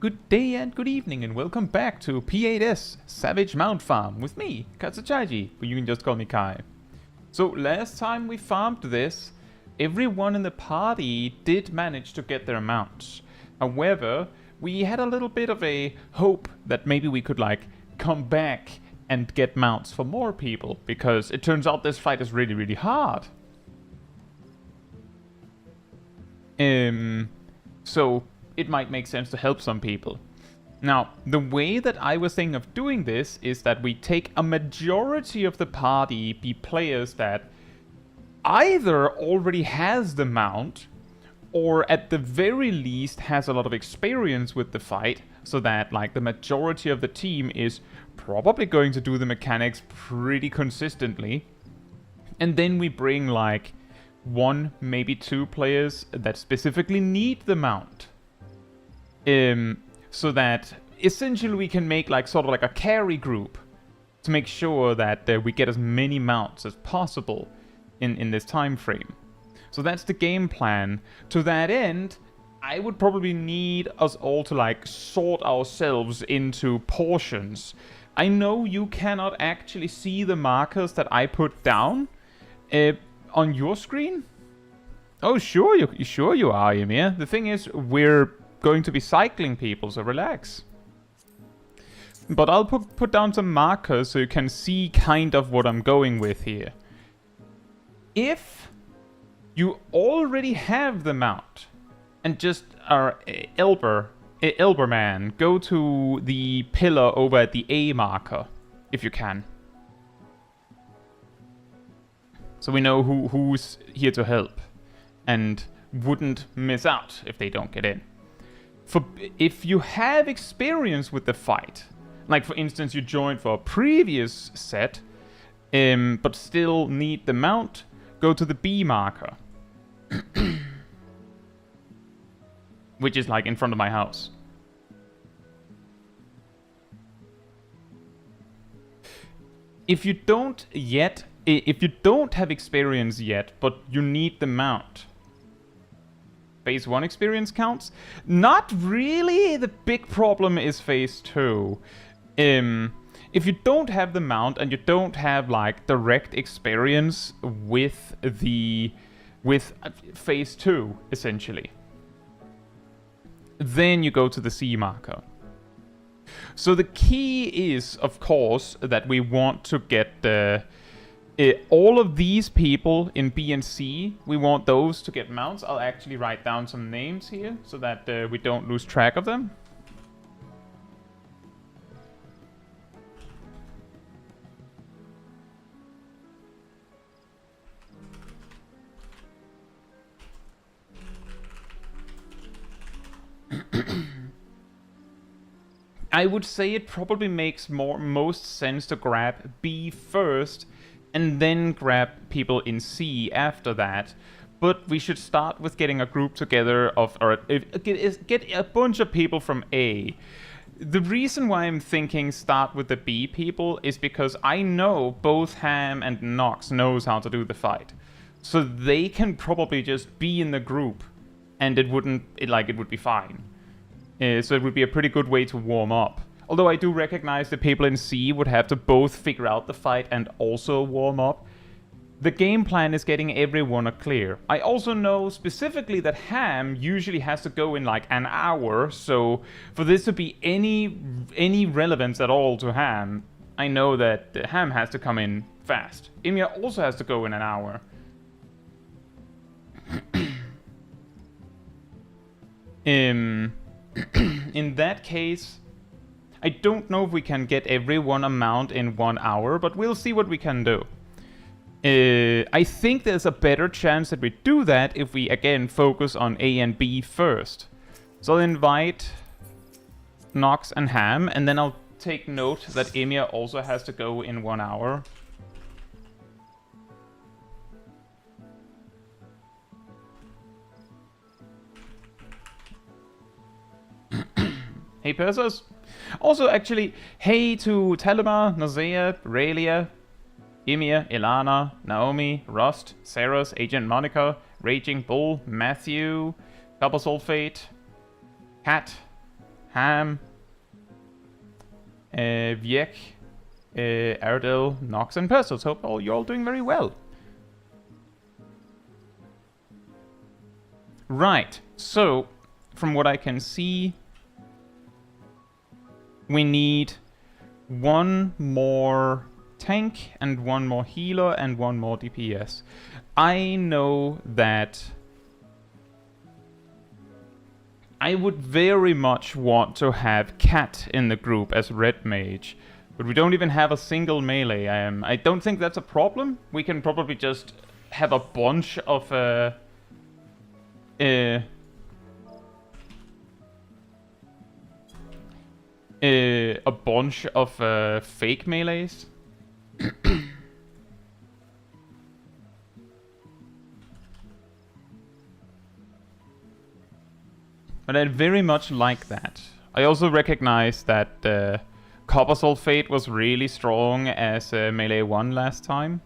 Good day and good evening, and welcome back to P8S Savage Mount Farm with me, Chaiji, but you can just call me Kai. So last time we farmed this, everyone in the party did manage to get their mounts. However, we had a little bit of a hope that maybe we could come back and get mounts for more people, because it turns out this fight is really hard. So it might make sense to help some people. Now, the way that I was thinking of doing this is that we take a majority of the party be players that either already has the mount or at the very least has a lot of experience with the fight, so that the majority of the team is probably going to do the mechanics pretty consistently. And then we bring one, maybe two players that specifically need the mount. So that essentially we can make sort of a carry group to make sure that we get as many mounts as possible in this time frame. So that's the game plan. To that end, I would probably need us all to sort ourselves into portions. I know you cannot actually see the markers that I put down on your screen. Oh, sure you are, Ymir. The thing is, we're going to be cycling people, so relax. But I'll put down some markers so you can see kind of what I'm going with here. If you already have the mount and just are Elber man, go to the pillar over at the A marker, if you can. So we know who's here to help and wouldn't miss out if they don't get in. If you have experience with the fight, for instance you joined for a previous set, but still need the mount, go to the B marker. Which is in front of my house. If you don't have experience yet, but you need the mount, Phase 1 experience counts? Not really. The big problem is Phase 2. If you don't have the mount and you don't have direct experience with Phase 2, essentially, then you go to the C marker. So the key is, of course, that we want to get all of these people in B and C, we want those to get mounts. I'll actually write down some names here so that we don't lose track of them. I would say it probably makes most sense to grab B first and then grab people in C after that. But we should start with getting a group together get a bunch of people from A. The reason why I'm thinking start with the B people is because I know both Ham and Nox knows how to do the fight. So they can probably just be in the group and it would be fine. So it would be a pretty good way to warm up. Although I do recognize the people in C would have to both figure out the fight and also warm up. The game plan is getting everyone clear. I also know specifically that Ham usually has to go in an hour, so for this to be any relevance at all to Ham, I know that Ham has to come in fast. Ymir also has to go in an hour. In that case, I don't know if we can get everyone a mount in 1 hour, but we'll see what we can do. I think there's a better chance that we do that if we again focus on A and B first. So I'll invite Nox and Ham, and then I'll take note that Ymir also has to go in 1 hour. Hey Perseus. Also, actually, hey to Telema, Nazea, Raelia, Ymir, Ilana, Naomi, Rust, Saras, Agent Monica, Raging Bull, Matthew, Copper Sulfate, Cat, Ham, Viek, Ardell, Nox, and Persos. Hope you're all doing very well. Right, so from what I can see, we need one more tank and one more healer and one more DPS. I know that I would very much want to have Cat in the group as red mage, but we don't even have a single melee. I don't think that's a problem. We can probably just have a bunch of fake melees. But I very much like that. I also recognize that Copper Sulfate was really strong as melee 1 last time.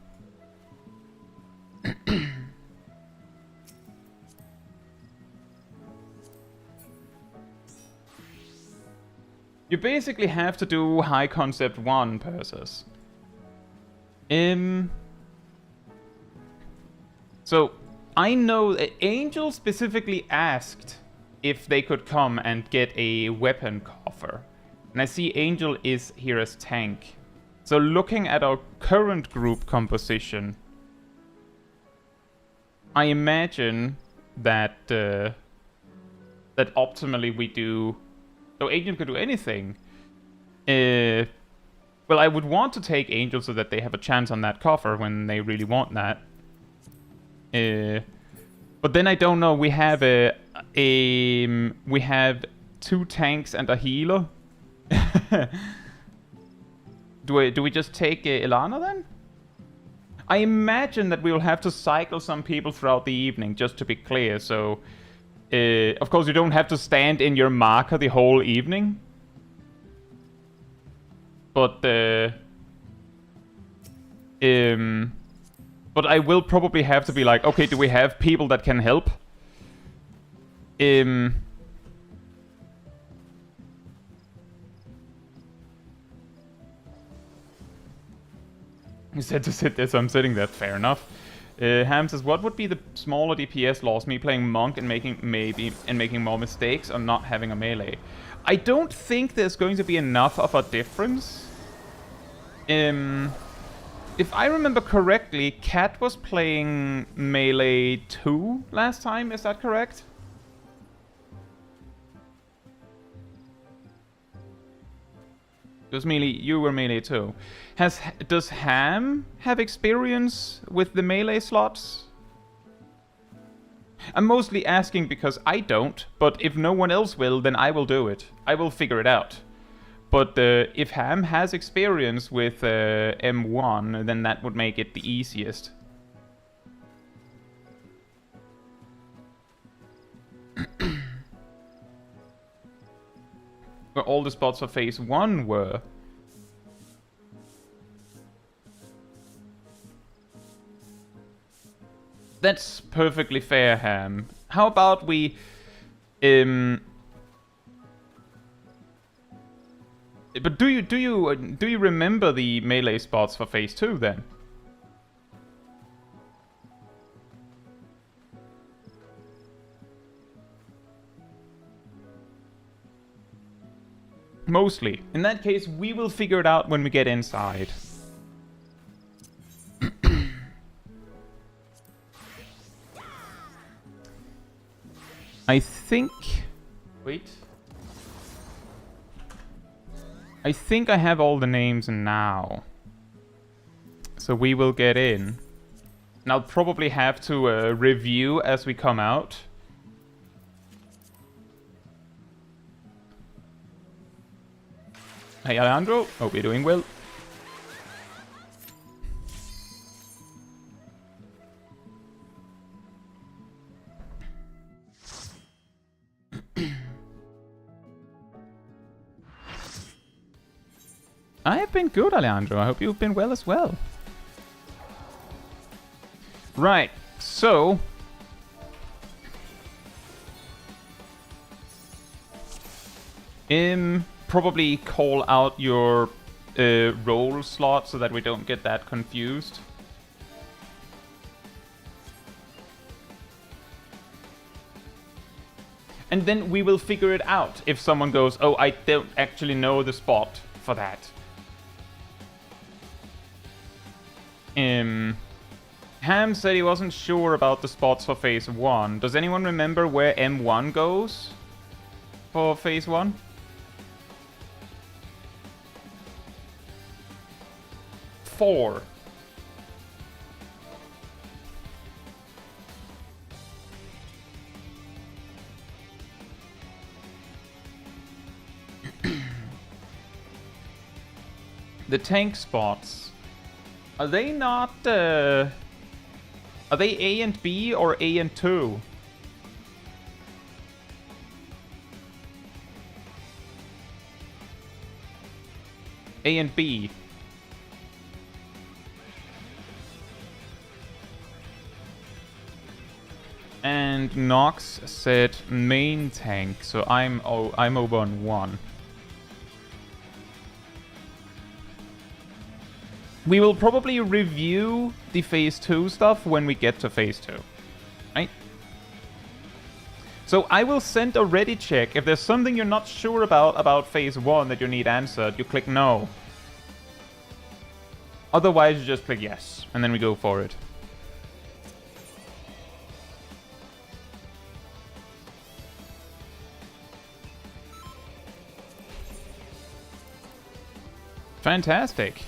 You basically have to do High Concept 1, Persis. So, I know that Angel specifically asked if they could come and get a weapon coffer. And I see Angel is here as tank. So looking at our current group composition, I imagine that that optimally we do... So Angel could do anything. Well, I would want to take Angel so that they have a chance on that coffer when they really want that. But then I don't know. We have we have 2 tanks and a healer. Do we just take Ilana then? I imagine that we will have to cycle some people throughout the evening, just to be clear. So, of course, you don't have to stand in your marker the whole evening. But I will probably have to be like, okay, do we have people that can help? You said to sit there, so I'm sitting there. Fair enough. Ham says, what would be the smaller DPS loss? Me playing Monk and making more mistakes, or not having a melee? I don't think there's going to be enough of a difference. If I remember correctly, Cat was playing melee 2 last time. Is that correct? It was melee. You were melee 2. Does Ham have experience with the melee slots? I'm mostly asking because I don't, but if no one else will, then I will do it. I will figure it out. But if Ham has experience with M1, then that would make it the easiest. Where all the spots for phase 1 were. That's perfectly fair, Ham. How about we... But do you remember the melee spots for phase 2 then? Mostly. In that case, we will figure it out when we get inside. I think... Wait. I think I have all the names now. So we will get in. And I'll probably have to review as we come out. Hey Alejandro, hope you're doing well. I have been good, Alejandro. I hope you've been well as well. Right, so... Probably call out your roll slot so that we don't get that confused. And then we will figure it out if someone goes, oh, I don't actually know the spot for that. Ham said he wasn't sure about the spots for phase 1. Does anyone remember where M1 goes for phase 1? Four. The tank spots, are they not, are they A and B or A and 2? A and B. And Nox said main tank, so I'm over on 1. We will probably review the phase 2 stuff when we get to phase 2, right? So I will send a ready check. If there's something you're not sure about phase 1 that you need answered, you click no. Otherwise, you just click yes, and then we go for it. Fantastic.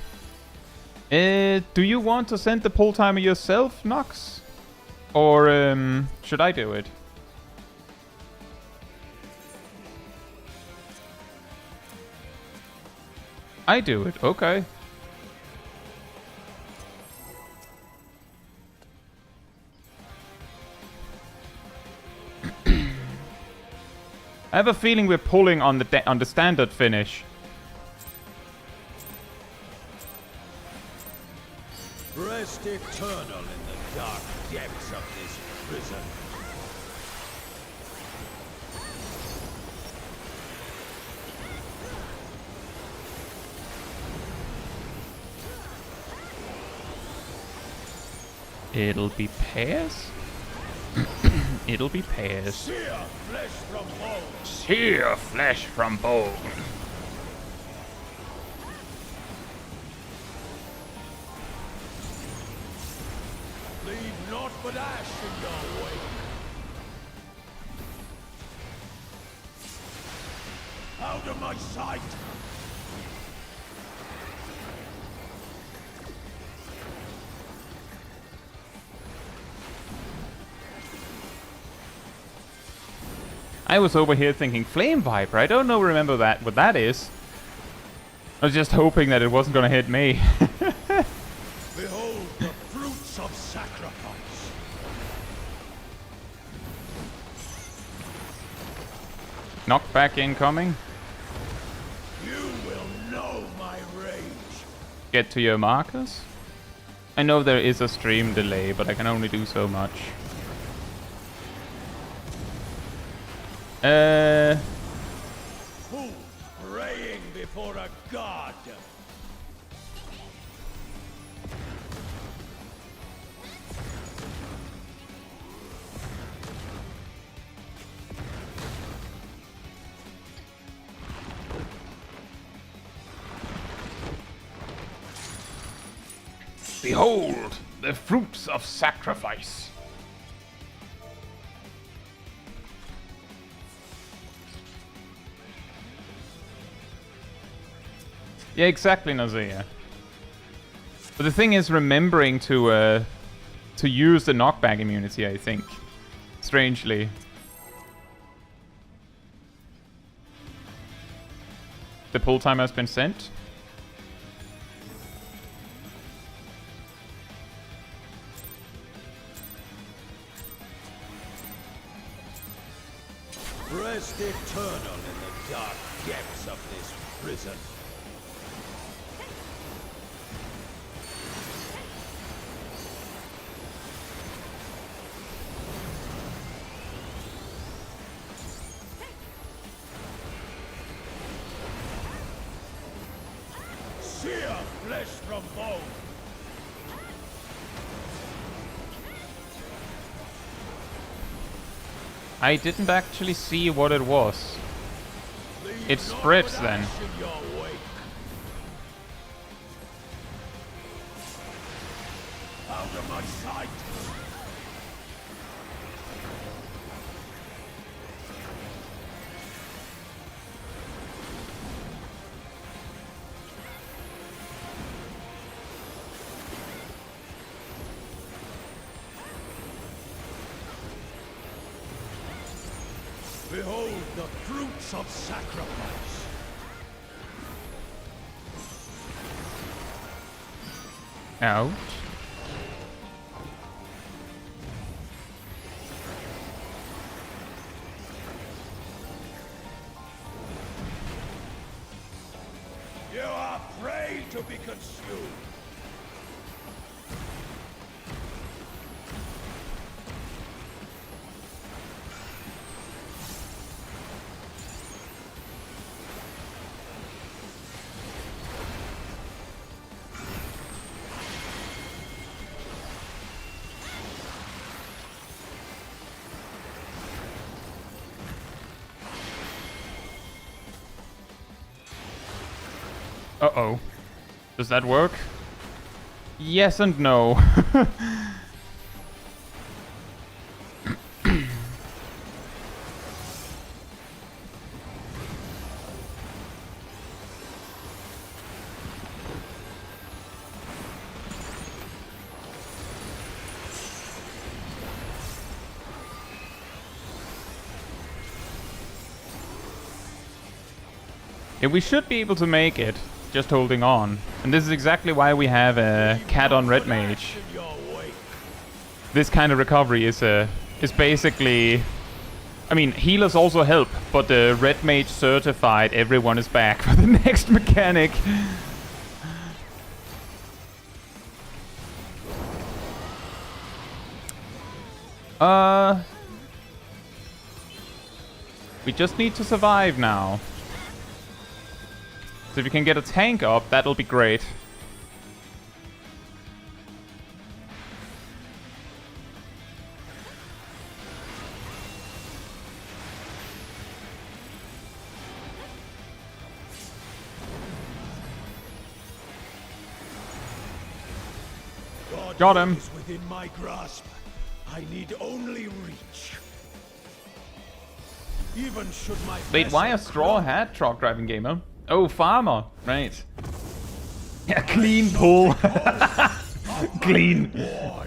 Do you want to send the pull timer yourself, Nox? Or should I do it? I do it, okay. I have a feeling we're pulling on the standard finish. Rest eternal in the dark depths of this prison. It'll be pairs? It'll be pairs. Sear flesh from bone. Sear flesh from bone. Leave naught but ash in your wake. Out of my sight! I was over here thinking Flame Viper. I don't know, remember that what that is. I was just hoping that it wasn't gonna hit me. Behold the fruits of sacrifice. Knockback incoming. You will know my rage. Get to your markers. I know there is a stream delay, but I can only do so much. Who praying before a god? Behold, the fruits of sacrifice. Yeah, exactly, Nazia. But the thing is remembering to use the knockback immunity, I think. Strangely. The pull timer has been sent. Rest eternal in the dark depths of this prison. Sear flesh from bone. I didn't actually see what it was. Leave It spreads none but then. ash in your wake. Out of my sight. Behold the fruits of sacrifice. Ouch. You are prey to be consumed. Uh-oh. Does that work? Yes and no. Yeah, we should be able to make it. Just holding on. And this is exactly why we have a cat on red mage. In your wake. This kind of recovery is basically... I mean, healers also help, but the red mage certified everyone is back for the next mechanic. We just need to survive now. So if you can get a tank up, that'll be great. God Got him. is within my grasp. I need only reach. Even should my Wait, why a vessel straw crumble, hat truck driving gamer? Oh, farmer. Right. Yeah, clean pull. Clean.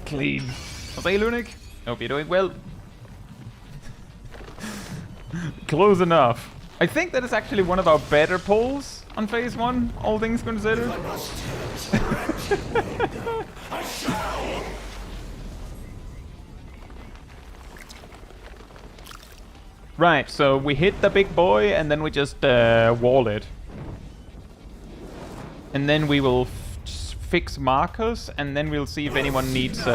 Clean. Okay, Lunik. Hope you're doing well. Close enough. I think that is actually one of our better pulls on phase 1, all things considered. Right, so we hit the big boy and then we just wall it. And then we will fix markers and then we'll see if anyone needs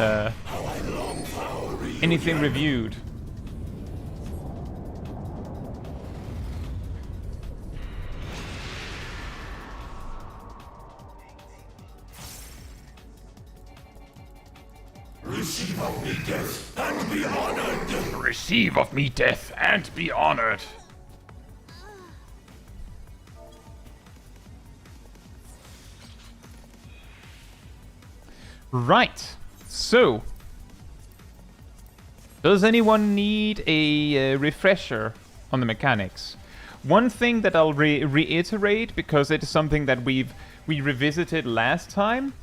anything reviewed. receive of me death and be honored. Receive of me death and be honored. Right, so does anyone need a refresher on the mechanics? One thing that I'll reiterate, because it is something that we revisited last time.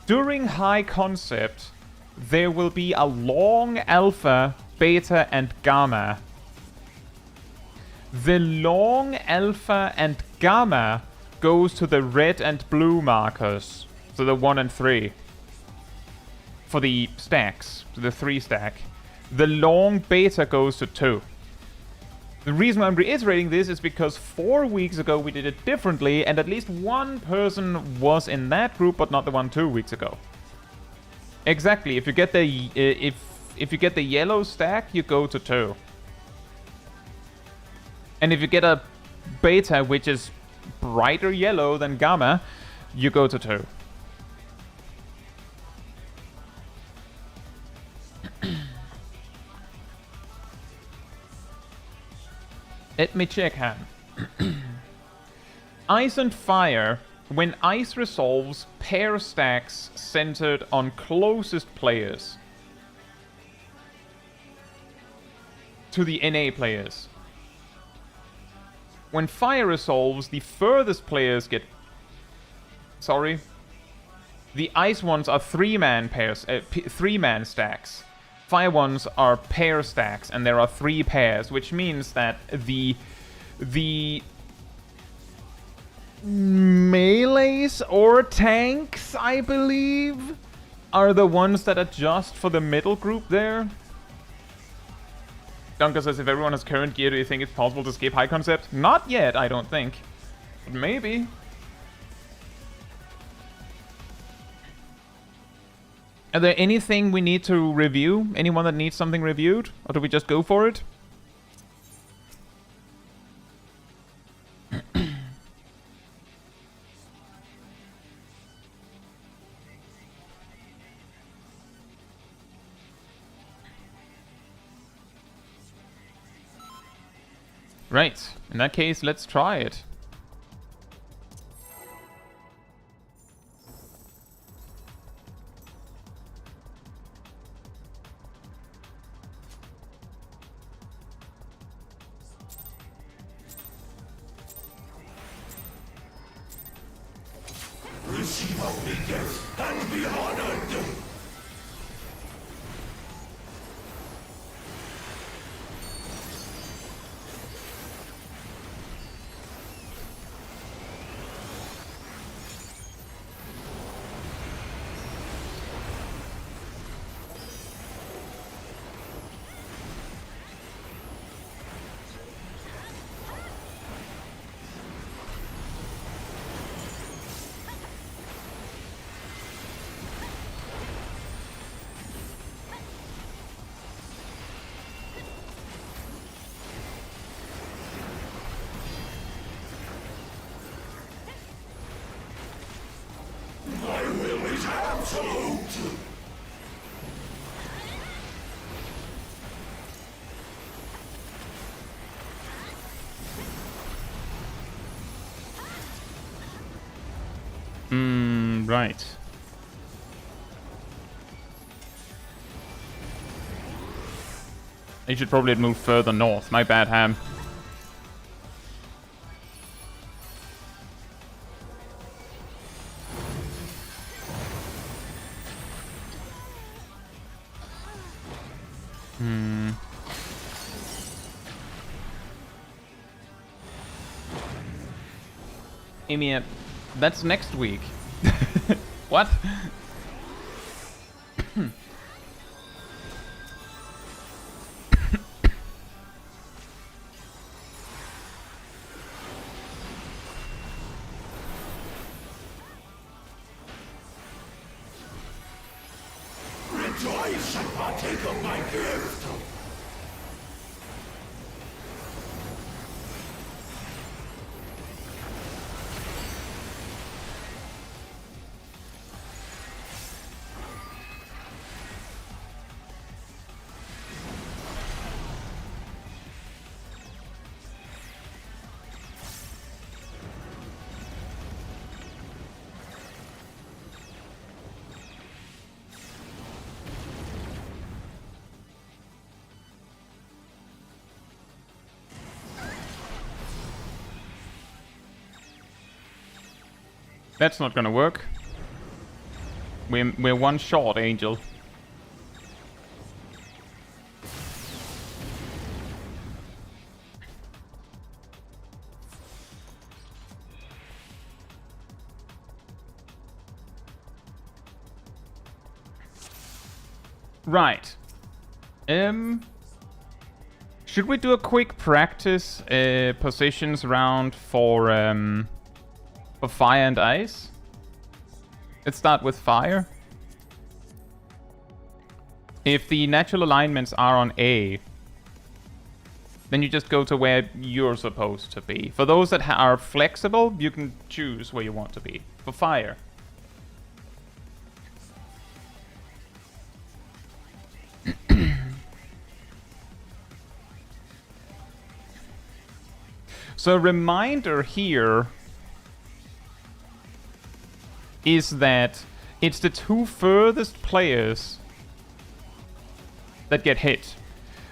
During high concept, there will be a long alpha, beta, and gamma. The long alpha and gamma goes to the red and blue markers. So the 1 and 3. For the stacks, to the 3 stack. The long beta goes to 2. The reason I'm reiterating this is because 4 weeks ago we did it differently, and at least one person was in that group, but not the one 2 weeks ago. Exactly. If you get the if you get the yellow stack, you go to 2. And if you get a beta, which is brighter yellow than Gamma, you go to toe. Let me check, Han. Ice and Fire. When Ice resolves, pair stacks centered on closest players to the NA players. When Fire resolves, the furthest players get... Sorry. The Ice ones are three-man pairs, three-man stacks. Fire ones are pair stacks, and there are 3 pairs, which means that the melees or tanks, I believe, are the ones that adjust for the middle group there. Dunker says, if everyone has current gear, do you think it's possible to skip high concept? Not yet, I don't think. But maybe. Are there anything we need to review? Anyone that needs something reviewed? Or do we just go for it? Right. In that case, let's try it. Receive obedience and be honored! Right. They should probably move further north. My bad, Ham. Amy, that's next week. What? Rejoice and partake of my gift! That's not gonna work. We're one short, Angel. Right. Should we do a quick practice positions round for Fire and Ice? Let's start with Fire. If the natural alignments are on A, then you just go to where you're supposed to be. For those that are flexible, you can choose where you want to be. For fire. So a reminder here is that it's the 2 furthest players that get hit.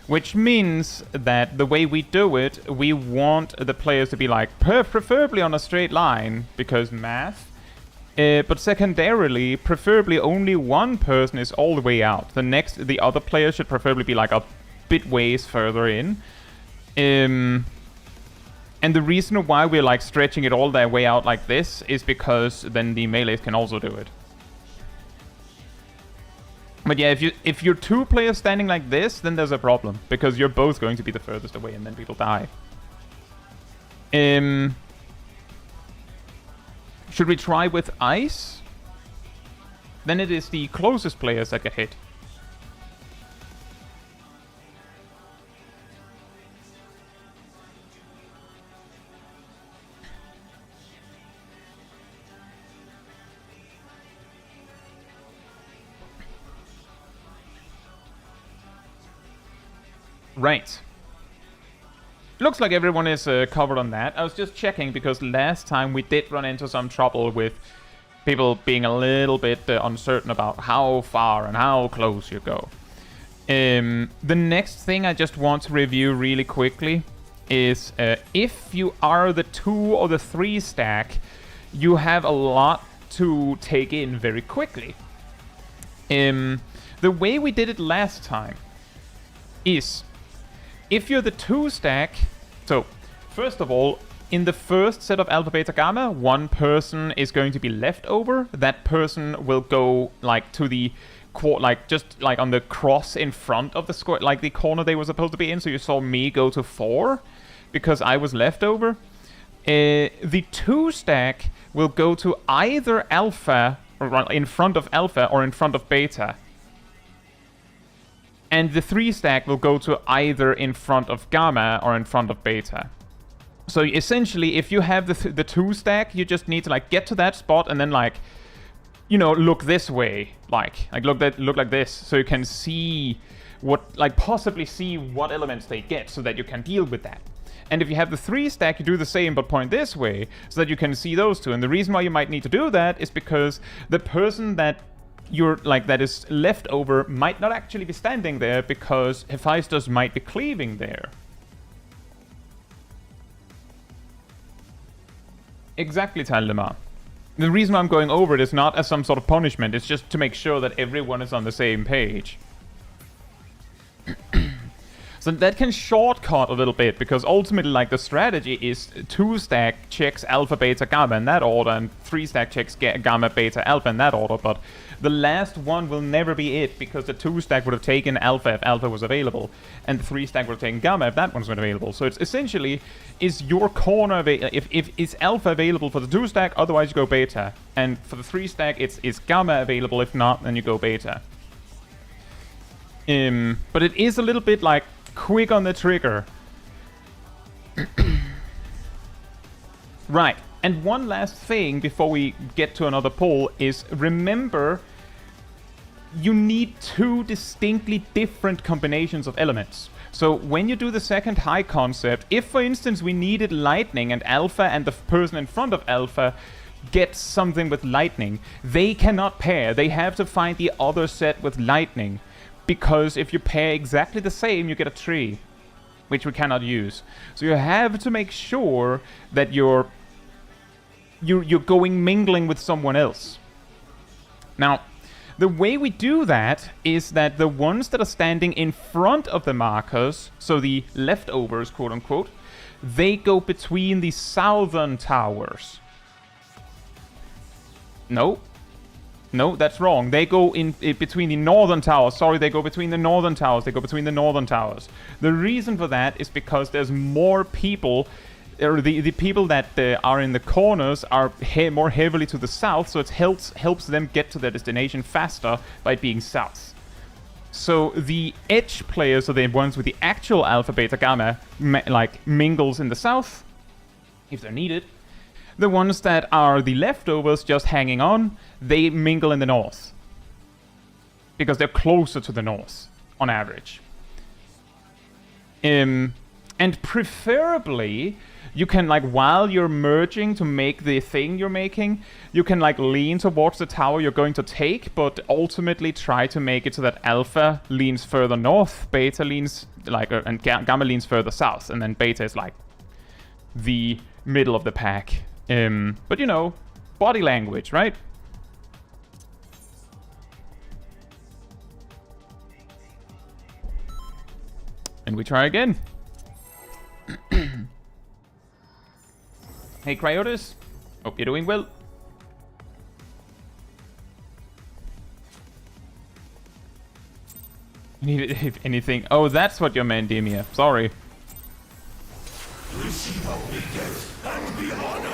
Which means that the way we do it, we want the players to be like preferably on a straight line, because math. But secondarily, preferably only one person is all the way out. The other player should preferably be like a bit ways further in. And the reason why we're like stretching it all the way out like this is because then the melees can also do it. But yeah, if you're 2 players standing like this, then there's a problem, because you're both going to be the furthest away and then people die. Should we try with ice? Then it is the closest players that get hit. Right. Looks like everyone is covered on that. I was just checking because last time we did run into some trouble with people being a little bit uncertain about how far and how close you go. The next thing I just want to review really quickly is if you are the 2 or the 3 stack, you have a lot to take in very quickly. The way we did it last time is, if you're the 2 stack, so first of all, in the first set of Alpha, Beta, Gamma, one person is going to be left over. That person will go like to the just like on the cross in front of the square, like the corner they were supposed to be in. So you saw me go to 4 because I was left over. The 2 stack will go to either Alpha, or in front of Alpha, or in front of Beta. And the 3 stack will go to either in front of Gamma or in front of Beta. So essentially, if you have the 2 stack, you just need to like get to that spot and then like, you know, look this way, like look like this, so you can see what, like possibly see what elements they get, so that you can deal with that. And if you have the 3 stack, you do the same but point this way, so that you can see those 2. And the reason why you might need to do that is because the person that that is left over might not actually be standing there, because Hephaestus might be cleaving there. Exactly, Taldemar. The reason why I'm going over it is not as some sort of punishment, it's just to make sure that everyone is on the same page. So that can shortcut a little bit, because ultimately, like, the strategy is 2 stack checks Alpha, Beta, Gamma in that order, and 3 stack checks Gamma, Beta, Alpha in that order, but the last one will never be it, because the 2 stack would have taken Alpha if Alpha was available, and the 3 stack would have taken Gamma if that one's not available. So it's essentially, is your corner if is Alpha available for the 2 stack, otherwise you go Beta, and for the 3 stack is Gamma available, if not, then you go Beta. But it is a little bit like quick on the trigger. Right, and one last thing before we get to another poll is, remember, you need 2 distinctly different combinations of elements. So when you do the second high concept, if for instance we needed lightning and Alpha and the person in front of Alpha gets something with lightning, they cannot pair. They have to find the other set with lightning. Because if you pair exactly the same, you get a tree, which we cannot use. So you have to make sure that you're going mingling with someone else. Now, the way we do that is that the ones that are standing in front of the markers, so the leftovers, quote unquote, they go between the southern towers. No, that's wrong. They go in between the northern towers. Sorry, they go between the northern towers. They go between the northern towers. The reason for that is because there's more people, or the people that are in the corners are more heavily to the south, so it helps them get to their destination faster by being south. So the edge players, so the ones with the actual alpha, beta, gamma, like mingles in the south, if they're needed. The ones that are the leftovers just hanging on, they mingle in the north. Because they're closer to the north, on average. And preferably, you can, like, while you're merging to make the thing you're making, you can, like, lean towards the tower you're going to take, but ultimately try to make it so that alpha leans further north, beta leans, like, and gamma leans further south, and then beta is, like, the middle of the pack. But, you know, body language, right? And we try again. Hey, Cryotis. Hope you're doing well. You need anything? Oh, that's what you meant, Demia. Sorry. Receive obedience and be honored.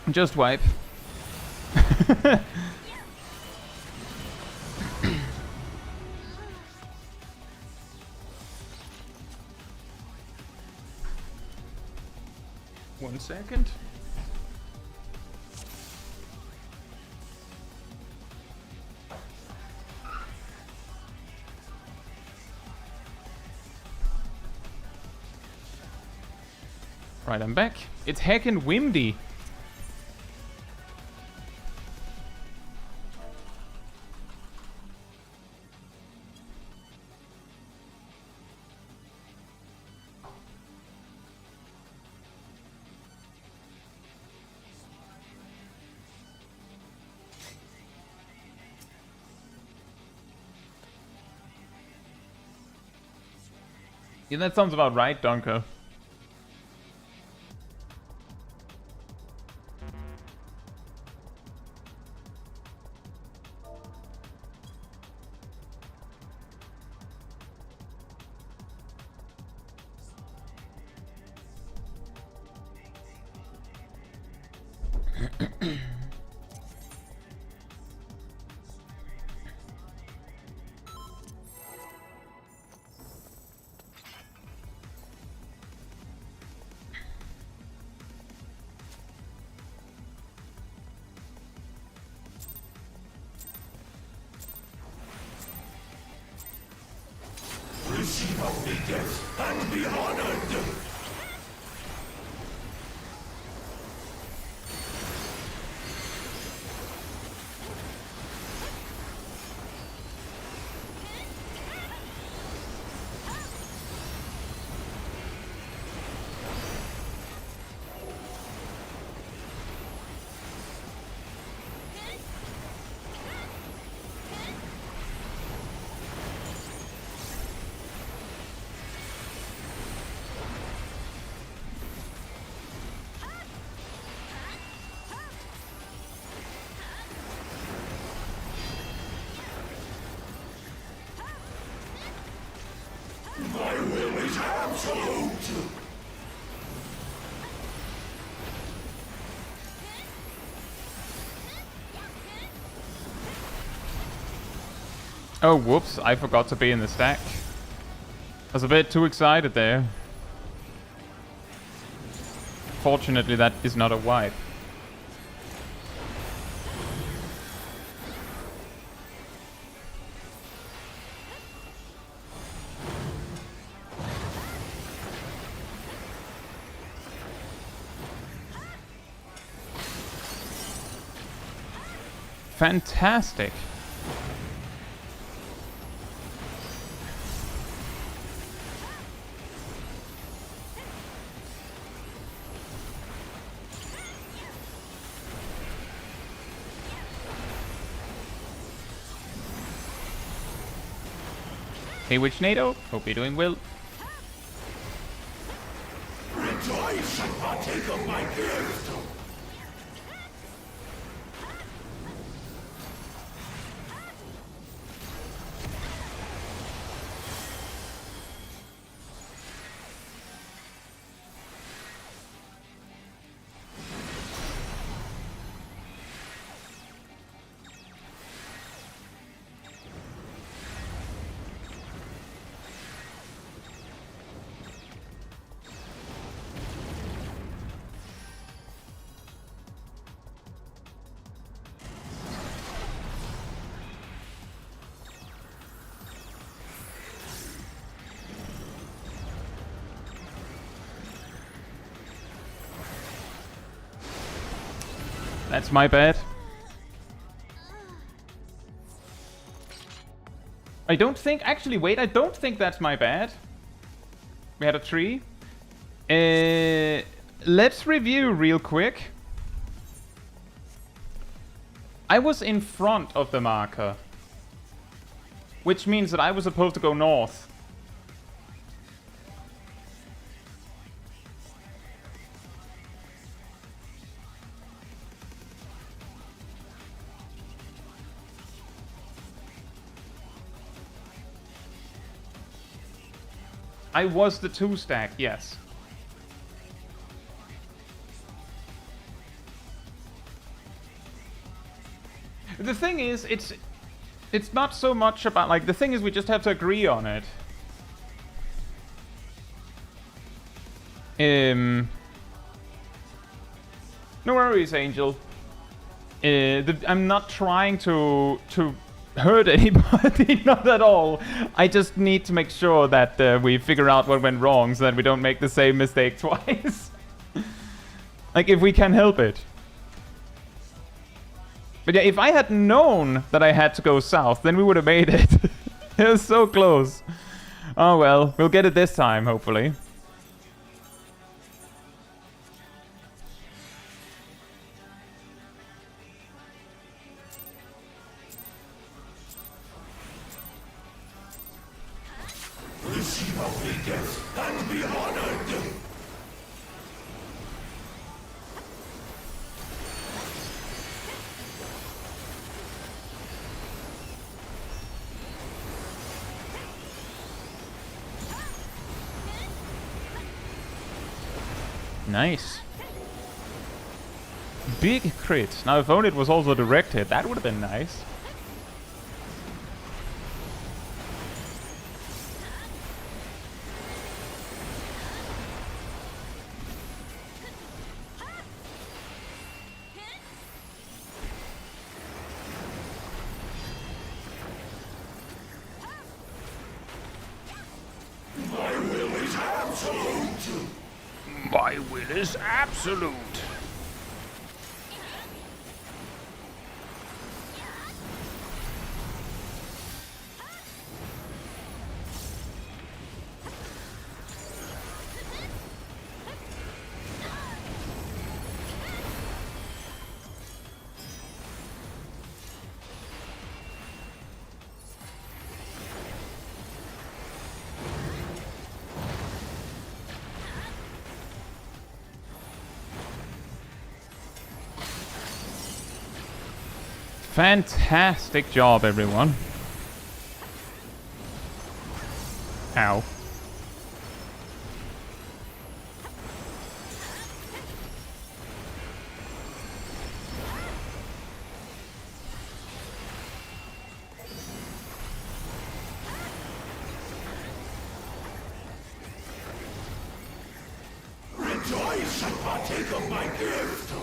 Just wipe. One second. Right, I'm back. It's heckin' windy. Yeah, that sounds about right, Donko. Receive obedience and be honored. My will is absolute. Oh, whoops. I forgot to be in the stack. I was a bit too excited there. Fortunately, that is not a wipe. Fantastic. Hey, Witch NATO. Hope you're doing well. Rejoice and partake of my gift. That's my bad. I don't think... Actually, wait. I don't think that's my bad. We had a tree. Let's review real quick. I was in front of the marker, which means that I was supposed to go north. I was the 2-stack, yes. The thing is, it's not so much about, like, the thing is we just have to agree on it. No worries, Angel. I'm not trying to hurt anybody, not at all. I just need to make sure that we figure out what went wrong so that we don't make the same mistake twice. Like, if we can help it. But yeah, if I had known that I had to go south, then we would have made it. It was so close. Oh well, we'll get it this time, hopefully. Receive obedience and be honored. Nice. Big crit. Now, if only it was also directed, that would have been nice. My will is absolute. My will is absolute. Fantastic job, everyone. Ow. Rejoice and partake of my gift!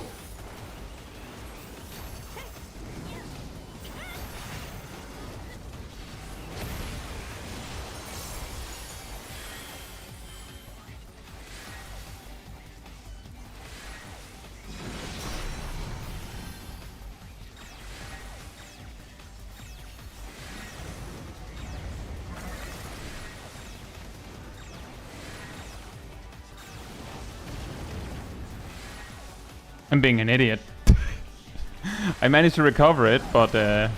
I'm being an idiot. I managed to recover it, but I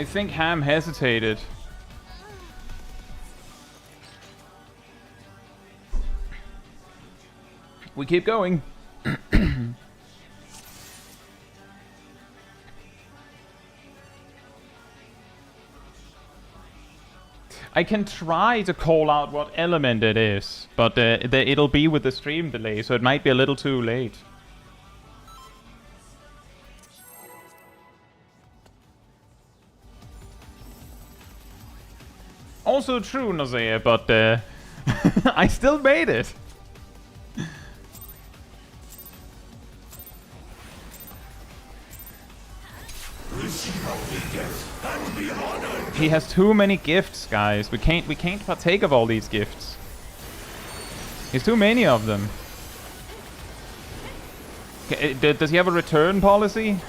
think Ham hesitated. We keep going. I can try to call out what element it is, but it'll be with the stream delay, so it might be a little too late. Also true, Nozea, but I still made it. He has too many gifts, guys. We can't partake of all these gifts. There's too many of them. Does he have a return policy?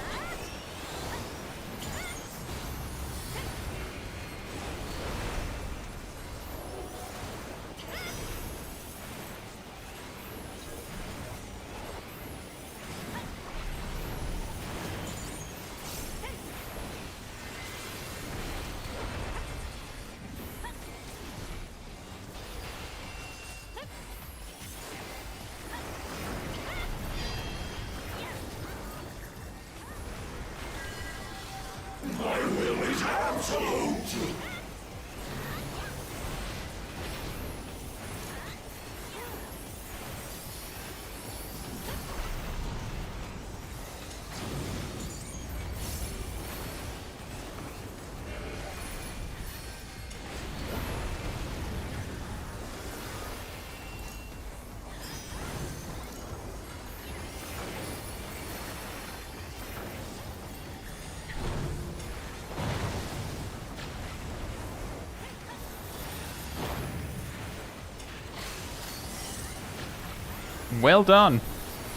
Well done.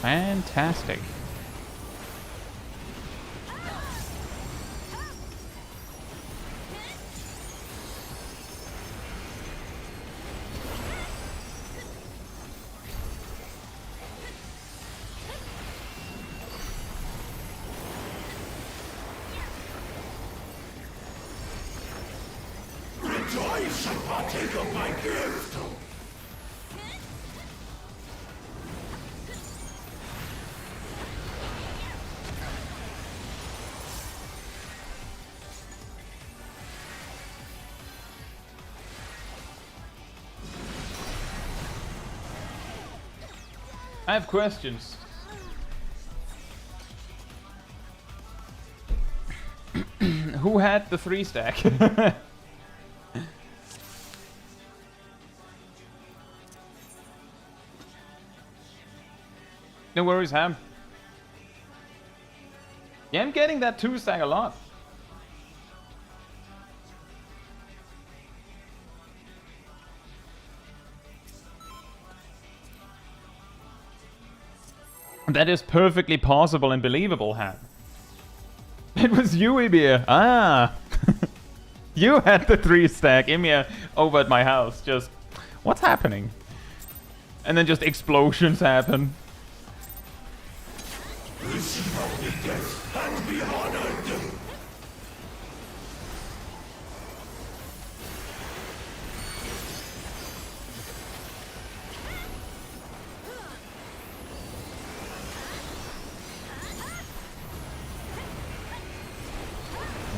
Fantastic. Rejoice and partake of my gift! I have questions. Who had the 3-stack? No worries, Ham. Yeah, I'm getting that 2-stack a lot. That is perfectly possible and believable, Ham. It was you, Emir. Ah. You had the 3-stack, Emir, over at my house. Just, what's happening? And then just explosions happen. Receive our death and be honored.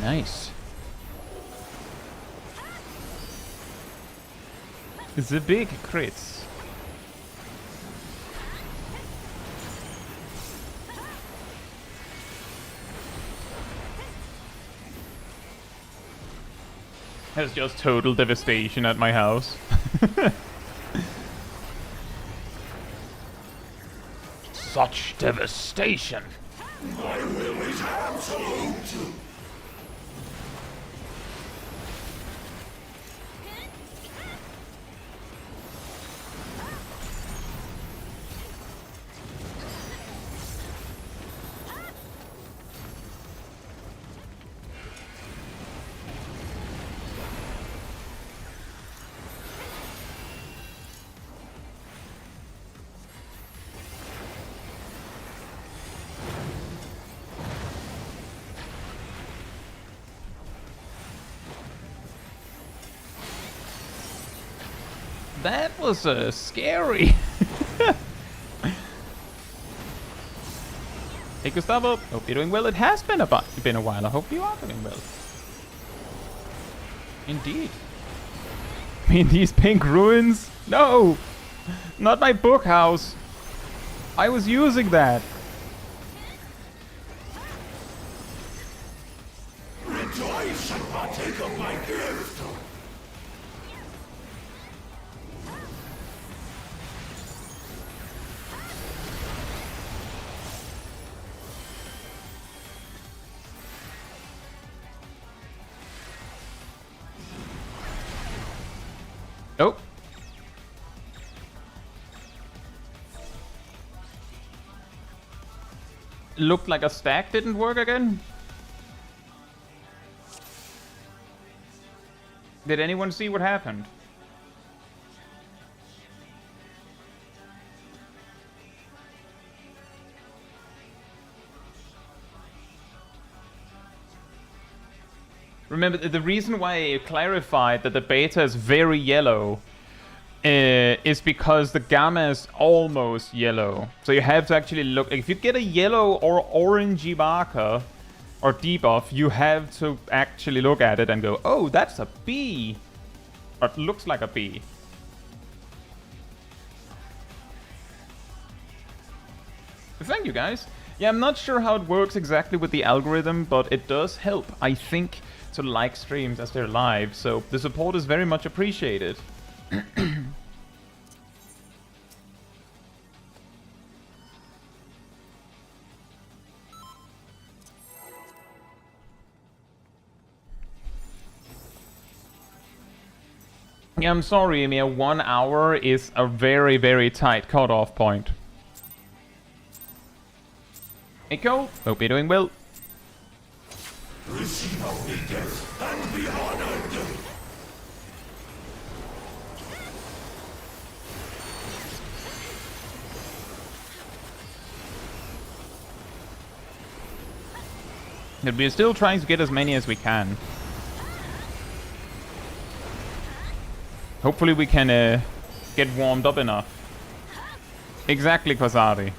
Nice. The big crits. There's just total devastation at my house. Such devastation. My will is absolute. That was scary. Hey Gustavo, hope you're doing well. It has been a while. I hope you are doing well. Indeed. I mean, these pink ruins? No! Not my book house. I was using that. Rejoice and partake of my gift. Oh. Looked like a stack didn't work again. Did anyone see what happened? Remember, the reason why I clarified that the beta is very yellow is because the gamma is almost yellow. So you have to actually look. If you get a yellow or orangey marker or debuff, you have to actually look at it and go, oh, that's a B. Or it looks like a B. Thank you, guys. Yeah, I'm not sure how it works exactly with the algorithm, but it does help, I think, to like streams as they're live, so the support is very much appreciated. Yeah, I'm sorry, Emir, 1 hour is a very, very tight cutoff point. Hey Cole, hope you're doing well. Receive obedience and be honored. But we're still trying to get as many as we can. Hopefully we can get warmed up enough. Exactly, Kwasari.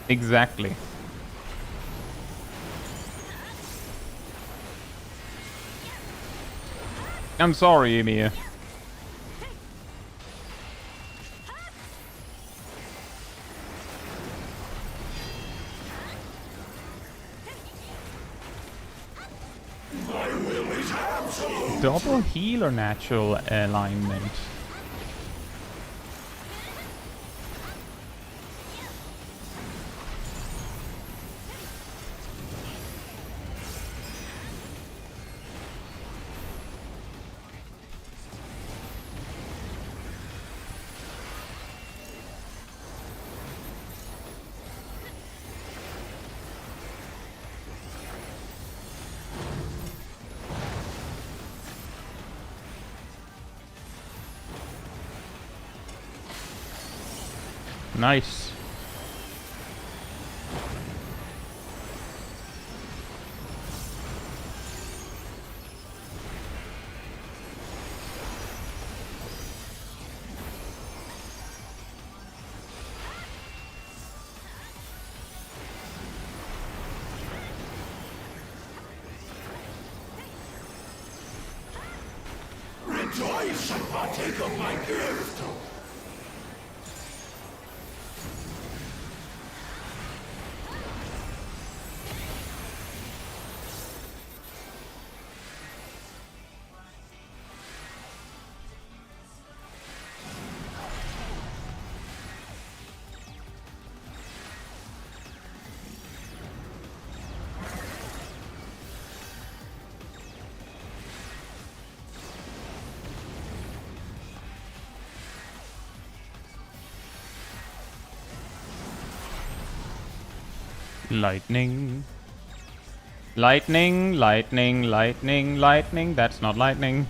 Exactly. I'm sorry, Emir. Double heal or natural alignment? Nice. Rejoice and partake of my gift. Lightning. Lightning, lightning, lightning, lightning. That's not lightning.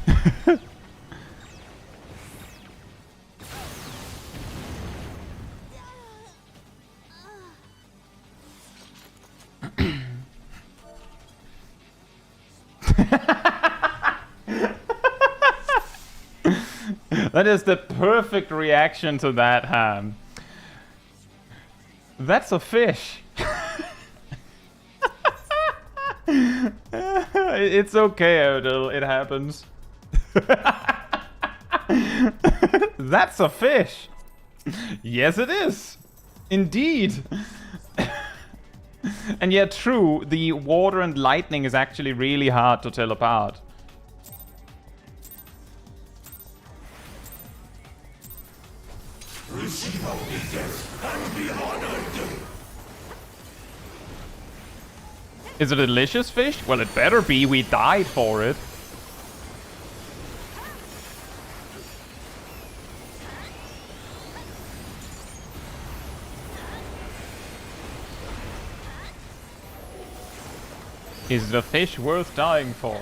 That is the perfect reaction to that, Ham. That's a fish. It's okay, Odil. It happens. That's a fish. Yes, it is. Indeed. And yet, true, the water and lightning is actually really hard to tell apart. Receive obedience and be honored. Is it a delicious fish? Well, it better be. We died for it. Is the fish worth dying for?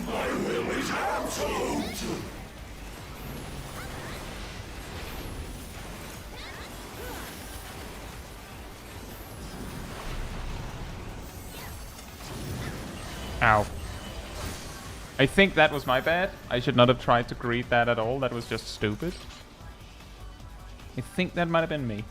My will is absolute. Ow. I think that was my bad. I should not have tried to greet that at all. That was just stupid. I think that might have been me.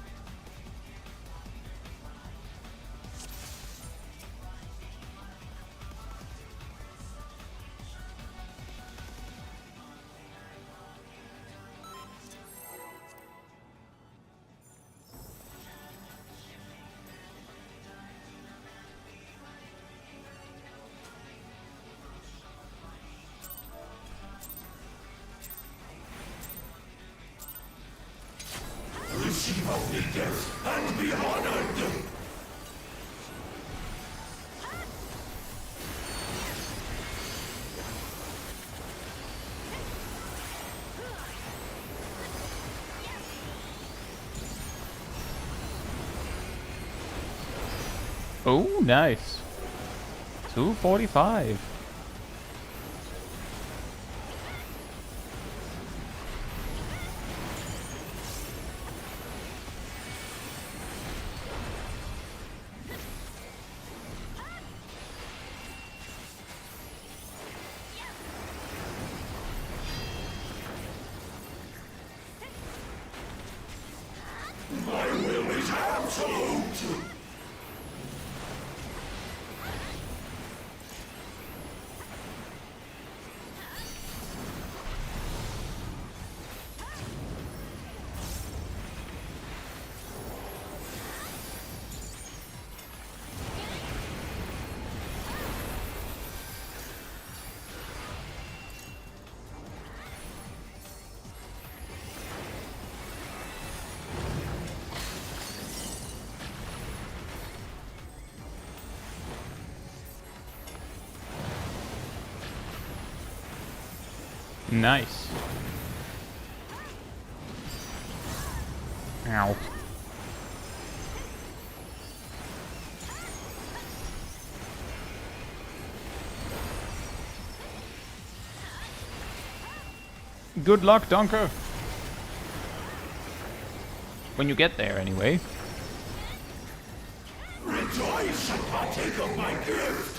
Receive obedience and be honored. Oh, nice. 245. My will is absolute. Nice. Ow. Good luck, Dunker. When you get there, anyway. Rejoice and partake of my gift.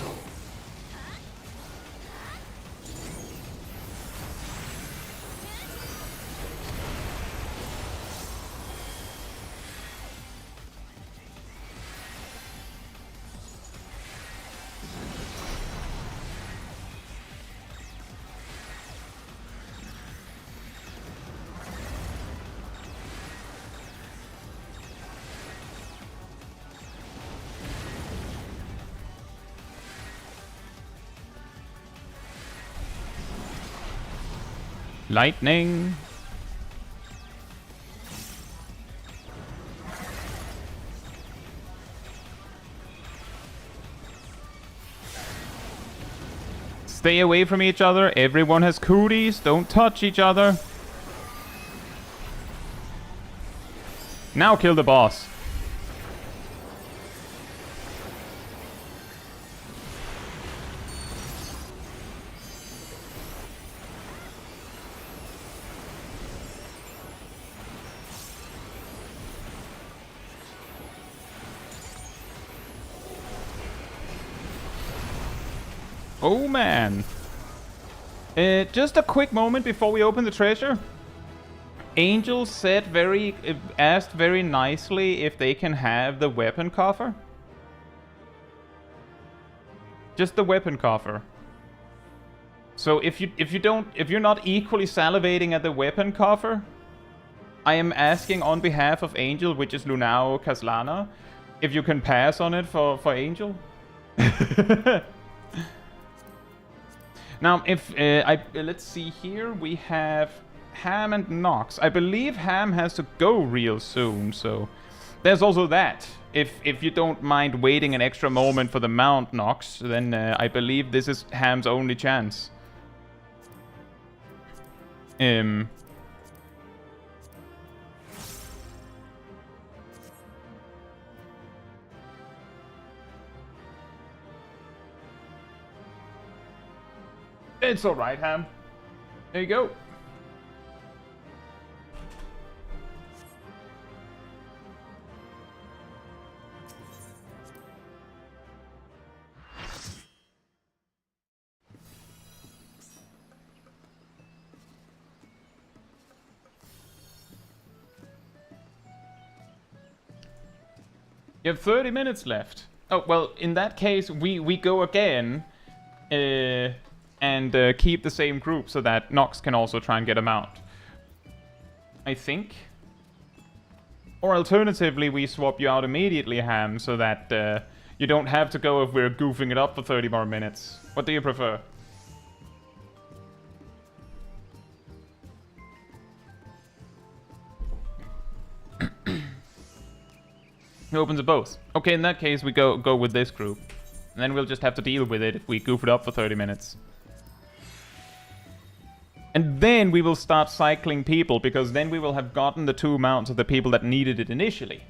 Lightning. Stay away from each other. Everyone has cooties. Don't touch each other. Now kill the boss. Oh man. Just a quick moment before we open the treasure. Angel asked very nicely if they can have the weapon coffer. Just the weapon coffer. So if you're not equally salivating at the weapon coffer, I am asking on behalf of Angel, which is Lunao Kaslana, if you can pass on it for Angel. Now, if let's see here, we have Ham and Nox. I believe Ham has to go real soon, so there's also that. If you don't mind waiting an extra moment for the mount, Nox, then I believe this is Ham's only chance. It's alright, Ham. There you go. You have 30 minutes left. Oh, well, in that case, we go again. And keep the same group so that Nox can also try and get a mount. I think. Or alternatively, we swap you out immediately, Ham, so that you don't have to go if we're goofing it up for 30 more minutes. What do you prefer? He opens it both. Okay, in that case, we go with this group. And then we'll just have to deal with it if we goof it up for 30 minutes. And then we will start cycling people, because then we will have gotten the 2 mounts of the people that needed it initially.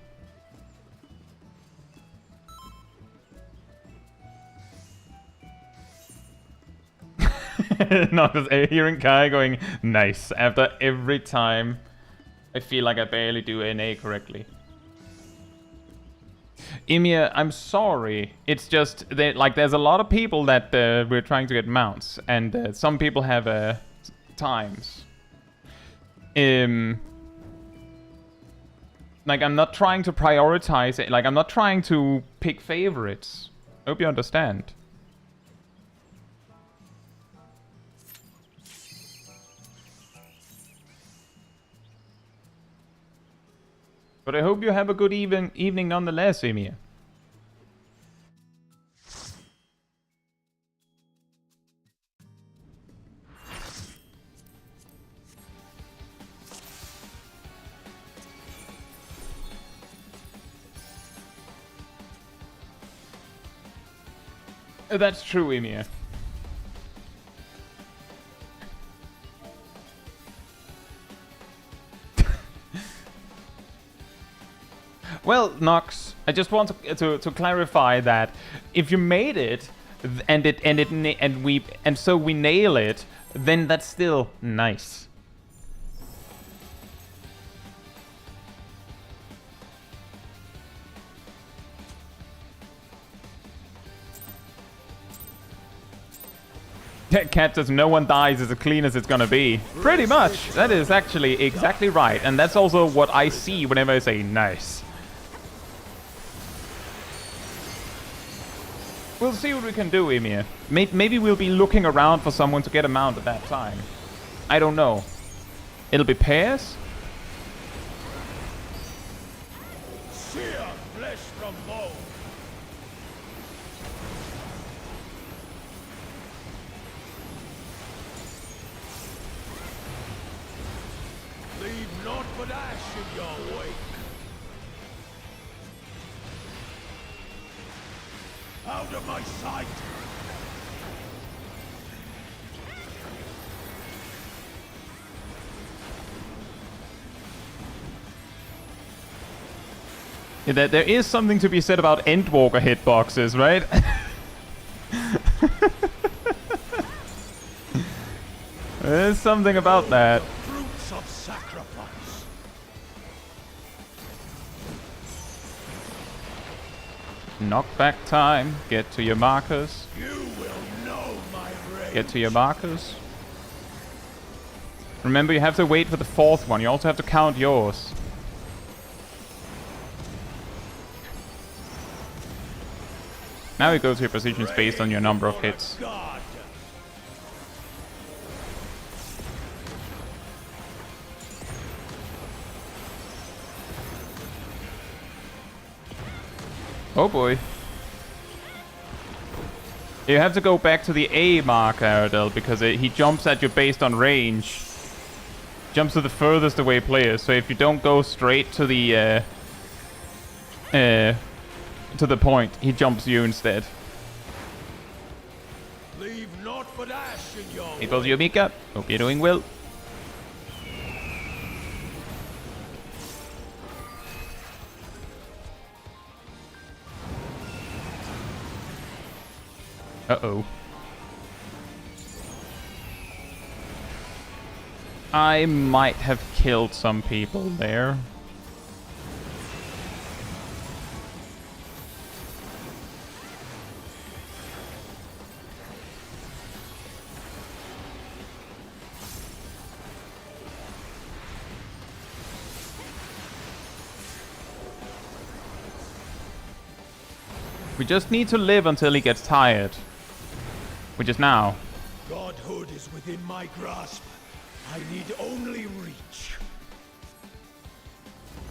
Not just hearing Kai going, nice, after every time I feel like I barely do NA correctly. Emia, I'm sorry. It's just that, like, there's a lot of people that we're trying to get mounts, and some people have times. Like, I'm not trying to prioritize it. Like, I'm not trying to pick favorites. I hope you understand. But I hope you have a good evening nonetheless, Emia. That's true, Emia. Well, Nox, I just want to clarify that if you made it and so we nail it, then that's still nice. Cat says no one dies as clean as it's gonna be. Pretty much. That is actually exactly right. And that's also what I see whenever I say nice. We'll see what we can do, Emir. Maybe we'll be looking around for someone to get a mount at that time. I don't know. It'll be pairs? Sheer flesh from bone. Leave naught but ash in your wake. Out of my sight! There is something to be said about Endwalker hitboxes, right? There's something about that. Fruits of sacrifice. Knockback time. Get to your markers. You will know my rage. Get to your markers. Remember, you have to wait for the 4th one. You also have to count yours. Now you go to your positions based on your number of hits. God. Oh boy. You have to go back to the A marker, Aradel, because he jumps at you based on range. Jumps to the furthest away players, so if you don't go straight to the point, he jumps you instead. Leave naught but ash in your Here goes Yumika. Hope you're doing well. Uh-oh. I might have killed some people there. We just need to live until he gets tired. Which is now. Godhood is within my grasp. I need only reach.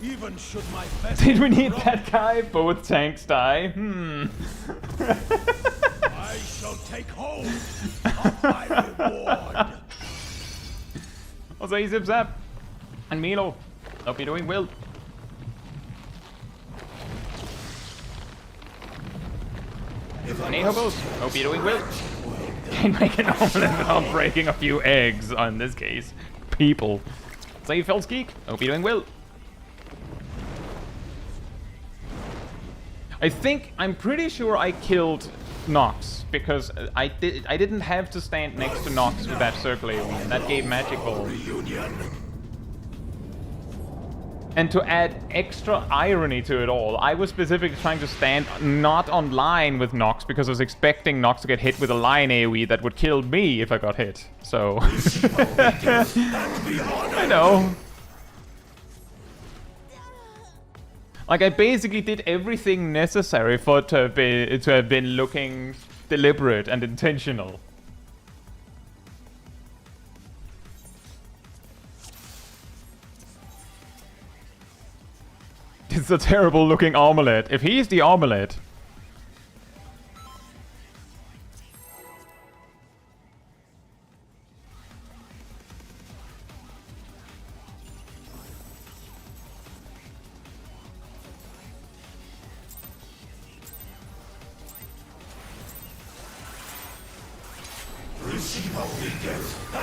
Even should my best. Did we need that guy? Both tanks die? I shall take hold of my reward. Also, Zip Zap and Milo. Hope you're doing well. Hey, hobos. Hope you're doing well. Can't make an omelet without breaking a few eggs, in this case. People. Say, Felsgeek. Hope you're doing well. I'm pretty sure I killed Nox, because I didn't have to stand next to Nox with that circulator, and that gave magic ball. And to add extra irony to it all, I was specifically trying to stand not on line with Nox because I was expecting Nox to get hit with a line AoE that would kill me if I got hit. So I know. Like, I basically did everything necessary for it to have been looking deliberate and intentional. It's a terrible looking omelette. If he's the omelette.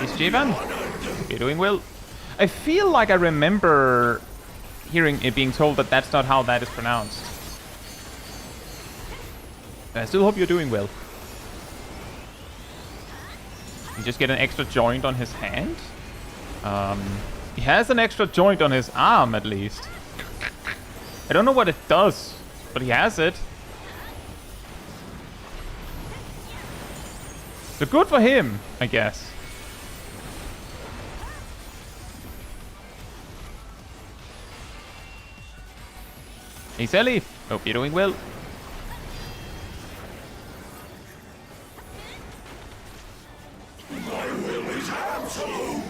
Is Javan? You're doing well. I feel like I remember hearing it being told that that's not how that is pronounced. I still hope you're doing well. You just get an extra joint on his hand? He has an extra joint on his arm, at least. I don't know what it does, but he has it. So good for him, I guess. Hey Sally, hope you're doing well. My will is absolute.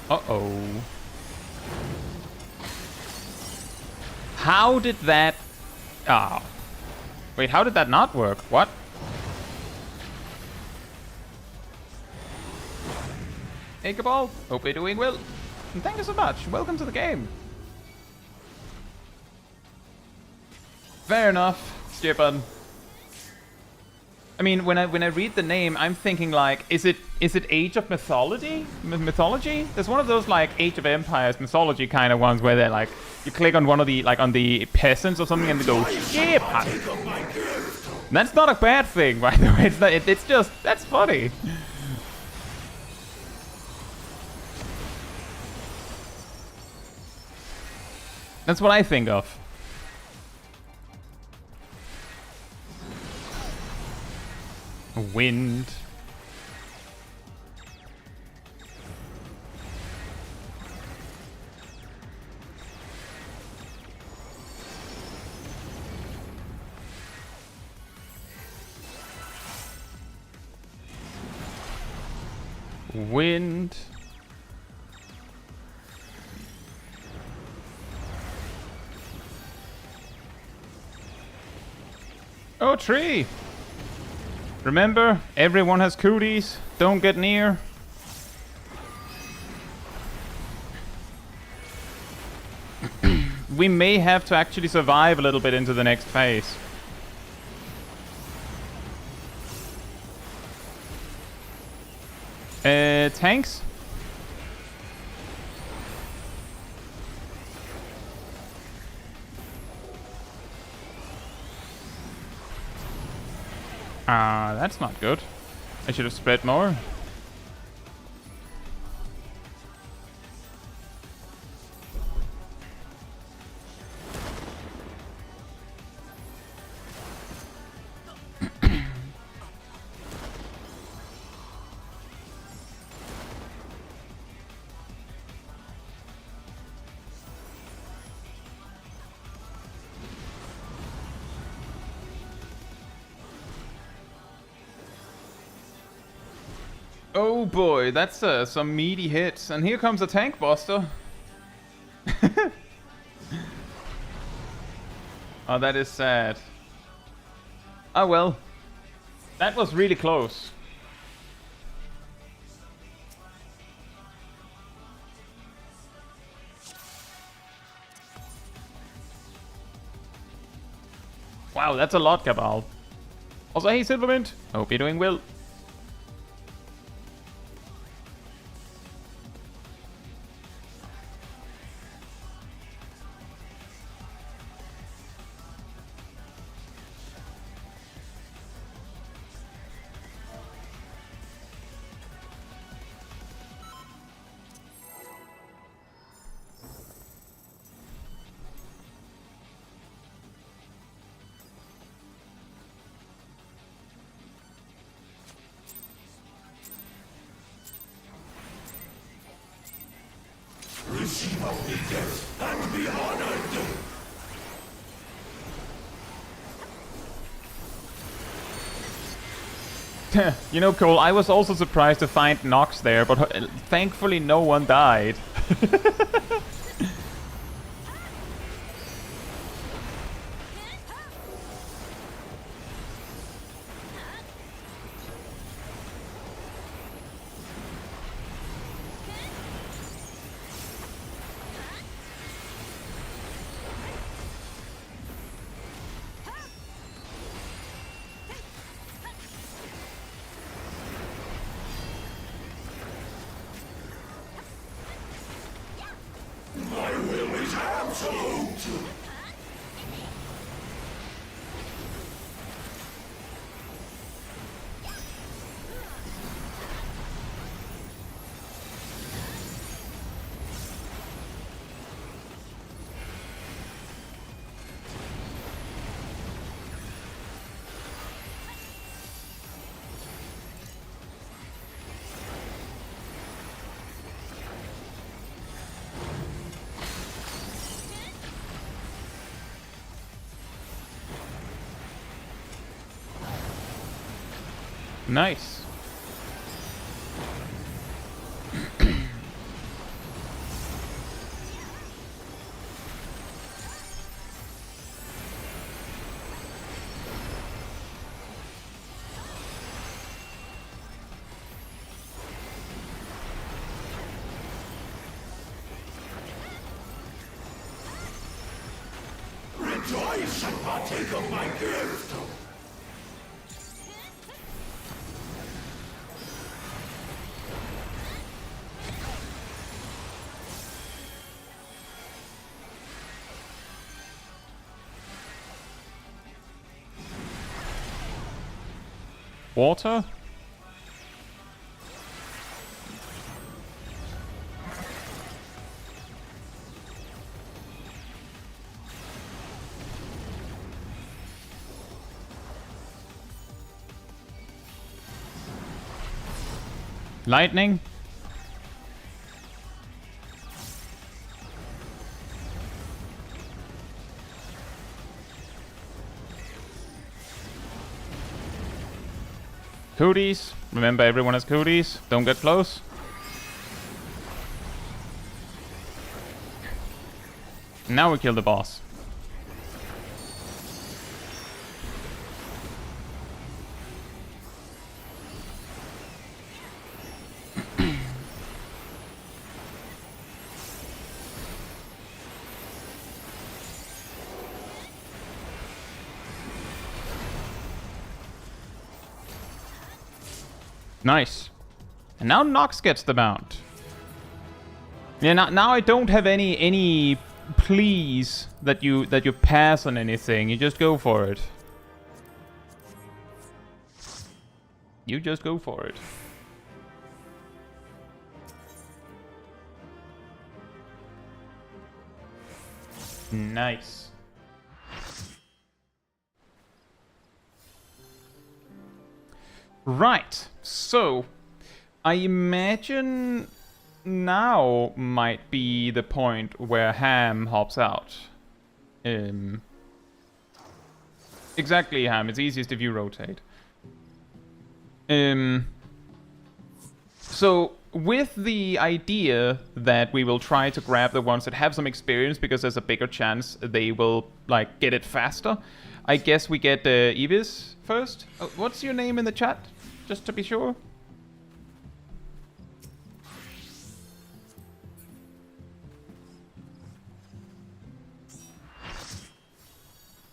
Uh-oh. How did that... Ah. Wait, how did that not work? What? Hey Cabal, hope you're doing well. And thank you so much. Welcome to the game. Fair enough, Stjepan. I mean, when I read the name, I'm thinking like, is it Age of Mythology? Mythology? There's one of those like Age of Empires mythology kind of ones where they're like, you click on one of the like on the peasants or something and they go Stjepan. That's not a bad thing, by the way. It's not, it's just that's funny. That's what I think of. Wind. Wind. Oh, tree! Remember, everyone has cooties. Don't get near. We may have to actually survive a little bit into the next phase. Tanks? That's not good. I should have spread more. Oh boy, that's some meaty hits. And here comes a tank buster. Oh, that is sad. Oh well. That was really close. Wow, that's a lot, Cabal. Also, hey Silvermint, hope you're doing well. Receive obedience and be honored. You know, Cole, I was also surprised to find Nox there, but thankfully no one died. My will is absolute. Nice. Taste and partake of my gift. Water? Lightning? Cooties. Remember, everyone has cooties. Don't get close. Now we kill the boss. Nice. And now Nox gets the mount. Yeah, now I don't have any pleas that you pass on anything. You just go for it. You just go for it. Nice. Right, so I imagine now might be the point where Ham hops out. Exactly, Ham. It's easiest if you rotate. So with the idea that we will try to grab the ones that have some experience because there's a bigger chance they will like get it faster, I guess we get Evis first. Oh, what's your name in the chat? Just to be sure.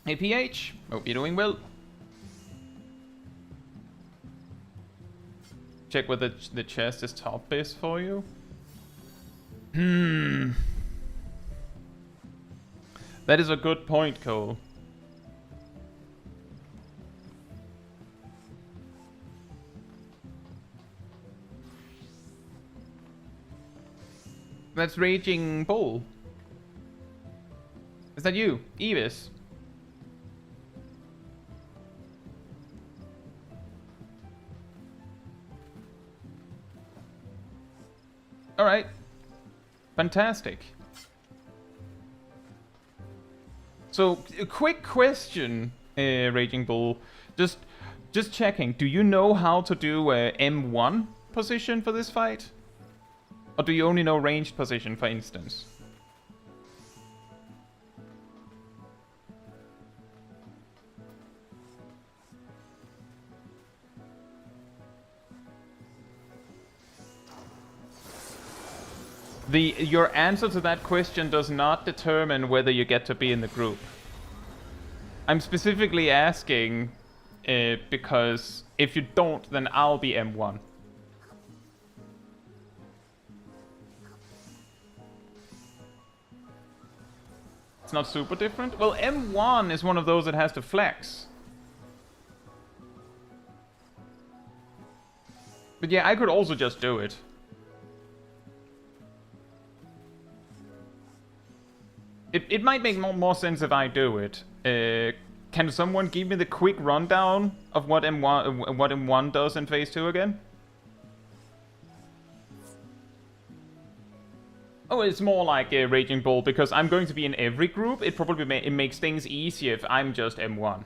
Hey PH, hope you're doing well. Check whether the chest is top base for you. That is a good point, Cole. That's Raging Bull. Is that you, Evis? Alright. Fantastic. So, a quick question, Raging Bull. Just checking. Do you know how to do a M1 position for this fight? Or do you only know ranged position, for instance? Your answer to that question does not determine whether you get to be in the group. I'm specifically asking because if you don't, then I'll be M1. It's not super different? Well, M1 is one of those that has to flex. But yeah, I could also just do it. It might make more sense if I do it. Can someone give me the quick rundown of what M1 does in Phase 2 again? Oh, it's more like a Raging Bull, because I'm going to be in every group. It probably it makes things easier if I'm just M1.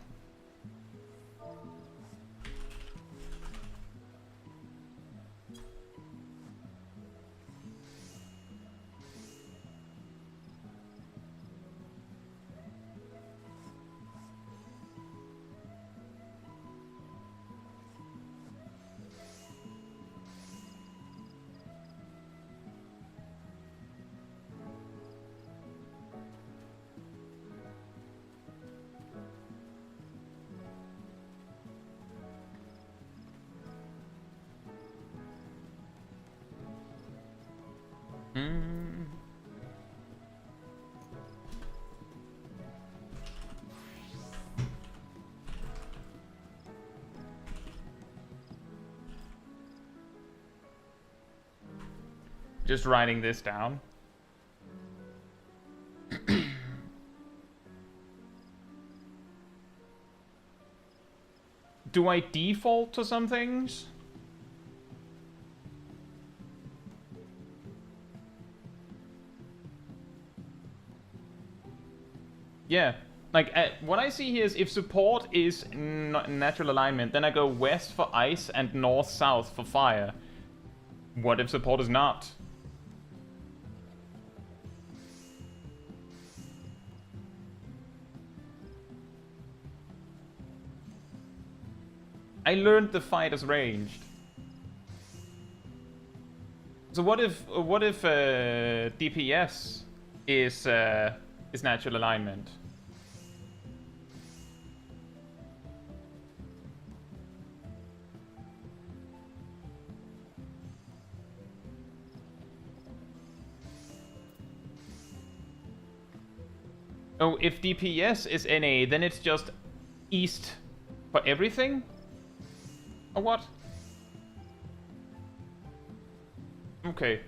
Just writing this down. Do I default to some things? Yeah. Like, what I see here is if support is natural alignment, then I go west for ice and north-south for fire. What if support is not? I learned the fight is ranged. So what if DPS is natural alignment? Oh, if DPS is NA, then it's just east for everything? Or what? Okay.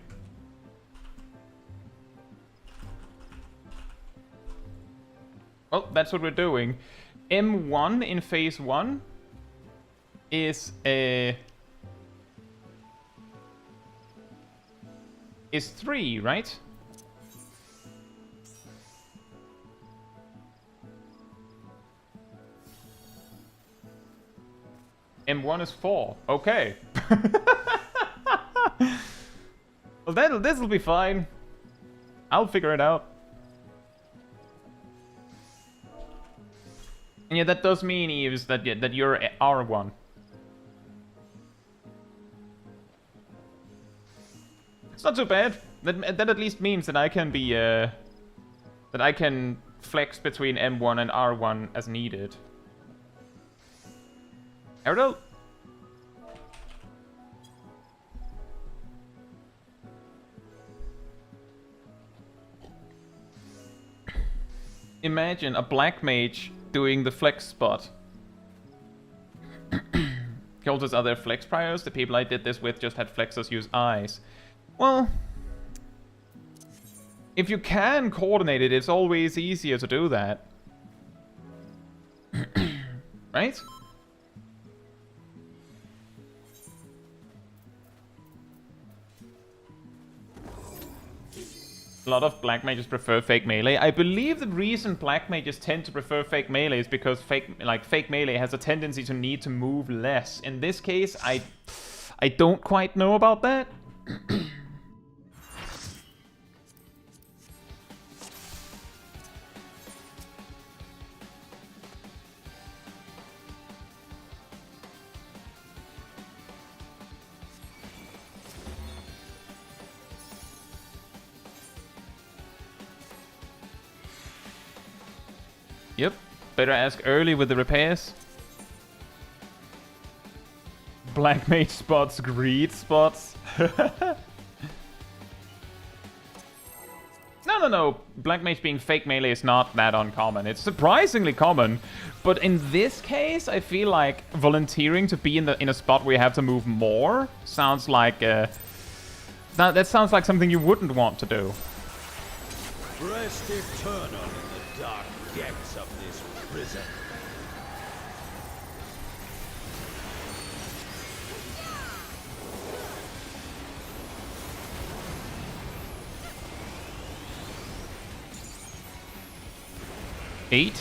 Well, that's what we're doing. M1 in phase 1 is 3, right? M1 is 4. Okay. Well, this'll be fine. I'll figure it out. And yeah, that does mean, Eves, that you're R1. It's not too bad. That at least means that I can be that I can flex between M1 and R1 as needed. Ariel? Imagine a black mage doing the flex spot. Cultists are their flex priors. The people I did this with just had flexers use eyes. Well, if you can coordinate it, it's always easier to do that. Right? A lot of black mages prefer fake melee. I believe the reason black mages tend to prefer fake melee is because fake melee has a tendency to need to move less. In this case, I don't quite know about that. Yep, better ask early with the repairs. Black mage spots, greed spots. No. Black mage being fake melee is not that uncommon. It's surprisingly common. But in this case, I feel like volunteering to be in a spot where you have to move more sounds like that sounds like something you wouldn't want to do. Rest eternal in the dark depths of this prison. Eight.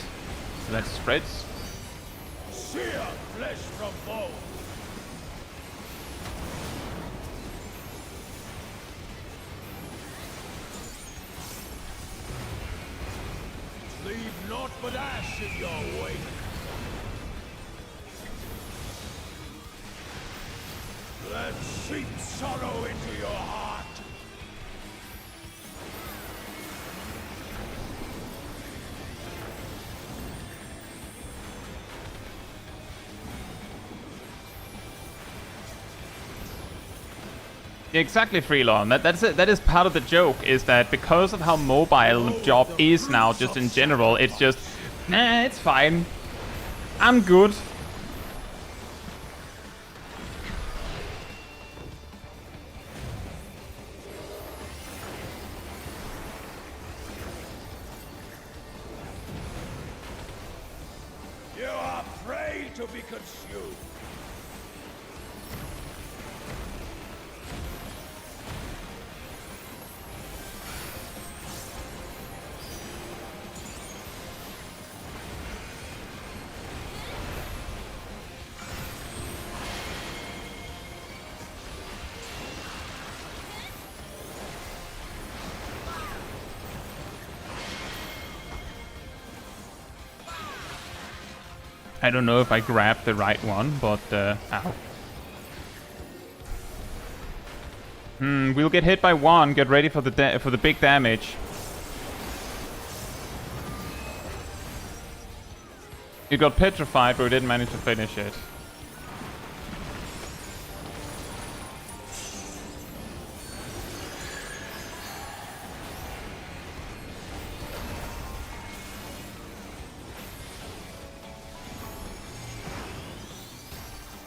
So that spreads. Sear flesh from bone. Leave naught but ash in your wake. Let seep sorrow into your heart. Exactly, Freelon. That's it. That is part of the joke, is that because of how mobile the job is now, just in general, it's just, nah, it's fine. I'm good. You are prey to be consumed. I don't know if I grabbed the right one, but ow. We'll get hit by one. Get ready for the big damage. It got petrified, but we didn't manage to finish it.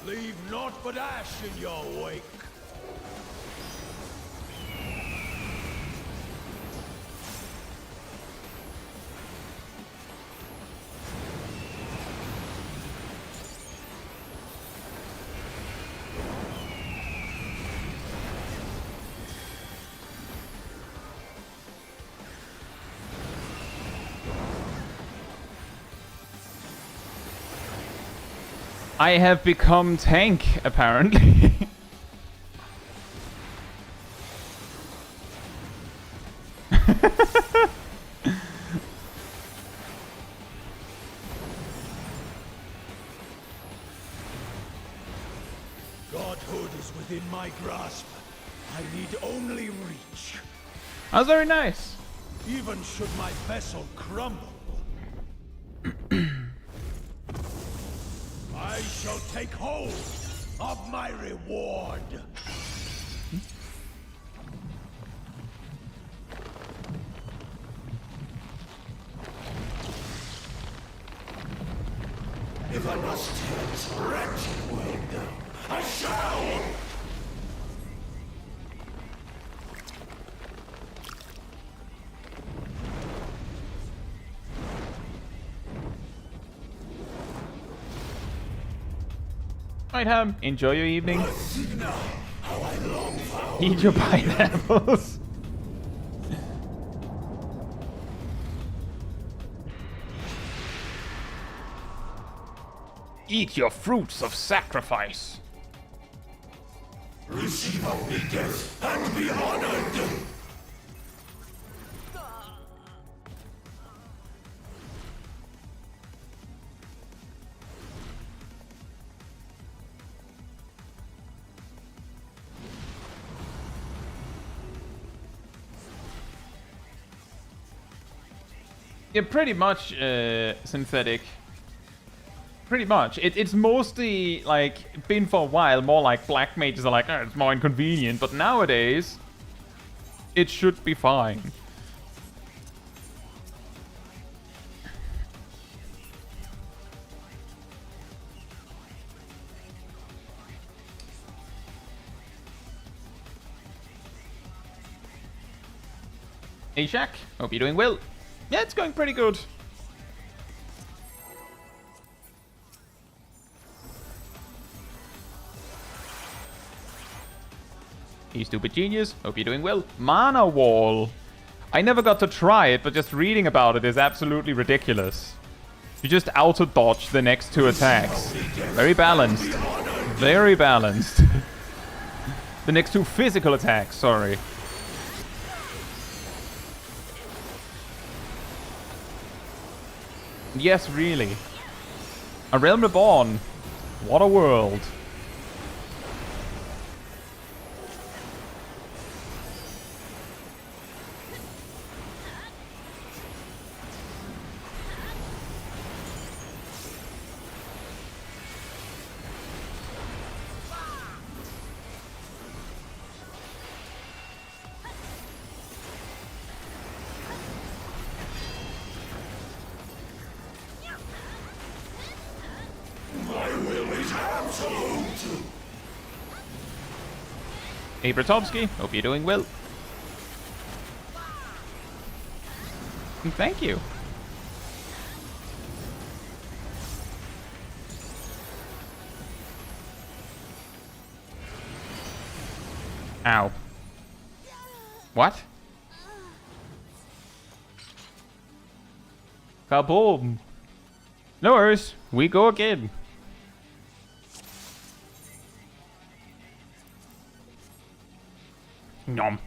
Leave naught but ash in your wake. I have become tank, apparently. Godhood is within my grasp. I need only reach. That's very nice. Even should my vessel crumble, I shall take hold of my reward. If I must hit wretched wind, I shall! Right, Ham. Enjoy your evening. How I long for Eat your pineapples. Eat your fruits of sacrifice. receive only death and be honored! Yeah, pretty much synthetic. Pretty much. It's mostly, like, been for a while more like black mages are like, oh, it's more inconvenient, but nowadays, it should be fine. Hey Shaq, hope you're doing well. Yeah, it's going pretty good. Hey stupid genius, hope you're doing well. Mana wall. I never got to try it, but just reading about it is absolutely ridiculous. You just auto-dodge the next two attacks. Very balanced. Very balanced. The next two physical attacks, sorry. Yes, really. A Realm Reborn. What a world. Hey Bratovsky, hope you're doing well. And thank you. Ow. What? Kaboom. No worries, we go again. Nom.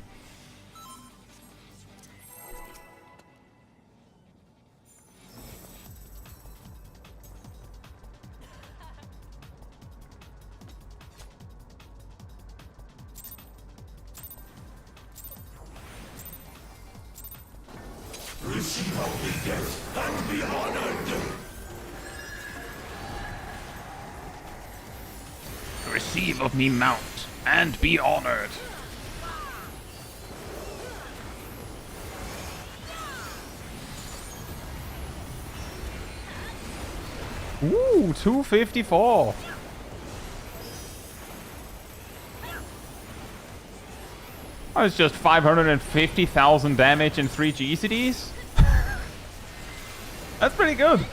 Receive obedience and be honored. Receive of me mount and be honored. Ooh, 254. Oh, it's just 550,000 damage in 3 GCDs? That's pretty good.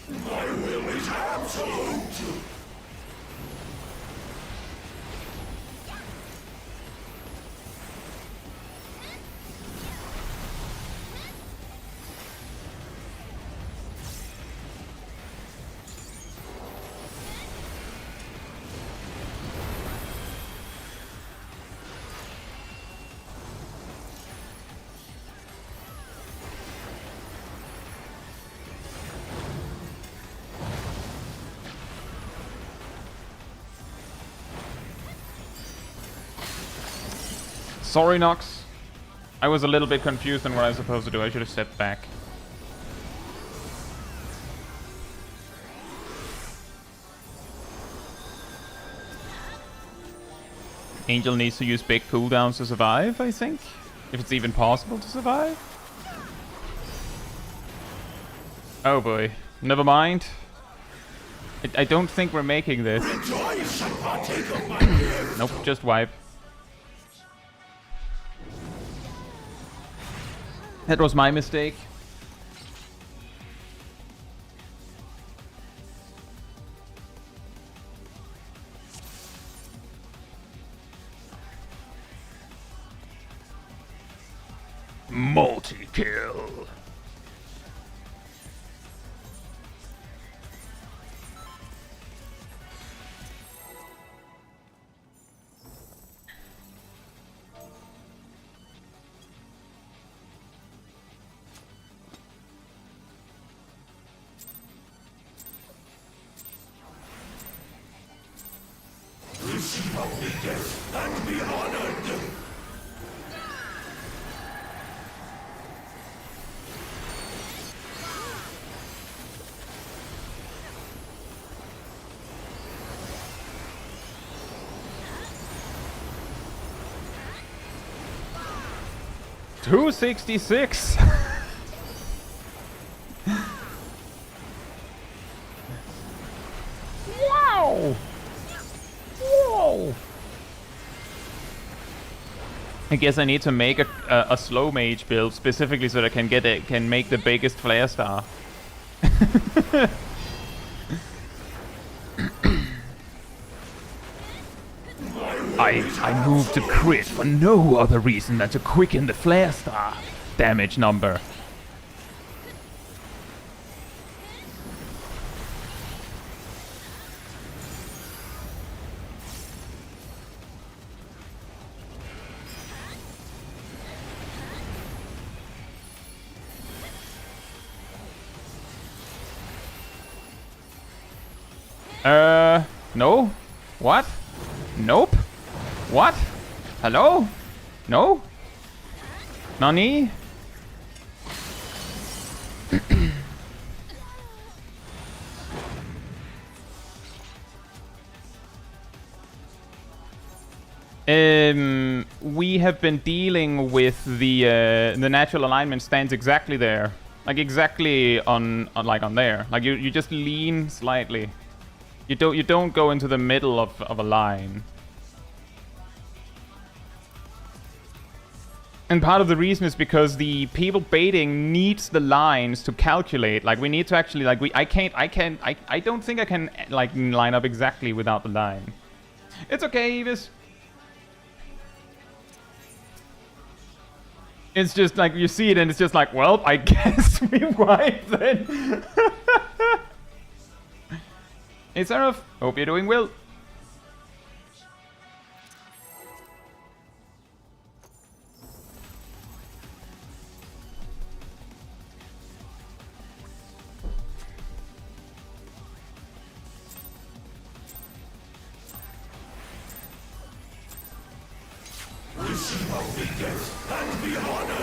My will is absolute. Sorry, Nox. I was a little bit confused on what I was supposed to do. I should have stepped back. Angel needs to use big cooldowns to survive, I think. If it's even possible to survive. Oh boy. Never mind. I don't think we're making this. Rejoice and partake of my gift. Nope, just wipe. That was my mistake. Multi-kill. Receive obedience and be honored. $266. Wow. Whoa. I guess I need to make a slow mage build specifically so that I can make the biggest flare star. I moved to crit for no other reason than to quicken the flare star damage number. No? What? Nope. What? Hello? No? Nani? We have been dealing with the natural alignment stands exactly there, like exactly on there. Like you just lean slightly. You don't go into the middle of a line. And part of the reason is because the people baiting needs the lines to calculate. Like we need to actually I don't think I can like line up exactly without the line. It's okay, Evis. It's just like you see it and it's just like, well, I guess we wipe then. Hey Seraph, hope you're doing well. Receive obedience and be honored.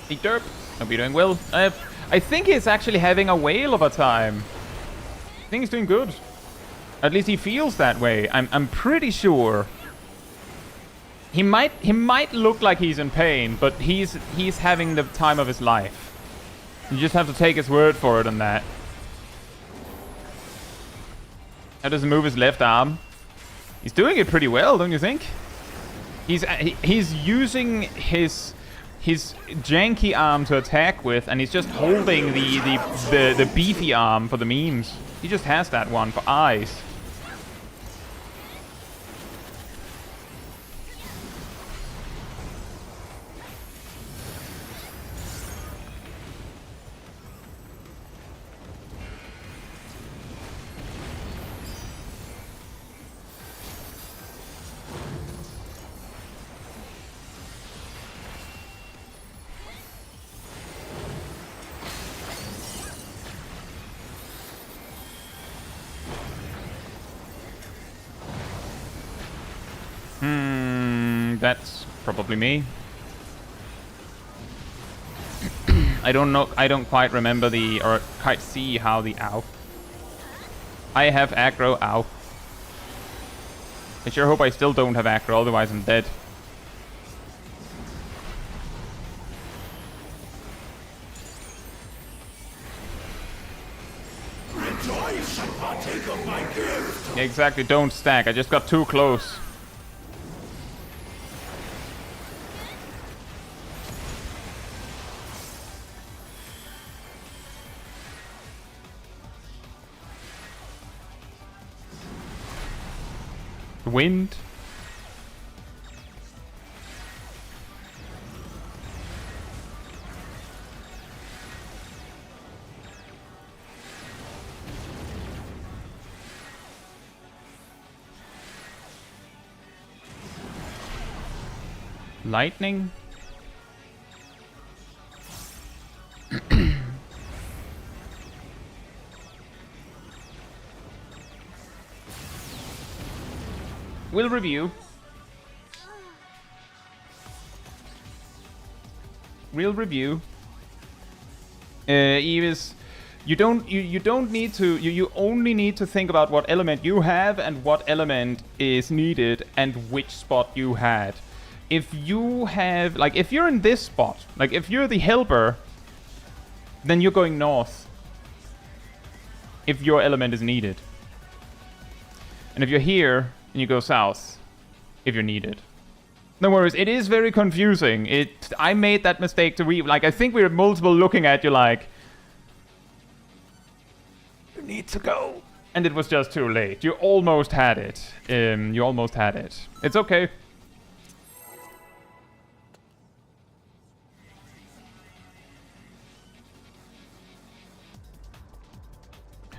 Hey Derp, hope you're doing well. I think he's actually having a whale of a time. I think he's doing good. At least he feels that way. I'm pretty sure. He might look like he's in pain, but he's having the time of his life. You just have to take his word for it on that. How does he move his left arm? He's doing it pretty well, don't you think? He's using his janky arm to attack with, and he's just holding the beefy arm for the memes. He just has that one for eyes. That's probably me. I don't know. I don't quite remember or quite see how the ow. I have aggro. Ow. I sure hope I still don't have aggro, otherwise I'm dead. Rejoice and partake of my gift. Exactly. Don't stack. I just got too close. Wind. Lightning. We'll review. We'll review. Evis, you don't need to. You only need to think about what element you have and what element is needed and which spot you had. If you have, like, if you're in this spot, like if you're the helper, then you're going north. If your element is needed, and if you're here. And you go south, if you're needed. No worries, it is very confusing. I made that mistake to like, I think we were multiple looking at you like, you need to go. And it was just too late. You almost had it. You almost had it. It's okay.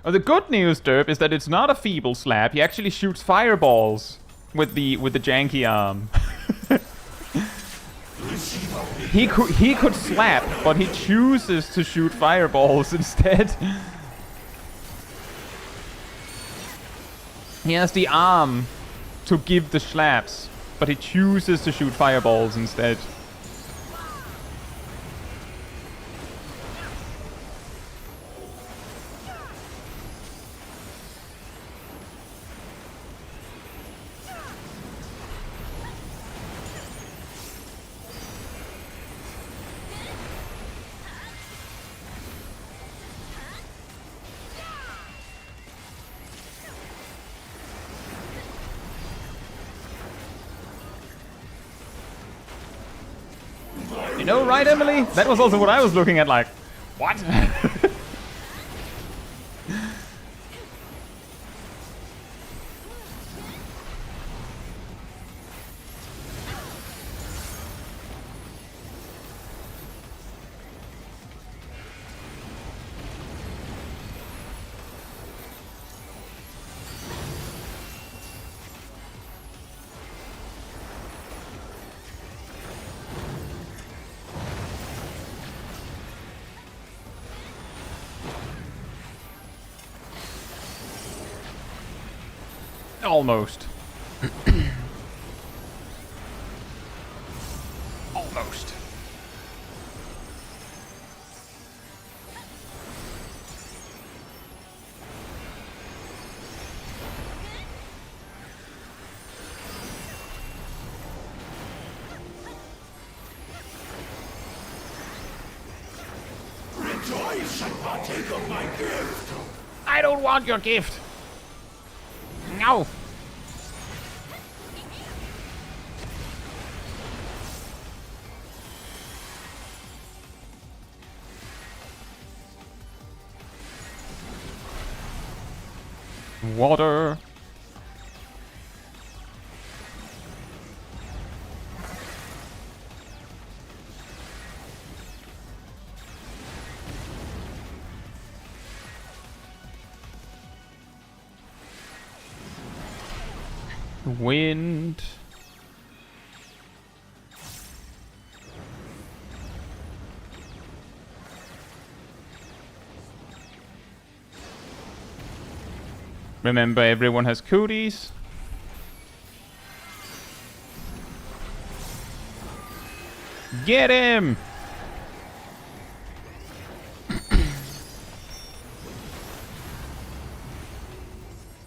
Oh, the good news, Derp, is that it's not a feeble slap. He actually shoots fireballs with the janky arm. he could slap, but he chooses to shoot fireballs instead. He has the arm to give the slaps, but he chooses to shoot fireballs instead. You know, right, Emily? That was also what I was looking at, like, what? Almost. Almost. Rejoice and partake of my gift. I don't want your gift. No. Water. Wind. Remember, everyone has cooties. Get him!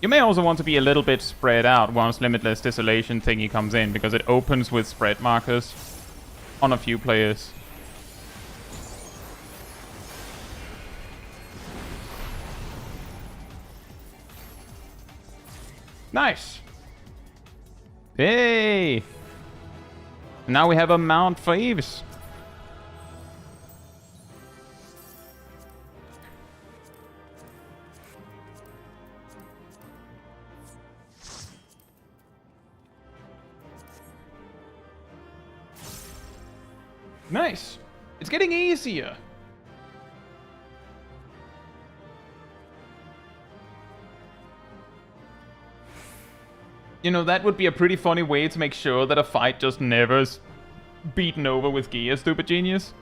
You may also want to be a little bit spread out once Limitless Desolation thingy comes in, because it opens with spread markers on a few players. Nice! Hey! Now we have a mount for Eves. Nice! It's getting easier! You know, that would be a pretty funny way to make sure that a fight just never is beaten over with gear, stupid genius.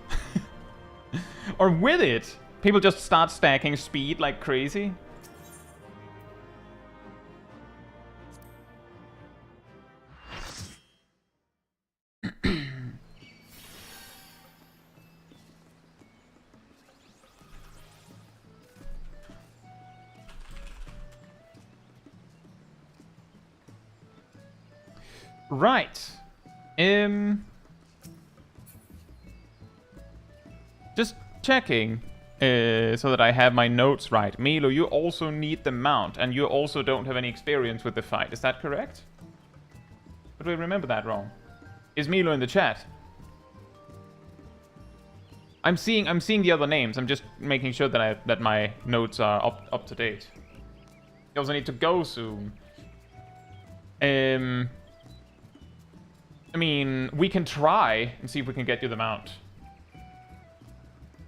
Or with it, people just start stacking speed like crazy. Right. Just checking so that I have my notes right. Milo, you also need the mount, and you also don't have any experience with the fight. Is that correct? But we remember that wrong. Is Milo in the chat? I'm seeing the other names. I'm just making sure that my notes are up to date. You also need to go soon. I mean, we can try and see if we can get you the mount.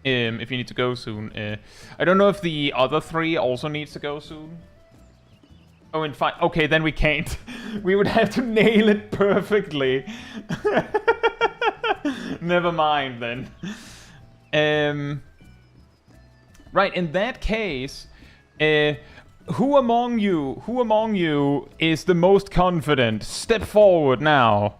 If you need to go soon. I don't know if the other three also needs to go soon. Oh, in fact, okay, then we can't. We would have to nail it perfectly. Never mind then. Right, in that case, who among you is the most confident? Step forward now.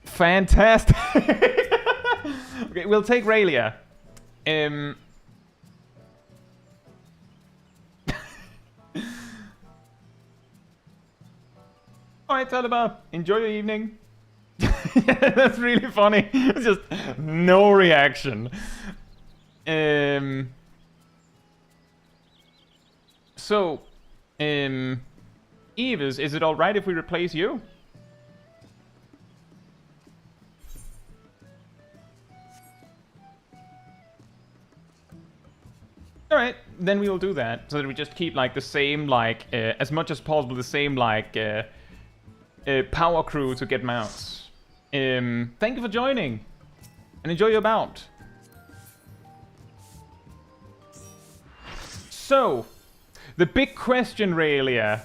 Fantastic. Okay, we'll take Raylia. Alright, Talibah, enjoy your evening. That's really funny. It's just no reaction. Evis, is it alright if we replace you? Alright, then we will do that, so that we just keep, like, the same, like, as much as possible, the same, like, power crew to get mounts. Thank you for joining, and enjoy your bout. So, the big question, Raelia.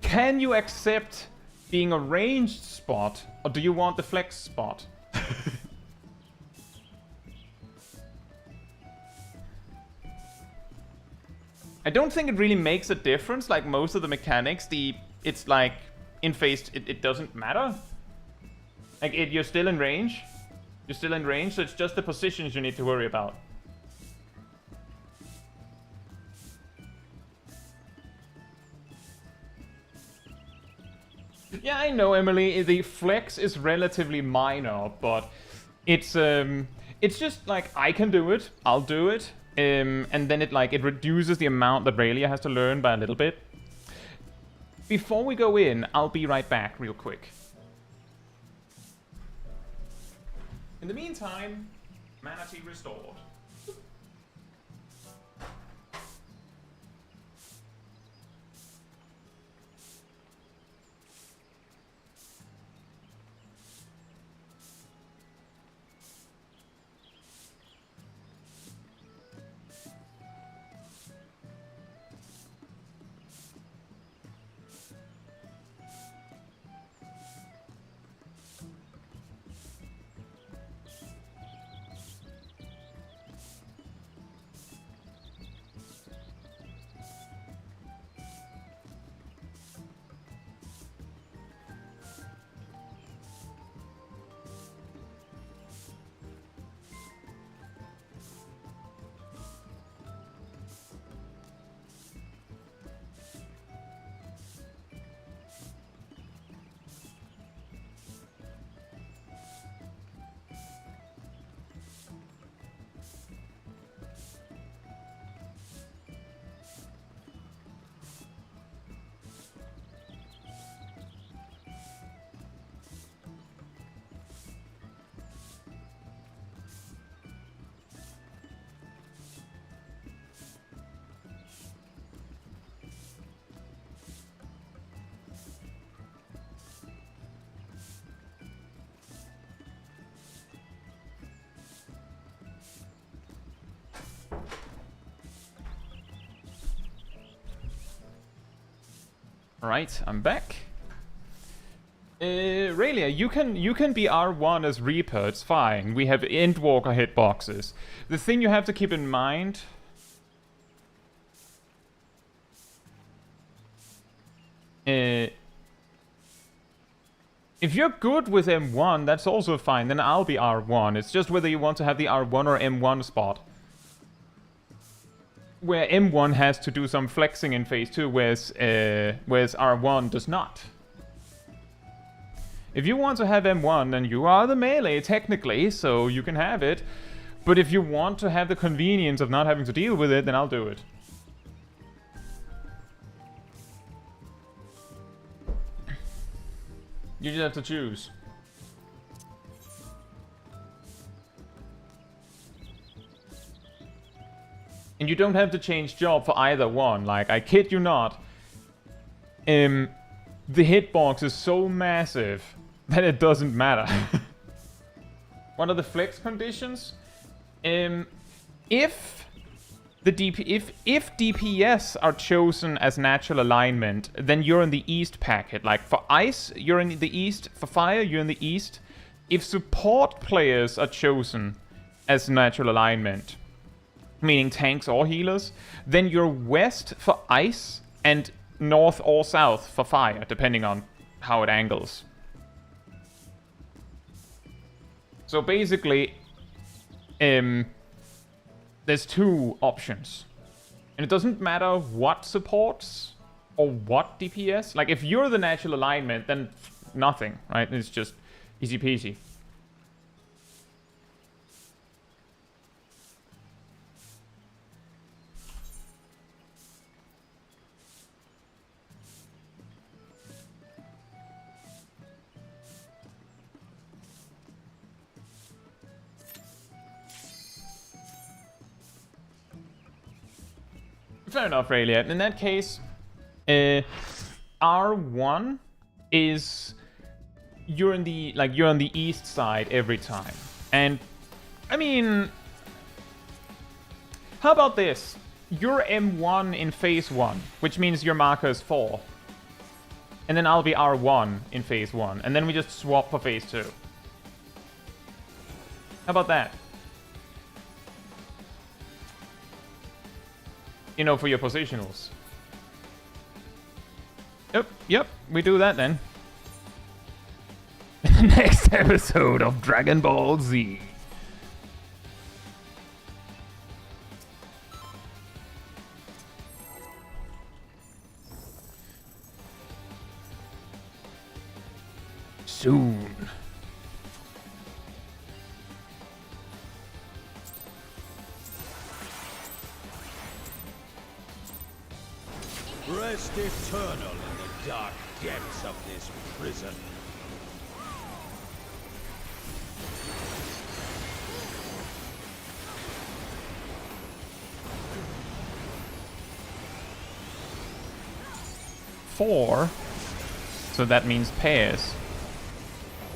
Can you accept being a ranged spot, or do you want the flex spot? I don't think it really makes a difference, like most of the mechanics, it's like, in phase, it doesn't matter. Like, you're still in range. You're still in range, so it's just the positions you need to worry about. Yeah, I know, Emily, the flex is relatively minor, but it's just like, I can do it, I'll do it. And then it reduces the amount that Raelia has to learn by a little bit. Before we go in, I'll be right back real quick. In the meantime, mana tea restored. Alright, I'm back. Raelia, you can be R1 as Reaper, it's fine. We have Endwalker hitboxes. The thing you have to keep in mind... if you're good with M1, that's also fine, then I'll be R1. It's just whether you want to have the R1 or M1 spot. Where M1 has to do some flexing in phase 2, whereas R1 does not. If you want to have M1, then you are the melee, technically, so you can have it. But if you want to have the convenience of not having to deal with it, then I'll do it. You just have to choose. And you don't have to change job for either one. Like, I kid you not. The hitbox is so massive that it doesn't matter. What are the flex conditions? If DPS are chosen as natural alignment, then you're in the east packet. Like for ice, you're in the east. For fire, you're in the east. If support players are chosen as natural alignment, meaning tanks or healers, then you're west for ice and north or south for fire, depending on how it angles. So basically, there's two options. And it doesn't matter what supports or what DPS. Like, if you're the natural alignment, then nothing, right? It's just easy peasy. Fair enough, Raylia. In that case, R1 is you're on the east side every time. And I mean, how about this? You're M1 in phase 1, which means your marker is 4. And then I'll be R1 in phase 1, and then we just swap for phase 2. How about that? You know, for your positionals. Yep, we do that then. Next episode of Dragon Ball Z. Soon. Rest eternal in the dark depths of this prison. Four. So that means pairs.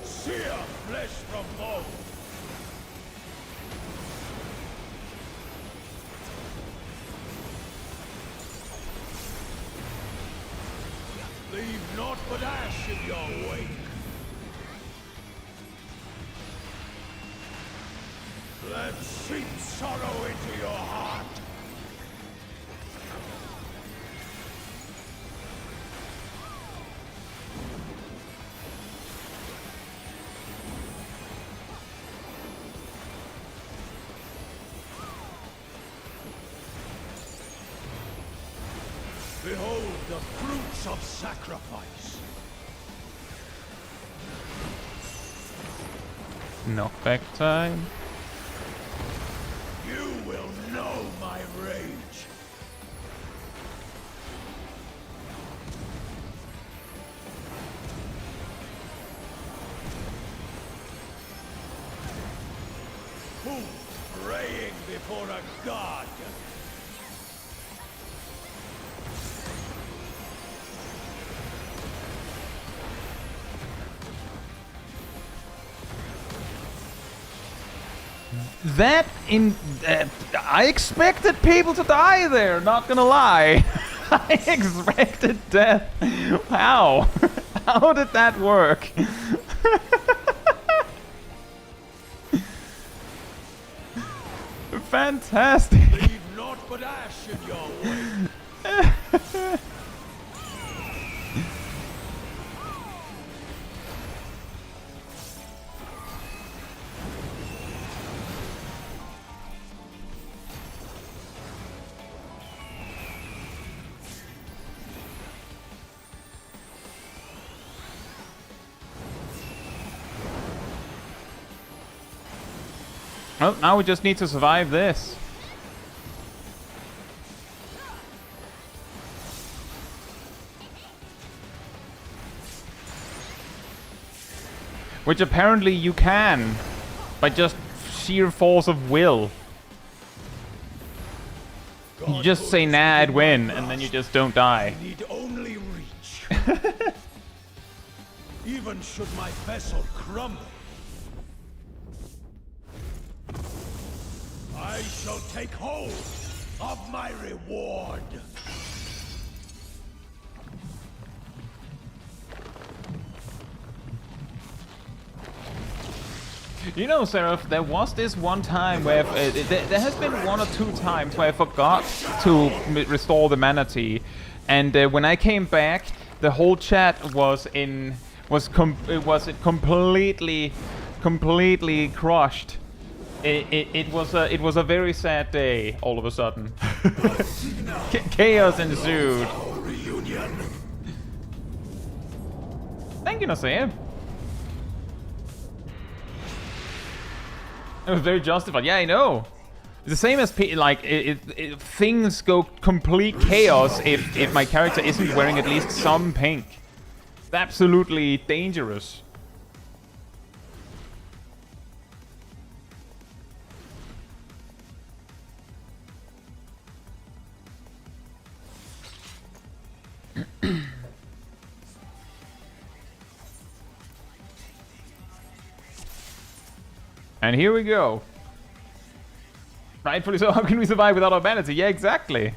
Sear flesh from bone. Leave naught but ash in your wake. Let seep sorrow into your heart. Behold the fruits of sacrifice. Knockback time. You will know my rage. Who praying before a god? I expected people to die there, not gonna lie. I expected death. How? How did that work? Fantastic. Leave naught but ash in your wake. Well, now we just need to survive this. Which apparently you can, by just sheer force of will. You just say, nah, I'd win, and then you just don't die. I need only reach. Even should my vessel crumble, I shall take hold of my reward. You know, Seraph, there was this one time where there has been 1 or 2 times where I forgot to restore the mana tea, and when I came back, the whole chat was completely crushed. It was a very sad day all of a sudden. Chaos ensued. Thank you, Nasir. It was very justified. Yeah, I know. It's the same as things go complete chaos if my character isn't wearing at least some pink. It's absolutely dangerous. And here we go. Rightfully so. How can we survive without urbanity? Yeah, exactly.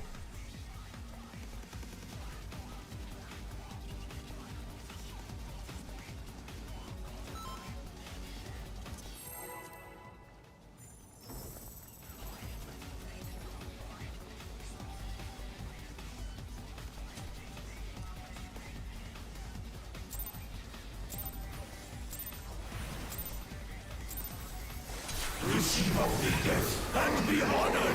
Receive obedience and be honored.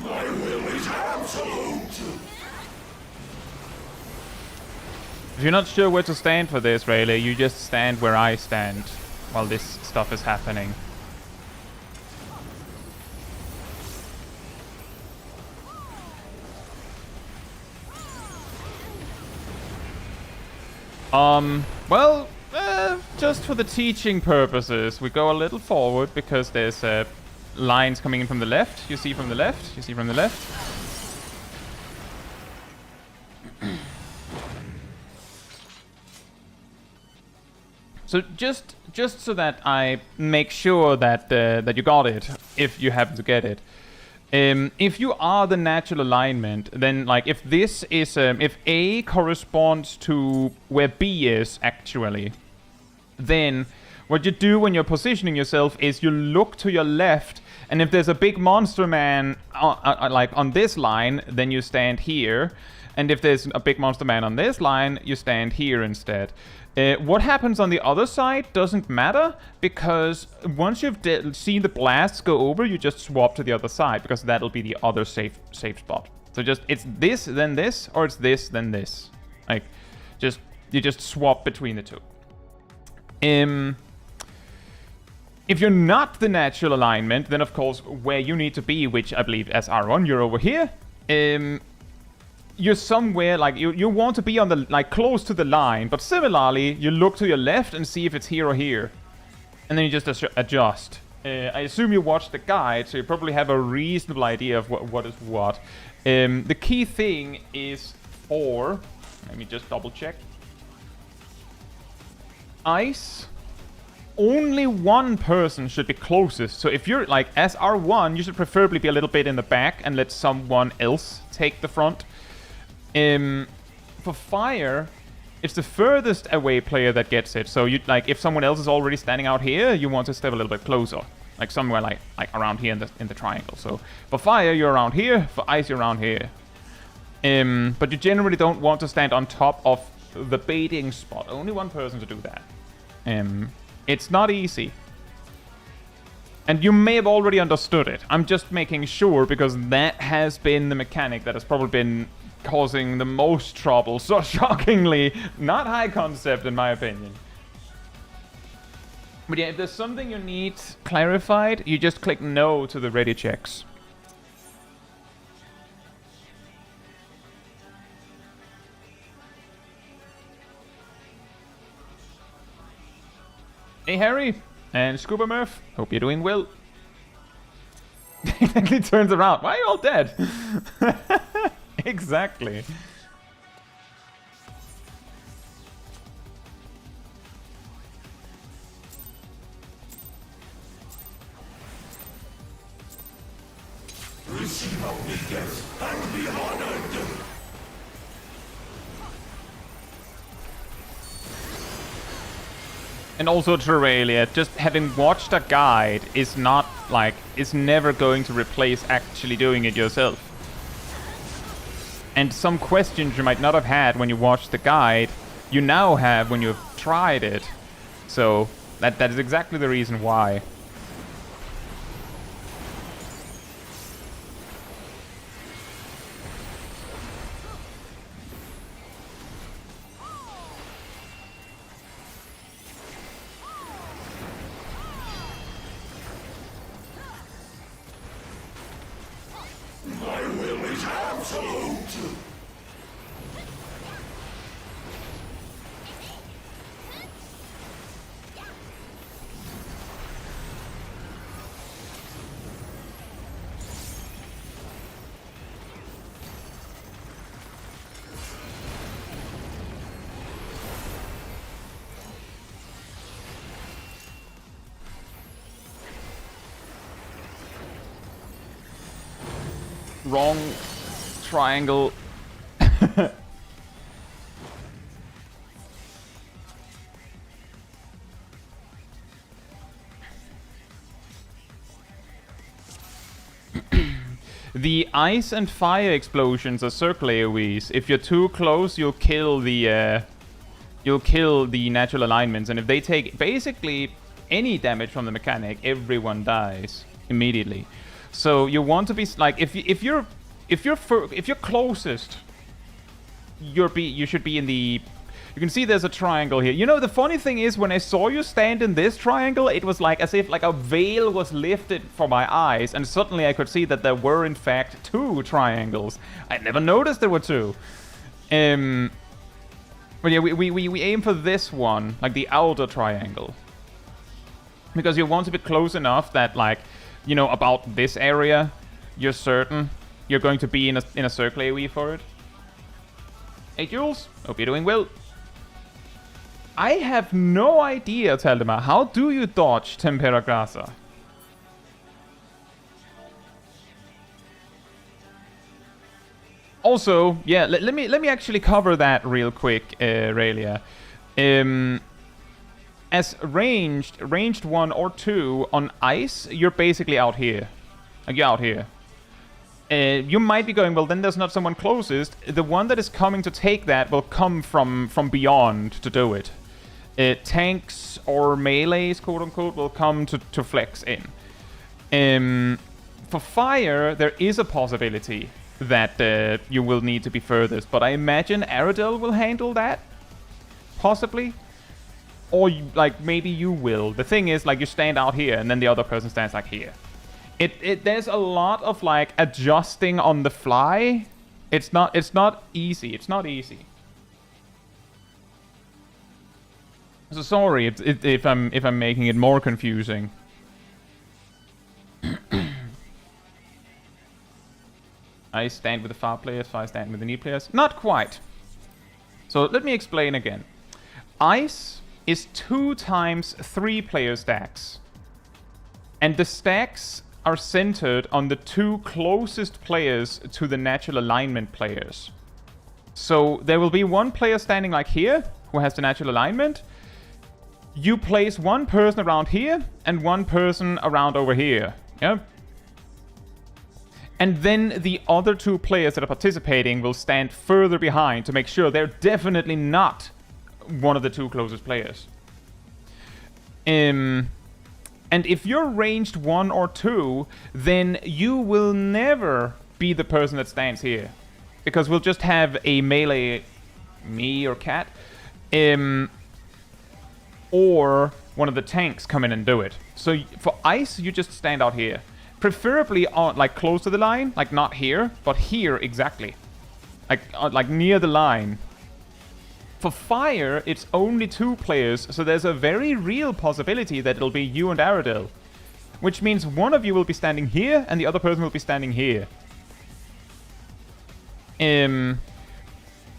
My will is absolute. If you're not sure where to stand for this, Rayleigh, you just stand where I stand while this stuff is happening. Well, just for the teaching purposes, we go a little forward because there's lines coming in from the left. You see from the left. You see from the left. So just so that I make sure that that you got it, if you happen to get it. If you are the natural alignment, then like if this is if A corresponds to where B is actually, then what you do when you're positioning yourself is you look to your left, and if there's a big monster man like on this line, then you stand here, and if there's a big monster man on this line, you stand here instead. What happens on the other side doesn't matter, because once you've seen the blasts go over, you just swap to the other side, because that'll be the other safe spot. So just, it's this, then this, or it's this, then this. Like, you just swap between the two. If you're not the natural alignment, then of course where you need to be, which I believe as R1, you're over here. You're somewhere, like, you want to be on the, like, close to the line, but similarly, you look to your left and see if it's here or here. And then you just adjust. I assume you watched the guide, so you probably have a reasonable idea of what is what. The key thing is for, let me just double check. Ice. Only one person should be closest. So if you're, like, as R1, you should preferably be a little bit in the back and let someone else take the front. For fire, it's the furthest away player that gets it. So you, like, if someone else is already standing out here, you want to step a little bit closer, like somewhere like around here in the triangle. So for fire, you're around here. For ice, you're around here. But you generally don't want to stand on top of the baiting spot. Only one person to do that. It's not easy. And you may have already understood it. I'm just making sure, because that has been the mechanic that has probably been causing the most trouble. So shockingly, not high concept in my opinion. But yeah, if there's something you need clarified, you just click no to the ready checks. Hey Harry and Scuba Murph, hope you're doing well. He turns around. Why are you all dead? Exactly. Receive obedience and be honored. And also Terralia, just having watched a guide is not like, is never going to replace actually doing it yourself. And some questions you might not have had when you watched the guide, you now have when you've tried it. So that is exactly the reason why. Salute! Wrong triangle. The ice and fire explosions are circle AoEs. If you're too close, you'll kill the natural alignments, and if they take basically any damage from the mechanic, everyone dies immediately. So you want to be like, if you're closest, you should be in the. You can see there's a triangle here. You know, the funny thing is, when I saw you stand in this triangle, it was like as if like a veil was lifted from my eyes, and suddenly I could see that there were in fact 2 triangles. I never noticed there were 2. But yeah, we aim for this one, like the outer triangle, because you want to be close enough that, like, you know, about this area, you're certain you're going to be in a circle AoE for it. Hey Jules, hope you're doing well. I have no idea, Taldemar. How do you dodge Tempera Grasa? Also, yeah, let me actually cover that real quick, Aurelia. As ranged 1 or 2 on ice, you're basically out here. Like, you're out here. You might be going, well, then there's not someone closest. The one that is coming to take that will come from beyond to do it. Tanks or melees, quote-unquote, will come to flex in. For fire, there is a possibility that you will need to be furthest, but I imagine Aradel will handle that. Possibly. Or, like, maybe you will. The thing is, like, you stand out here, and then the other person stands, like, here. There's a lot of, like, adjusting on the fly. It's not easy. It's not easy. So sorry if I'm making it more confusing. I stand with the far players, I stand with the knee players. Not quite. So let me explain again. Ice is 2 times 3 player stacks. And the stacks are centered on the 2 closest players to the natural alignment players. So there will be 1 player standing like here, who has the natural alignment. You place 1 person around here, and 1 person around over here. Yeah? And then the other 2 players that are participating will stand further behind to make sure they're definitely not one of the 2 closest players. And if you're ranged 1 or 2, then you will never be the person that stands here. Because we'll just have a melee, me or Cat, or one of the tanks come in and do it. So for ice, you just stand out here. Preferably on, like, close to the line, like not here, but here exactly. Like near the line. For fire, it's only 2 players, so there's a very real possibility that it'll be you and Aradel. Which means one of you will be standing here, and the other person will be standing here.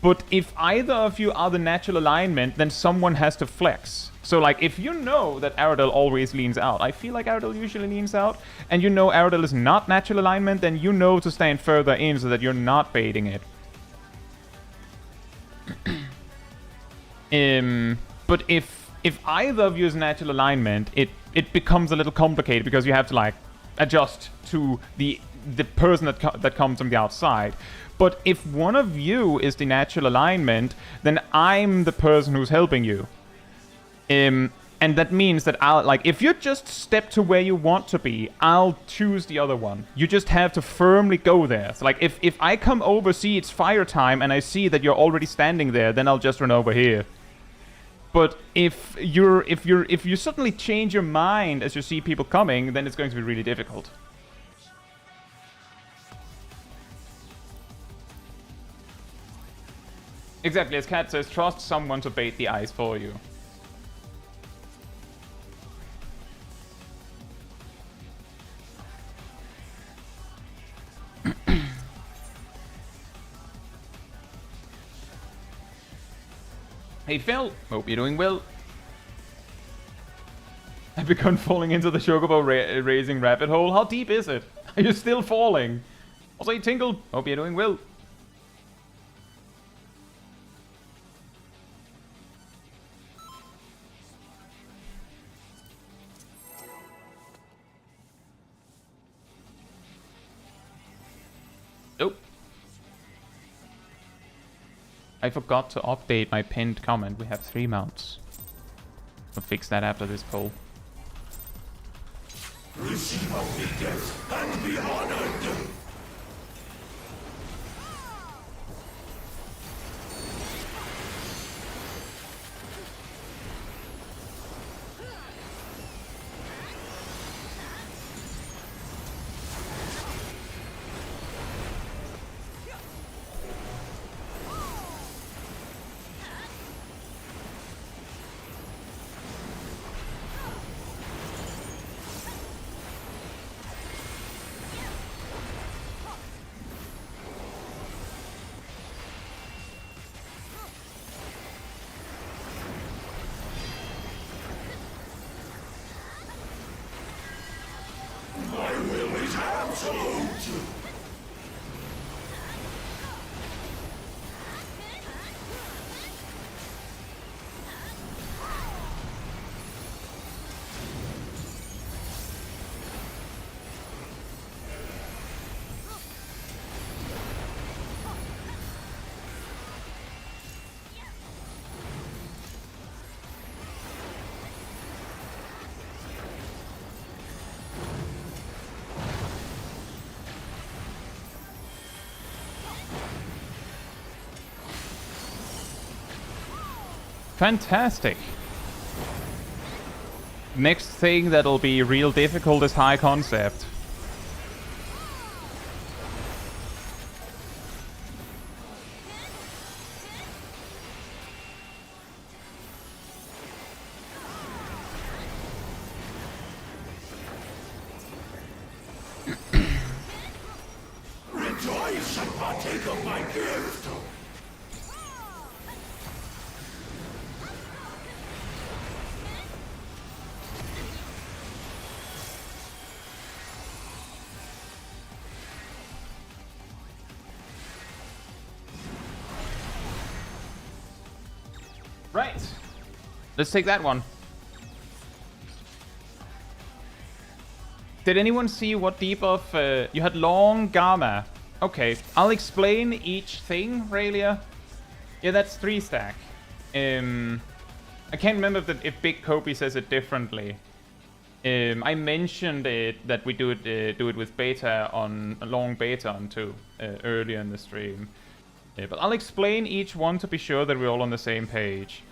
But if either of you are the natural alignment, then someone has to flex. So, like, if you know that Aradel always leans out, I feel like Aradel usually leans out, and you know Aradel is not natural alignment, then you know to stand further in so that you're not baiting it. But if either of you is natural alignment, it becomes a little complicated because you have to, like, adjust to the person that comes from the outside. But if one of you is the natural alignment, then I'm the person who's helping you. And that means that if you just step to where you want to be, I'll choose the other one. You just have to firmly go there. So, like, if I come over, see it's fire time, and I see that you're already standing there, then I'll just run over here. But if you suddenly change your mind as you see people coming, then it's going to be really difficult. Exactly, as Kat says, trust someone to bait the ice for you. Hey Phil, hope you're doing well. I've begun falling into the Chocobo raising rabbit hole. How deep is it? Are you still falling? Also, hey Tingle, hope you're doing well. Nope. I forgot to update my pinned comment. We have 3 mounts. I'll fix that after this poll. Receive obedience and be honored. My will is absolute. Fantastic. Next thing that'll be real difficult is high concept. Rejoice and partake of my gift. Right. Let's take that one. Did anyone see what debuff you had? Long Gamma. Okay, I'll explain each thing, Raelia. Yeah, that's 3 stack. I can't remember if Big Kobe says it differently. I mentioned it that we do it with beta on long beta on 2 earlier in the stream. But I'll explain each one to be sure that we're all on the same page.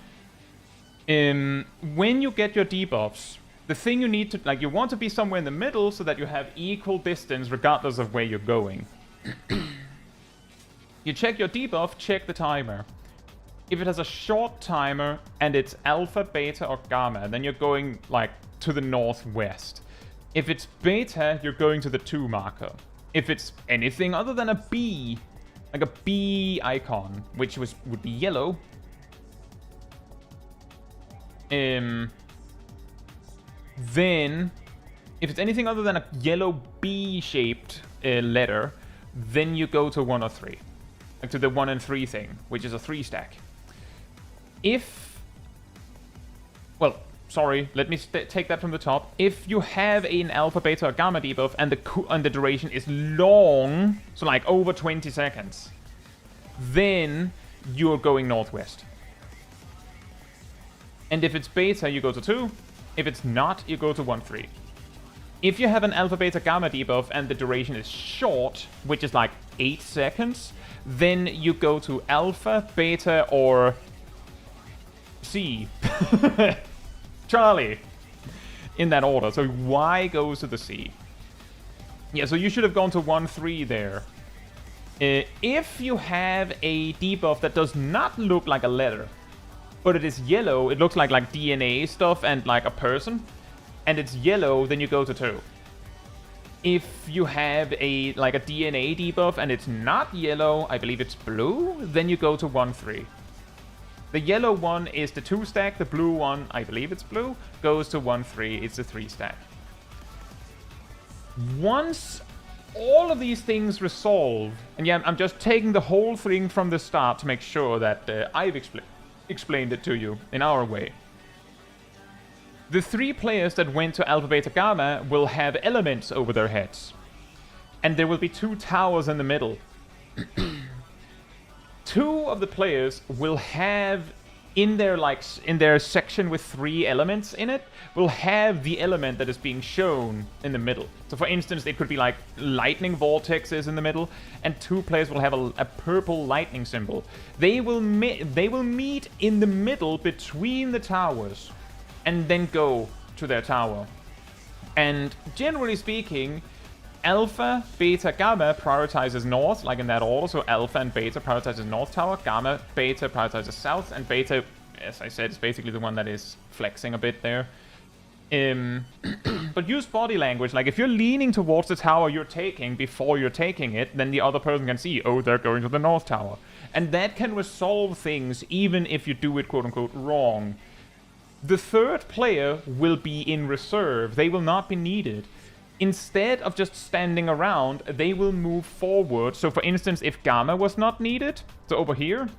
When you get your debuffs, the thing you need to, like, you want to be somewhere in the middle so that you have equal distance regardless of where you're going. You check your debuff, check the timer. If it has a short timer and it's alpha, beta, or gamma, then you're going, like, to the northwest. If it's beta, you're going to the 2 marker. If it's anything other than a B, like a B icon, which would be yellow. Then, if it's anything other than a yellow B-shaped letter, then you go to 1 or 3. Like to the 1 and 3 thing, which is a 3 stack. Well, sorry, let me take that from the top. If you have an alpha, beta, or gamma debuff and the duration is long, so like over 20 seconds, then you're going northwest. And if it's beta, you go to 2. If it's not, you go to 1-3. If you have an alpha, beta, gamma debuff and the duration is short, which is like 8 seconds, then you go to alpha, beta, or C. Charlie. In that order. So Y goes to the C. Yeah, so you should have gone to 1-3 there. If you have a debuff that does not look like a letter, but it is yellow, it looks like DNA stuff and like a person, and it's yellow, then you go to 2. If you have a DNA debuff and it's not yellow, I believe it's blue, then you go to 1-3. The yellow one is the 2 stack, the blue one, I believe it's blue, goes to 1-3, it's a 3 stack. Once all of these things resolve, and yeah, I'm just taking the whole thing from the start to make sure that I've explained it to you in our way. The 3 players that went to Alpha, Beta, Gamma will have elements over their heads. And there will be 2 towers in the middle. 2 of the players will have in their section with 3 elements in it, will have the element that is being shown in the middle. So for instance, it could be like lightning vortexes in the middle, and 2 players will have a purple lightning symbol. They will meet in the middle between the towers, and then go to their tower. And generally speaking, Alpha, Beta, Gamma prioritizes north, like in that order. So Alpha and Beta prioritizes north tower, Gamma, Beta prioritizes south, and Beta, as I said, is basically the one that is flexing a bit there. But use body language. Like if you're leaning towards the tower you're taking before you're taking it, then the other person can see, oh, they're going to the north tower. And that can resolve things even if you do it quote-unquote wrong. The 3rd player will be in reserve. They will not be needed. Instead of just standing around, they will move forward. So for instance, if Gamma was not needed, so over here,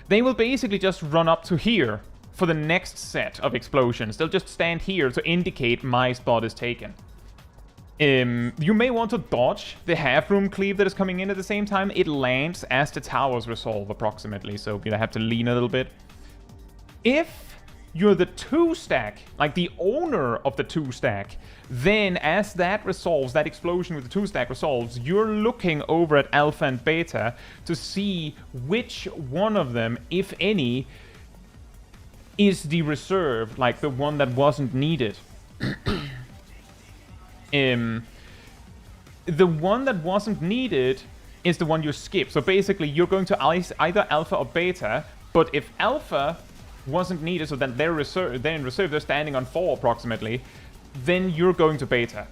they will basically just run up to here for the next set of explosions. They'll just stand here to indicate my spot is taken. You may want to dodge the half-room cleave that is coming in at the same time. It lands as the towers resolve approximately, so you have to lean a little bit. If you're the 2 stack, like the owner of the 2 stack, then as that resolves, that explosion with the 2 stack resolves, you're looking over at Alpha and Beta to see which one of them, if any, is the reserve, like the one that wasn't needed. The one that wasn't needed is the one you skip. So basically, you're going to either Alpha or Beta, but if Alpha wasn't needed, so then they're in reserve, they're standing on 4 approximately, then you're going to Beta.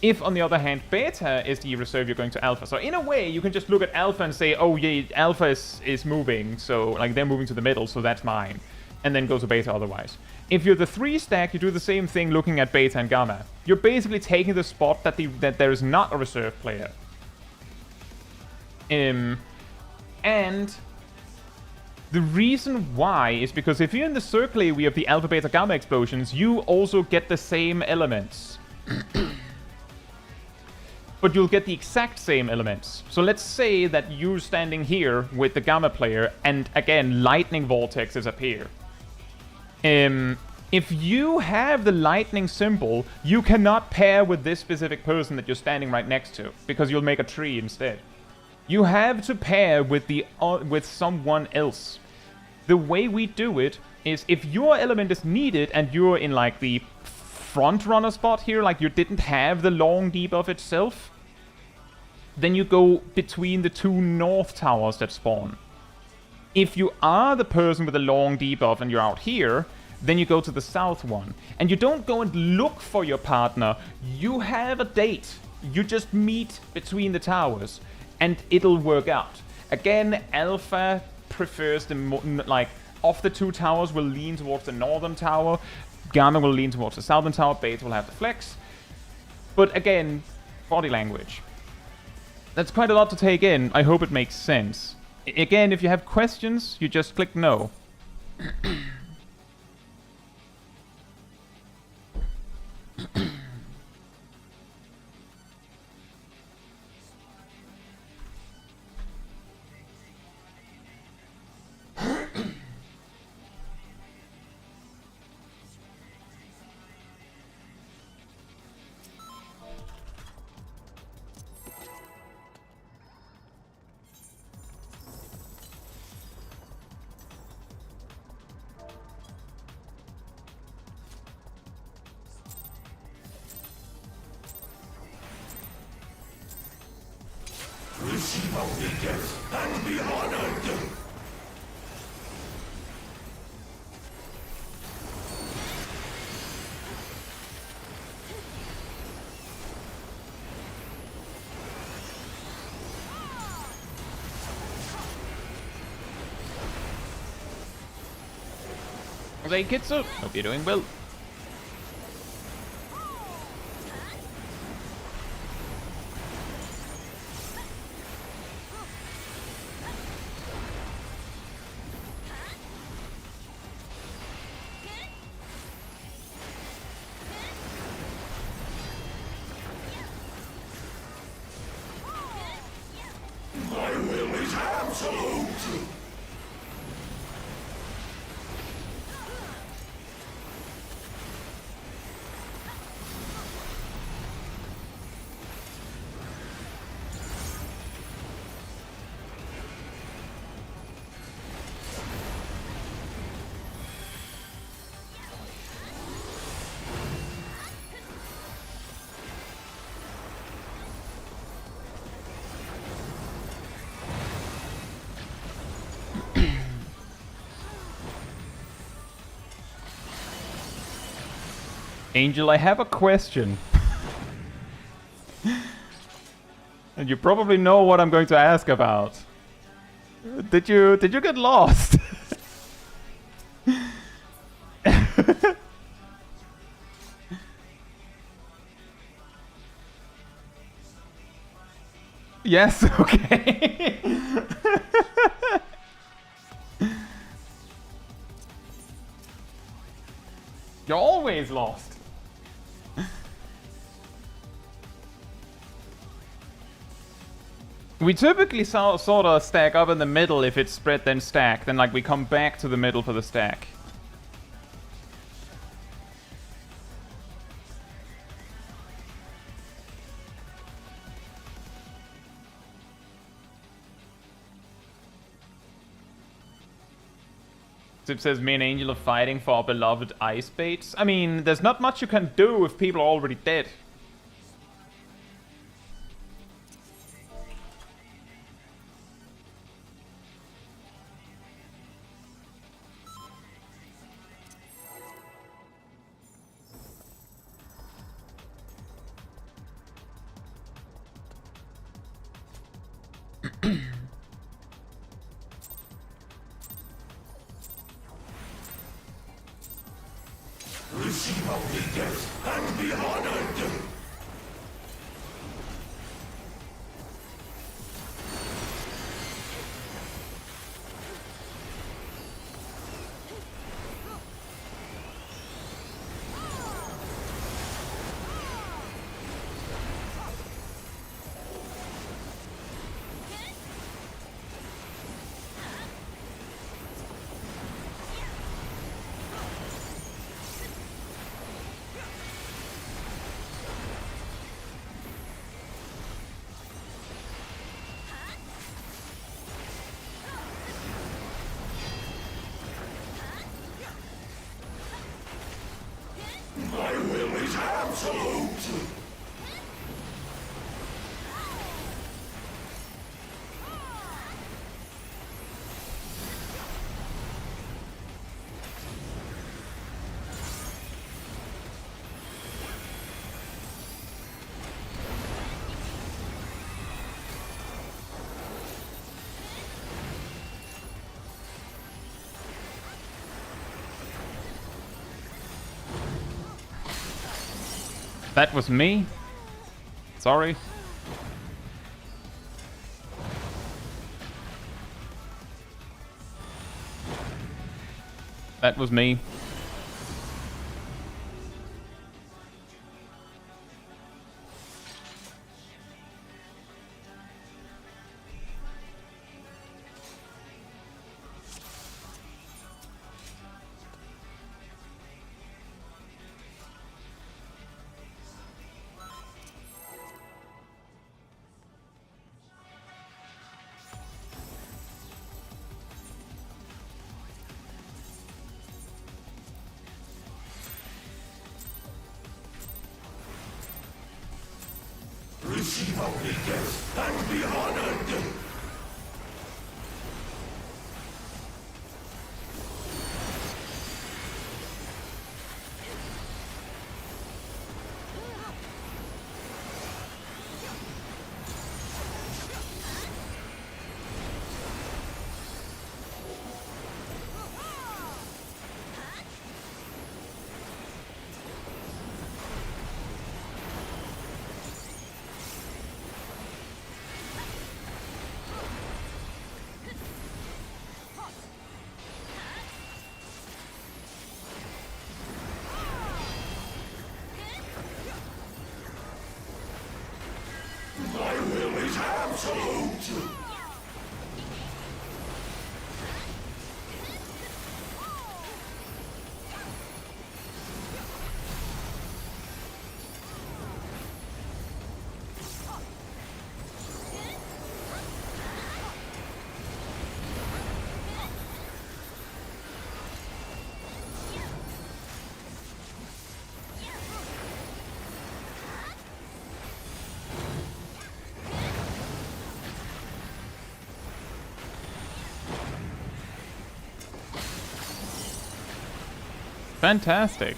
If, on the other hand, Beta is the reserve, you're going to Alpha. So in a way, you can just look at Alpha and say, oh yeah, Alpha is moving, so like they're moving to the middle, so that's mine. And then go to Beta otherwise. If you're the 3 stack, you do the same thing looking at Beta and Gamma. You're basically taking the spot that there is not a reserve player. And the reason why is because if you're in the circle AoE of the Alpha, Beta, Gamma explosions, you also get the same elements. But you'll get the exact same elements. So let's say that you're standing here with the Gamma player, and again, lightning vortexes appear. If you have the lightning symbol, you cannot pair with this specific person that you're standing right next to, because you'll make a tree instead. You have to pair with with someone else. The way we do it is if your element is needed and you're in like the front runner spot here, like you didn't have the long debuff itself, then you go between the 2 north towers that spawn. If you are the person with the long debuff and you're out here, then you go to the south one. And you don't go and look for your partner. You have a date. You just meet between the towers. And it'll work out. Again, Alpha prefers of the 2 towers will lean towards the northern tower. Gamma will lean towards the southern tower. Beta will have the flex. But again, body language. That's quite a lot to take in. I hope it makes sense. Again, if you have questions, you just click no. Receive obedience and be honored. Okay, Caetsu. Hope you're doing well. My will is absolute. Angel, I have a question. And you probably know what I'm going to ask about. Did you get lost? Yes, okay. You're always lost. We typically sort of stack up in the middle if it's spread then stack. Then like we come back to the middle for the stack. Zip says me and Angel are fighting for our beloved ice baits. I mean, there's not much you can do if people are already dead. Receive obedience and be honored. My will is absolute. That was me. Sorry. That was me. Receive only death and be honored! My will is absolute! Fantastic.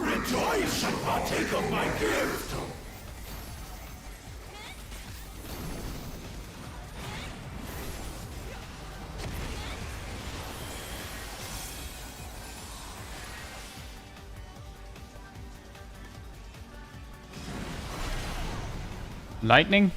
Rejoice and partake of my gift! Lightning?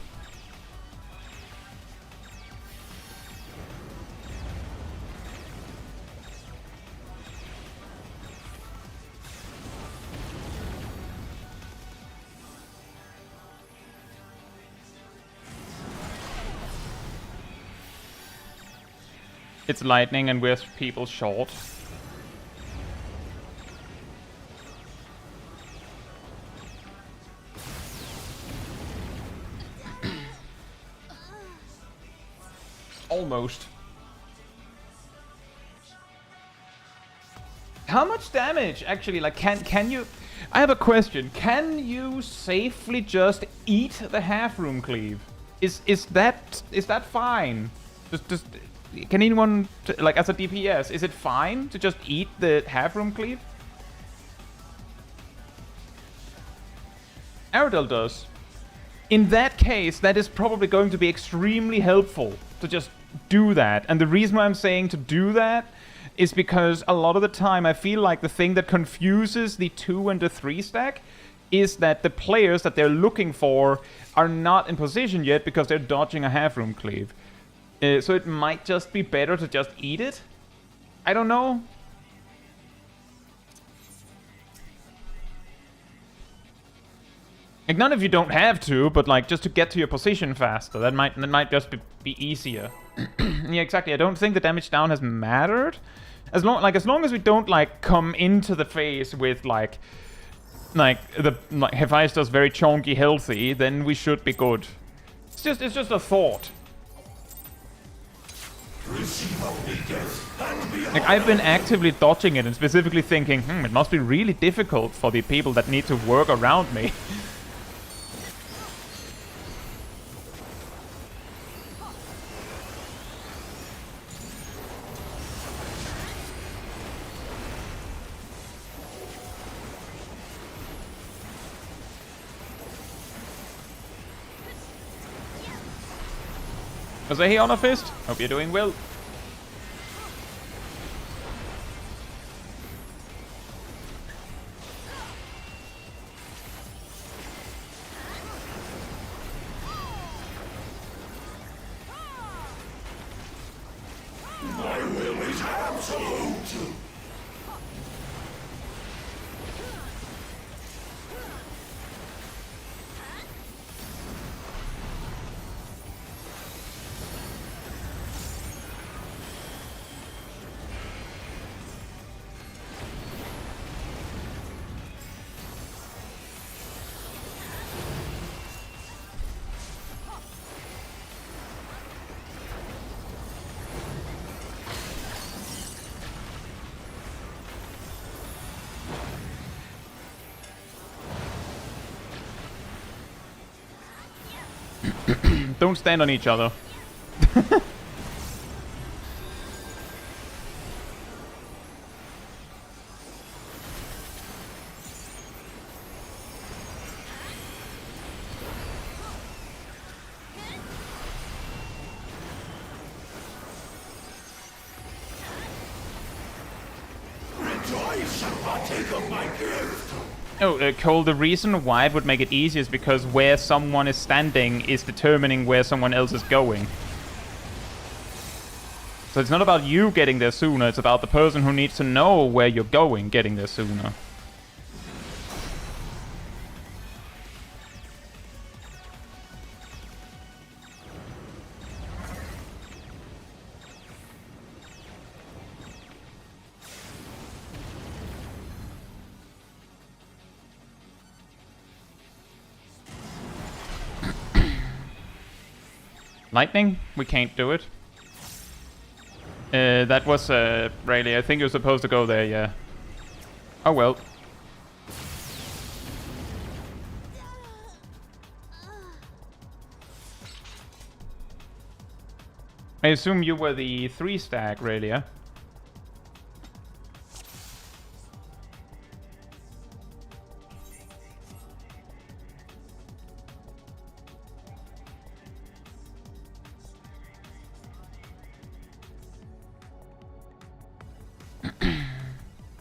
It's lightning and we're people short. Almost. How much damage actually? Like, can you? I have a question. Can you safely just eat the half room cleave? Is that fine? Just can anyone like as a DPS? Is it fine to just eat the half room cleave? Aerodel does. In that case, that is probably going to be extremely helpful to just do that. And the reason why I'm saying to do that is because a lot of the time I feel like the thing that confuses the 2 and the 3 stack is that the players that they're looking for are not in position yet because they're dodging a half room cleave. So it might just be better to just eat it. I don't know. Like, none of you don't have to, but like just to get to your position faster, that might just be easier. Yeah, exactly. I don't think the damage down has mattered. As long as we don't like come into the phase with like Hephaestus very chonky healthy, then we should be good. It's just a thought. Like, I've been actively dodging it and specifically thinking, it must be really difficult for the people that need to work around me. Was I here on a fist? Hope you're doing well. My will is absolute! Don't stand on each other. Rejoice and partake of my gift. Oh, Cole, the reason why it would make it easy is because where someone is standing is determining where someone else is going. So it's not about you getting there sooner, it's about the person who needs to know where you're going getting there sooner. Lightning? We can't do it. That was, Rayleigh, I think you're supposed to go there, yeah. Oh well. I assume you were the 3-stack, Rayleigh.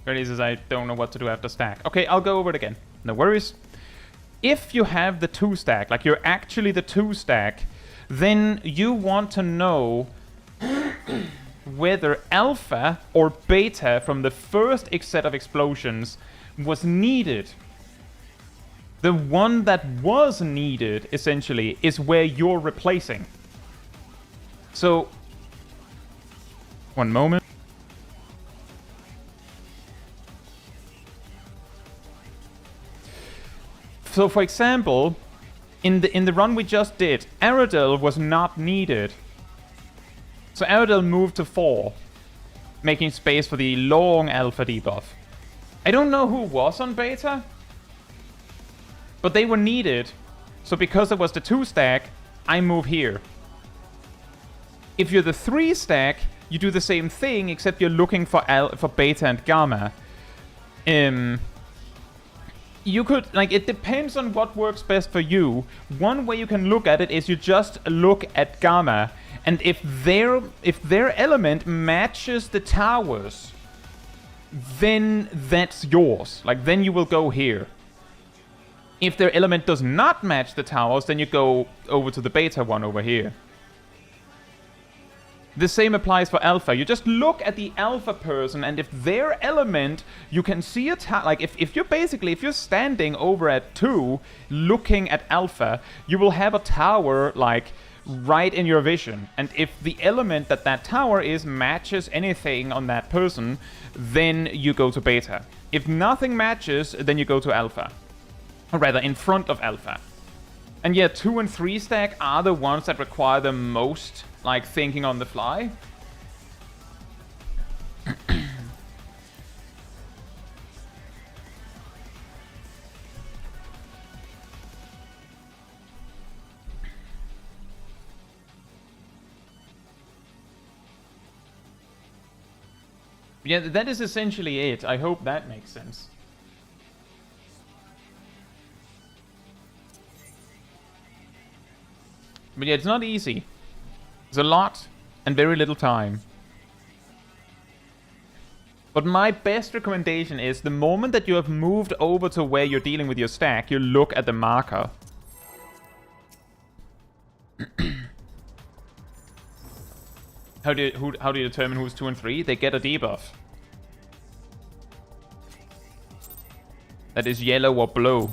Rayleigh says, I don't know what to do after stack. Okay, I'll go over it again. No worries. If you have the 2-stack, like you're actually the 2-stack, then you want to know whether alpha or beta from the first set of explosions was needed. The one that was needed, essentially, is where you're replacing. So, one moment. So, for example, in the run we just did, Aradel was not needed. So Aradel moved to 4, making space for the long alpha debuff. I don't know who was on beta, but they were needed. So because it was the 2-stack, I move here. If you're the 3-stack, you do the same thing, except you're looking for beta and gamma. You could, like, it depends on what works best for you. One way you can look at it is you just look at gamma, and if their element matches the towers, then that's yours. Like, then you will go here. If their element does not match the towers, then you go over to the beta one over here. The same applies for alpha. You just look at the alpha person, and if their element, you can see a like if you're standing over at 2 looking at alpha, you will have a tower like right in your vision. And if the element that tower is matches anything on that person, then you go to beta. If nothing matches, then you go to alpha. Or rather, in front of alpha. And yeah, 2 and 3-stack are the ones that require the most, like, thinking on the fly. Yeah, that is essentially it. I hope that makes sense. But yeah, it's not easy. There's a lot and very little time. But my best recommendation is the moment that you have moved over to where you're dealing with your stack, you look at the marker. How do you determine who's 2 and 3? They get a debuff. That is yellow or blue.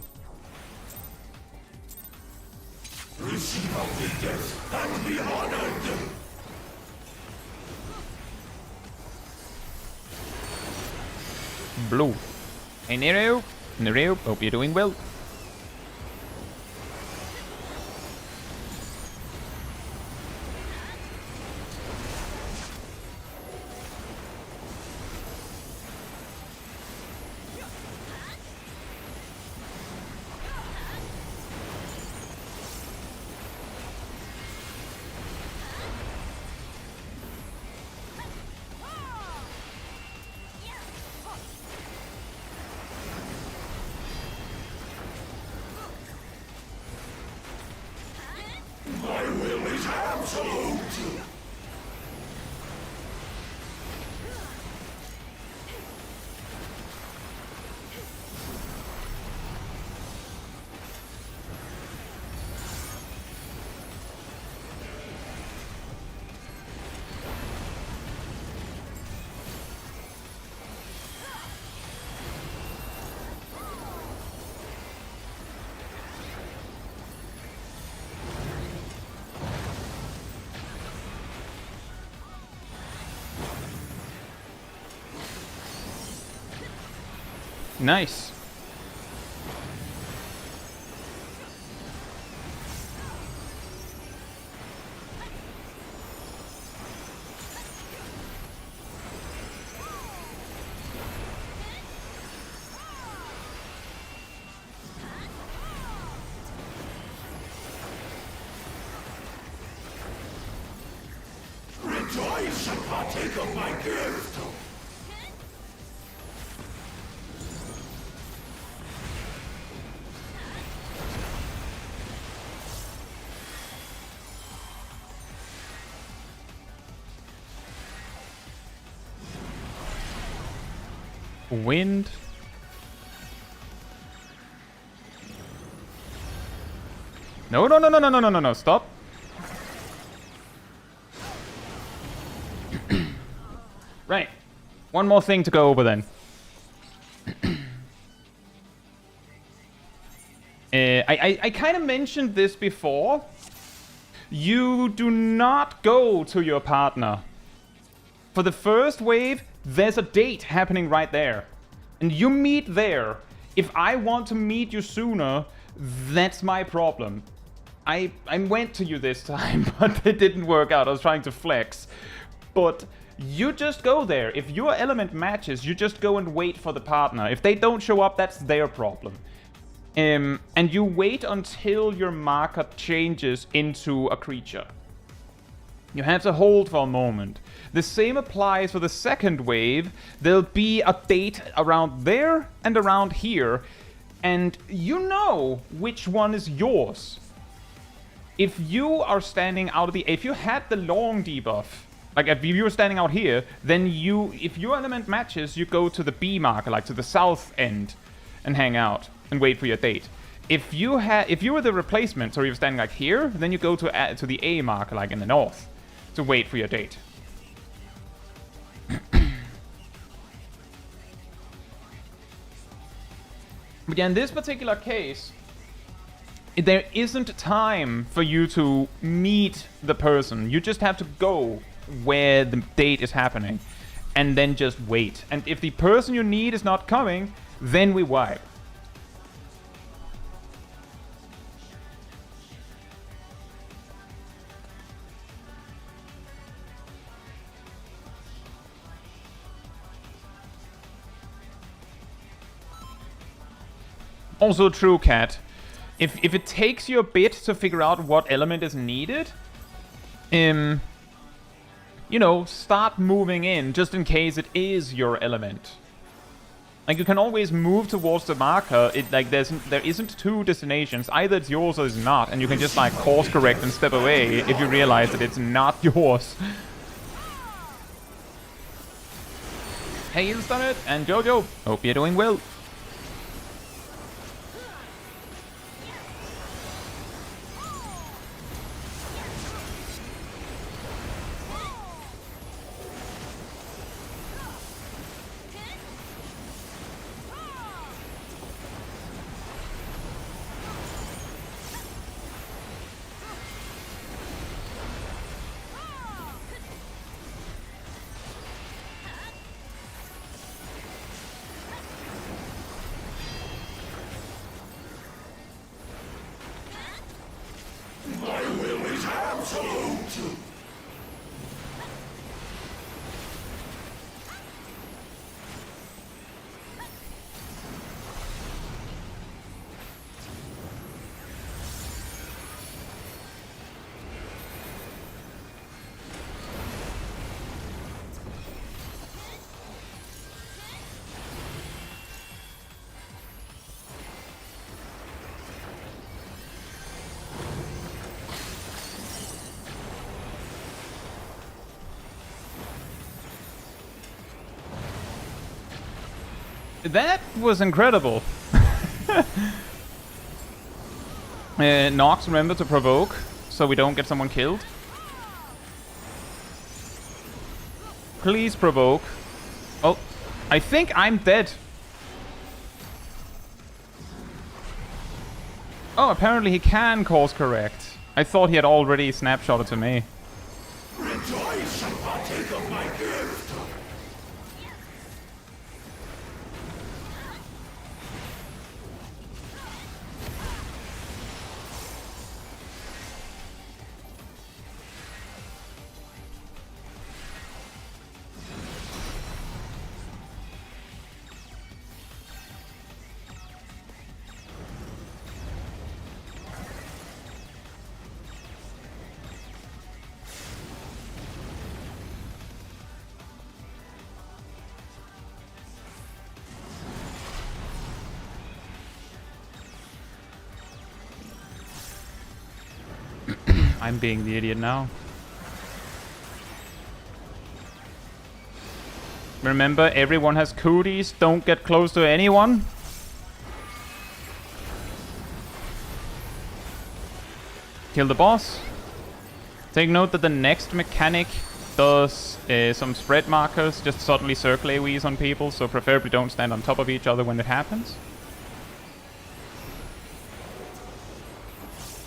Receive obedience and be honored. Blue. Hey Nero. Nero, hope you're doing well. absolute. Nice. Rejoice and partake of my gift. Wind. No, no, no, no, no, no, no, no, no, stop. Right. One more thing to go over then. I kind of mentioned this before. You do not go to your partner. For the first wave, there's a date happening right there. And you meet there. If I want to meet you sooner, that's my problem. I went to you this time, but it didn't work out. I was trying to flex. But you just go there. If your element matches, you just go and wait for the partner. If they don't show up, that's their problem. And you wait until your marker changes into a creature. You have to hold for a moment. The same applies for the second wave. There'll be a date around there and around here. And you know which one is yours. If you are standing out of the... If you had the long debuff, like if you were standing out here, then if your element matches, you go to the B marker, like to the south end, and hang out and wait for your date. If you were the replacement, so you're standing like here, then you go to the A marker, like in the north, to wait for your date. But yeah, in this particular case, there isn't time for you to meet the person. You just have to go where the date is happening, and then just wait. And if the person you need is not coming, then we wipe. Also true, Cat. If it takes you a bit to figure out what element is needed, you know, start moving in just in case it is your element. Like, you can always move towards the marker. There isn't two destinations. Either it's yours or it's not, and you can just like course correct and step away if you realize that it's not yours. Hey, Instanet and Jojo, hope you're doing well. My will is absolute. That was incredible. Nox, remember to provoke, so we don't get someone killed. Please provoke. Oh, I think I'm dead. Oh, apparently he can course correct. I thought he had already snapshotted to me. Rejoice and partake of my gift. I'm being the idiot now. Remember, everyone has cooties. Don't get close to anyone. Kill the boss. Take note that the next mechanic does some spread markers, just suddenly circle AoEs on people, so preferably don't stand on top of each other when it happens.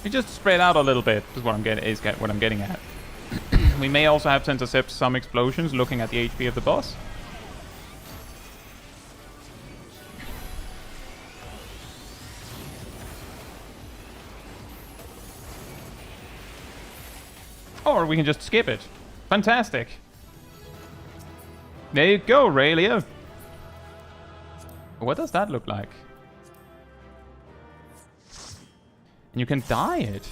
You just spread out a little bit, is what I'm getting at. We may also have to intercept some explosions looking at the HP of the boss. Or we can just skip it. Fantastic. There you go, Raylia. What does that look like? And you can dye it.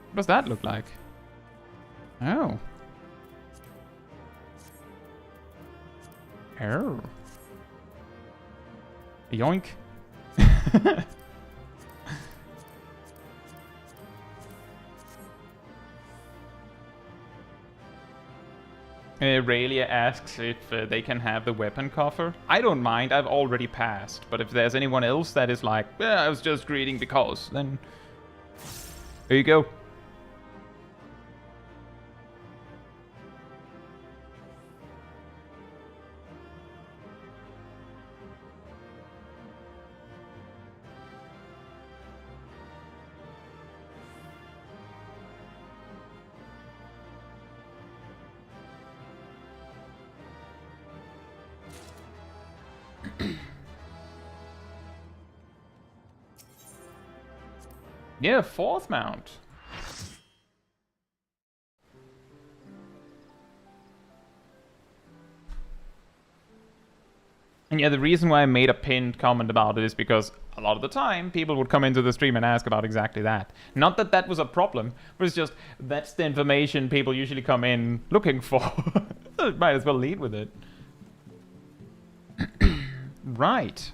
What does that look like? Oh. Oh. Yoink. Raylia asks if they can have the weapon coffer. I don't mind, I've already passed. But if there's anyone else that is like, I was just greeting because, then there you go. Yeah, 4th mount. And yeah, the reason why I made a pinned comment about it is because a lot of the time people would come into the stream and ask about exactly that. Not that that was a problem, but it's just that's the information people usually come in looking for. Might as well lead with it. Right.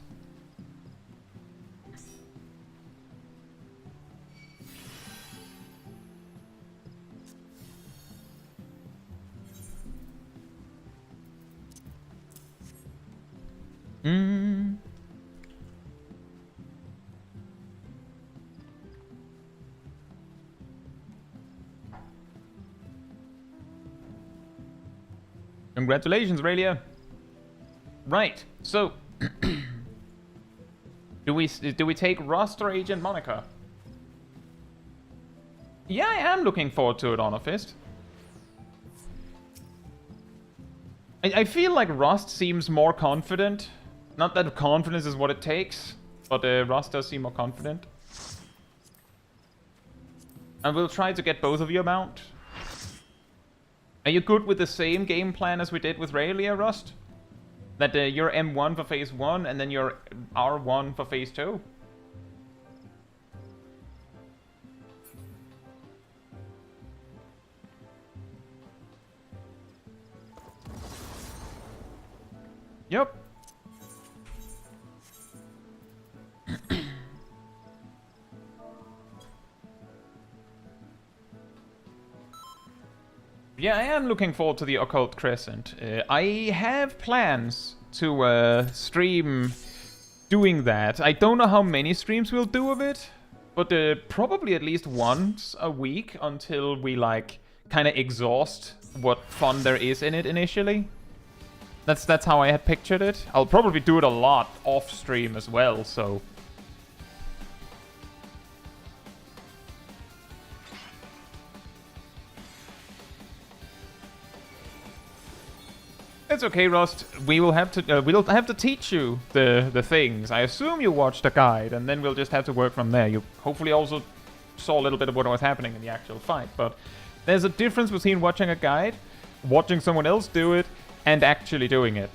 Congratulations, Raylia. Right, so do we take Rust or Agent Monica? Yeah, I am looking forward to it, Honor Fist. I feel like Rust seems more confident. Not that confidence is what it takes, but Rust does seem more confident. And we'll try to get both of you a mount. Are you good with the same game plan as we did with Raylia, Rust? That you're M1 for phase 1 and then you're R1 for phase 2? Yep. Yeah, I am looking forward to the Occult Crescent. I have plans to stream doing that. I don't know how many streams we'll do of it, but probably at least once a week until we like kind of exhaust what fun there is in it initially. That's how I had pictured it. I'll probably do it a lot off stream as well, so. It's okay, Rust. We'll have to teach you the things. I assume you watched a guide, and then we'll just have to work from there. You hopefully also saw a little bit of what was happening in the actual fight, but there's a difference between watching a guide, watching someone else do it, and actually doing it.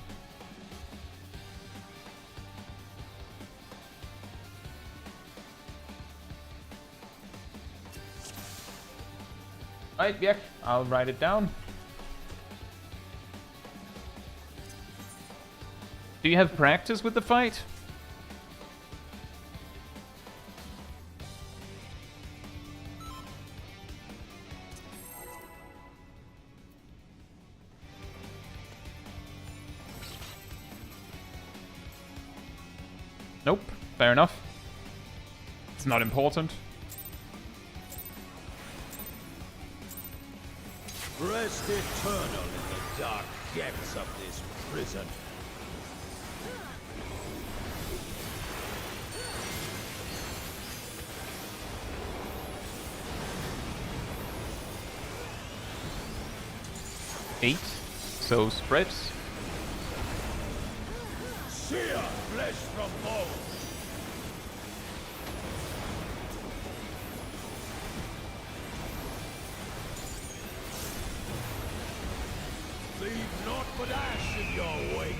Right, yeah, I'll write it down. Do you have practice with the fight? Nope, fair enough. It's not important. Rest eternal in the dark depths of this prison. Eight, so spreads. Sear flesh from bone. Leave naught but ash in your wake.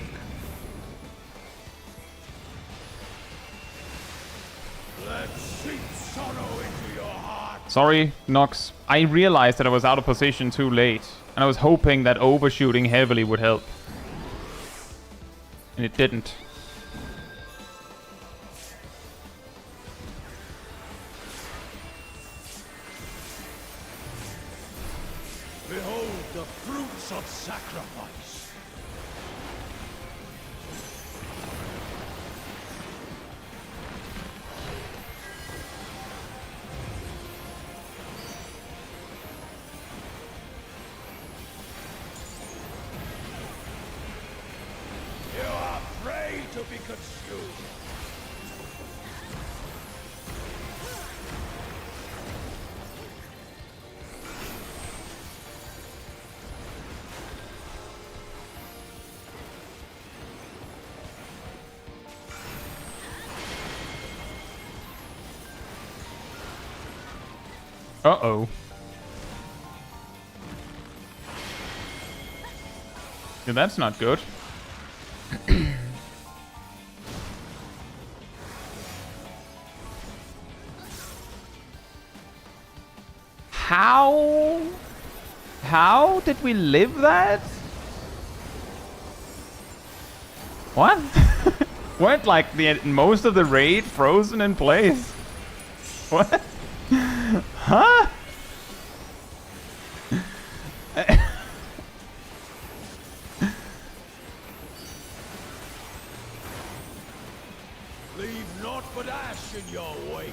Let seep sorrow into your heart. Sorry, Nox. I realized that I was out of position too late, and I was hoping that overshooting heavily would help. And it didn't. Behold the fruits of sacrifice. You are prey to be consumed. Uh-oh. Yeah, that's not good. How did we live that? What? Weren't like most of the raid frozen in place? What? Huh? Leave naught but ash in your wake.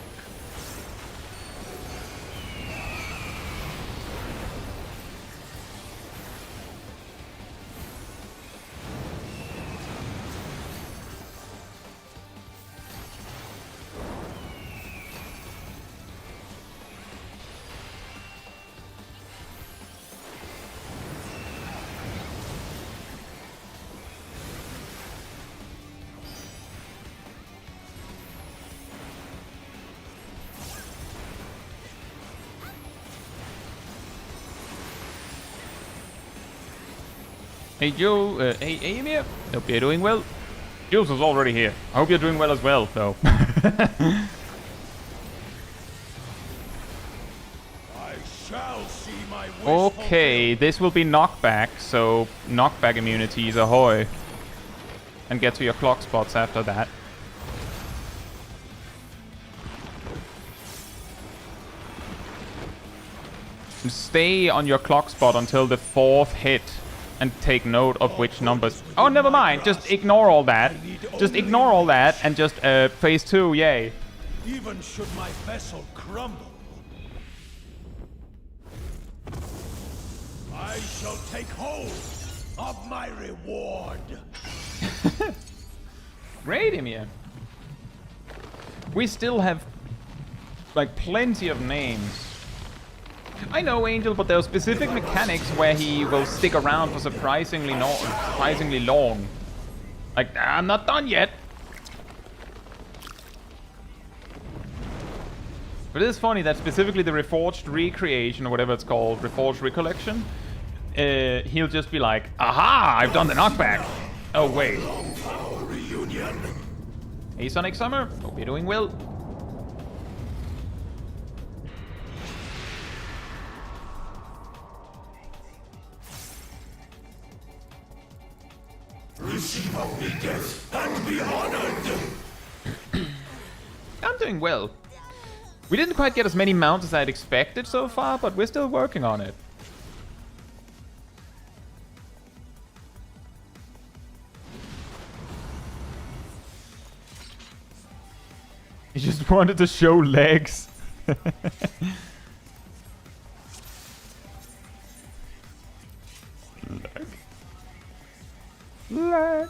Hey Joe, hey Ymir. Hope you're doing well. Jules is already here. I hope you're doing well as well, though. I shall see my wish Okay, this will be knockback, so knockback immunities ahoy. And get to your clock spots after that. Stay on your clock spot until the 4th hit and take note of which numbers. Oh, never mind. Just ignore all that. Just ignore all that and just phase 2. Yay. Even should my vessel crumble, I shall take hold of my reward. Radimir. We still have like plenty of names. I know, Angel, but there are specific mechanics where he will stick around for surprisingly long. Like, I'm not done yet. But it is funny that specifically the Reforged Recreation, or whatever it's called, Reforged Recollection, he'll just be like, aha, I've done the knockback. Oh, wait. Hey, Sonic Summer, hope you're doing well. Receive of me death and be honored. I'm doing well. We didn't quite get as many mounts as I'd expected so far, but we're still working on it. He just wanted to show legs. Lag.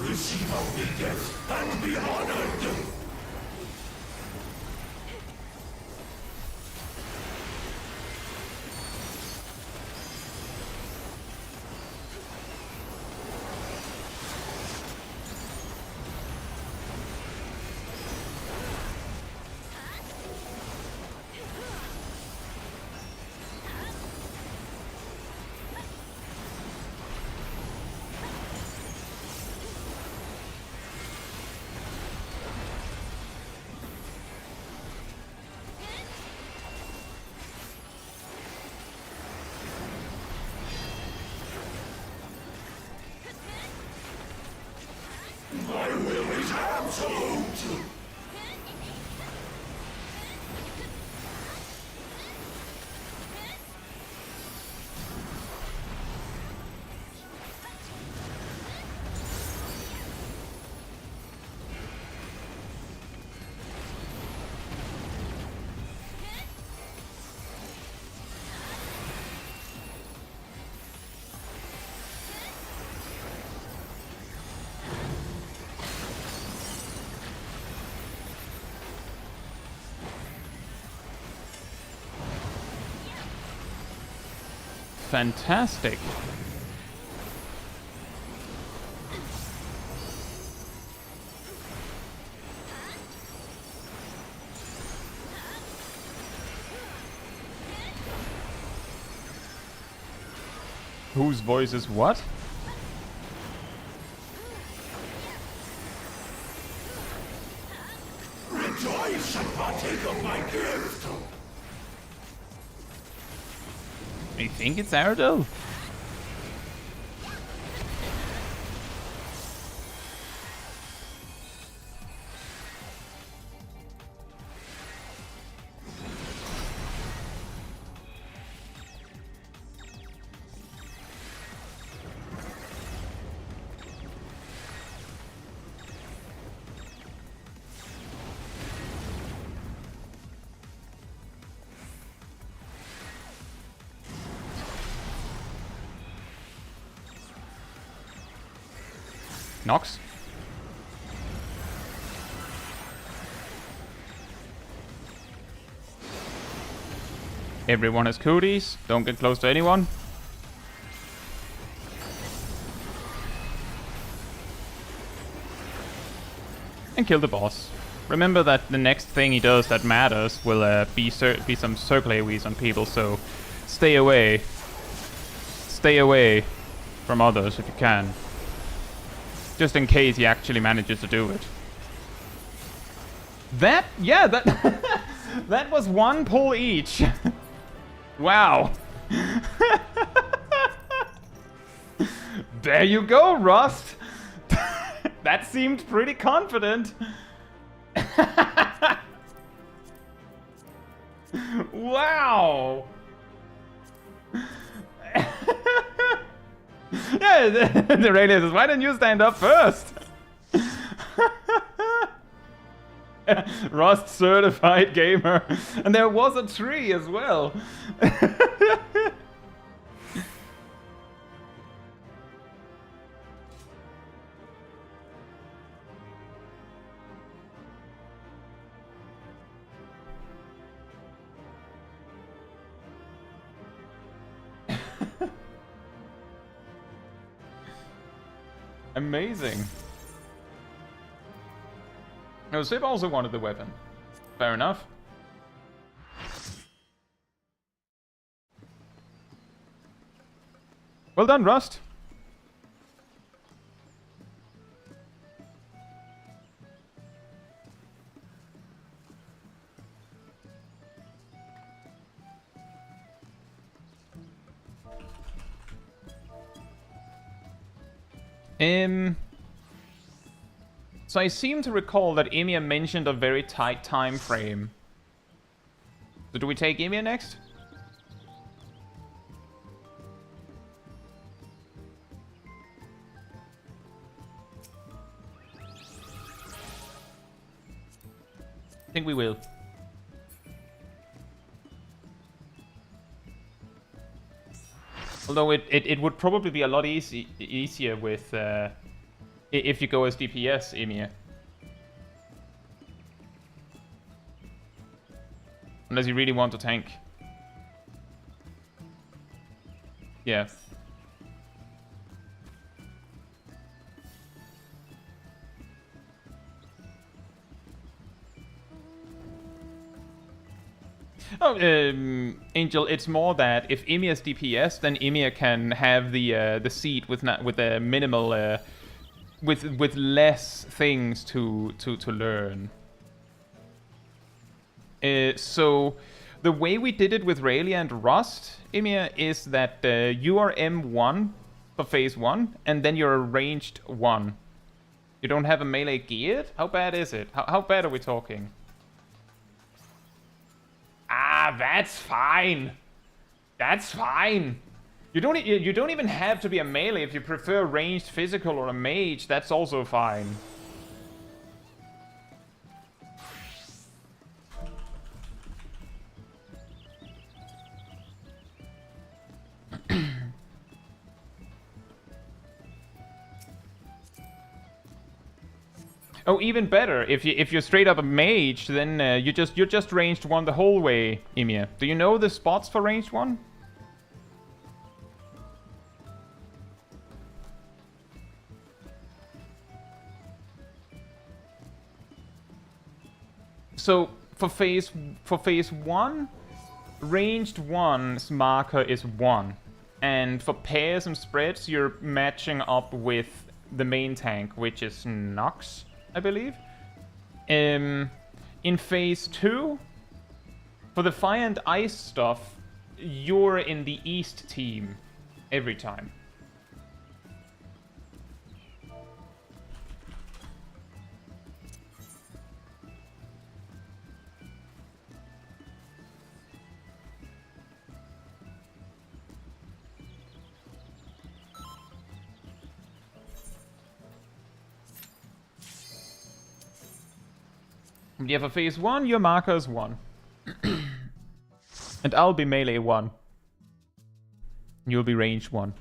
Receive of me death and be honored. My will is absolute. Fantastic. Whose voice is what? Rejoice and partake of my gift. You think it's Aerodel? Nox? Everyone has cooties. Don't get close to anyone. And kill the boss. Remember that the next thing he does that matters will be some circle AoEs on people, so stay away. Stay away from others if you can. Just in case he actually manages to do it. That, yeah, that that was one pull each. Wow. There you go, Rust! That seemed pretty confident. Wow! Yeah, the radio says, why didn't you stand up first? Rust certified gamer. And there was a tree as well. Amazing. No, Sib also wanted the weapon. Fair enough. Well done, Rust. So I seem to recall that Emir mentioned a very tight time frame. So do we take Emir next? I think we will. Although it would probably be a lot easier with if you go as DPS, Emir. Unless you really want to tank. Yeah. Oh, Angel, it's more that if Emir's DPS, then Emir can have the seat with a minimal with less things to learn. So the way we did it with Rayleigh and Rust, Emir, is that you are M1 for phase 1, and then you're a ranged 1. You don't have a melee geared? How bad is it? How bad are we talking? Ah, that's fine. That's fine. You don't even have to be a melee. If you prefer ranged physical or a mage, that's also fine. Oh, even better. If you're straight up a mage, then you're just ranged 1 the whole way, Emir. Do you know the spots for ranged 1? So for phase 1, ranged 1's marker is 1, and for pairs and spreads, you're matching up with the main tank, which is Nox, I believe. In phase 2, for the fire and ice stuff, you're in the east team every time. Yeah, for phase 1, your marker is 1. And I'll be melee 1. You'll be range 1.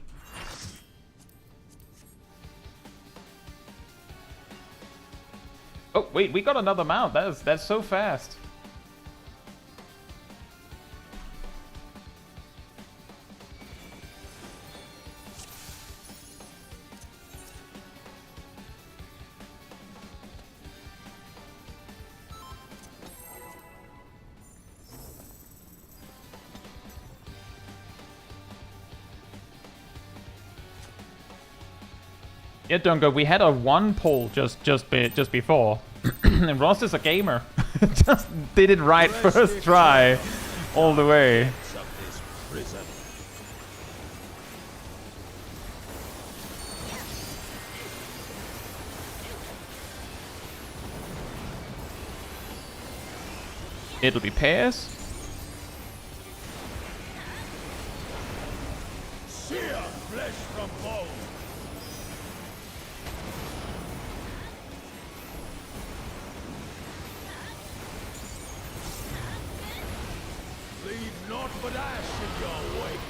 Oh, wait, we got another mount. That's so fast. Yeah, Dunga, we had a 1 pull just before. And Ross is a gamer. Just did it right first try. All the way. It'll be pairs. Sear flesh from bone. Leave naught but ash in your wake.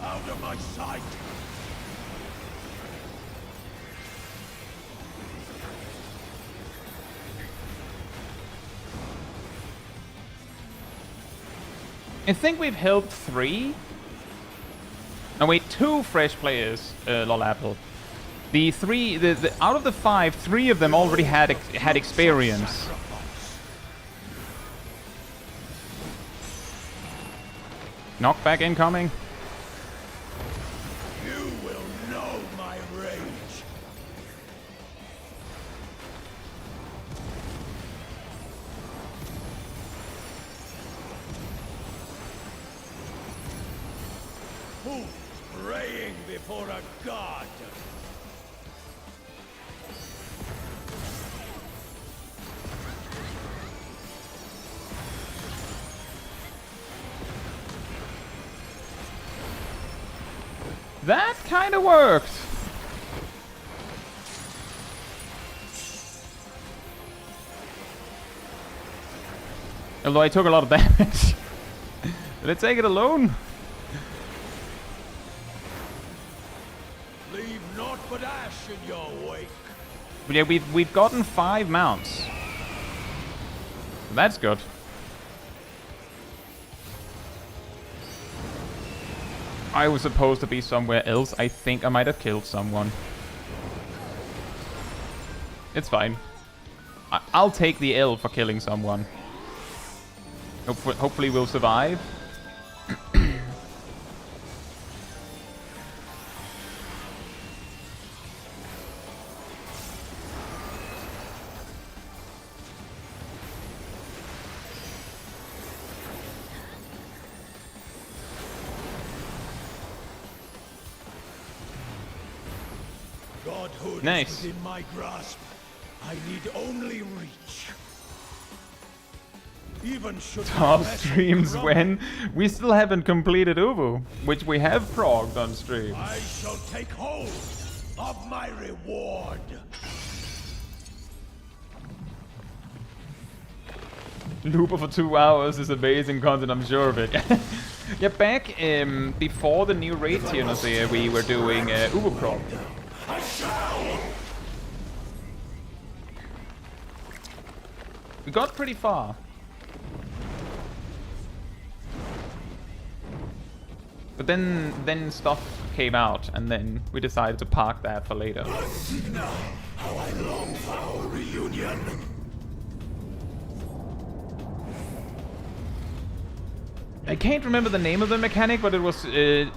Out of my sight. I think we've helped 3. No, wait, 2 fresh players, Lolapple. The 3, out of the 5, 3 of them already had experience. Knockback incoming. You will know my rage. Who's praying before a god? That kind of worked. Although I took a lot of damage. Did I take it alone? Leave naught but ash in your wake. But yeah, we've gotten 5 mounts. That's good. I was supposed to be somewhere else. I think I might have killed someone. It's fine. I'll take the L for killing someone. Hopefully we'll survive. Godhood Nice. is within my grasp. I need only reach. Even should Top my vessel streams crumble, when we still haven't completed Ubu, which we have progged on stream. I shall take hold of my reward. Looper for 2 hours is amazing content, I'm sure of it. Yeah, back before the new raid tiers here, we were doing Ubu prog. I shall. We got pretty far. But then stuff came out, and then we decided to park that for later. See now how I long for our reunion. I can't remember the name of the mechanic, but it was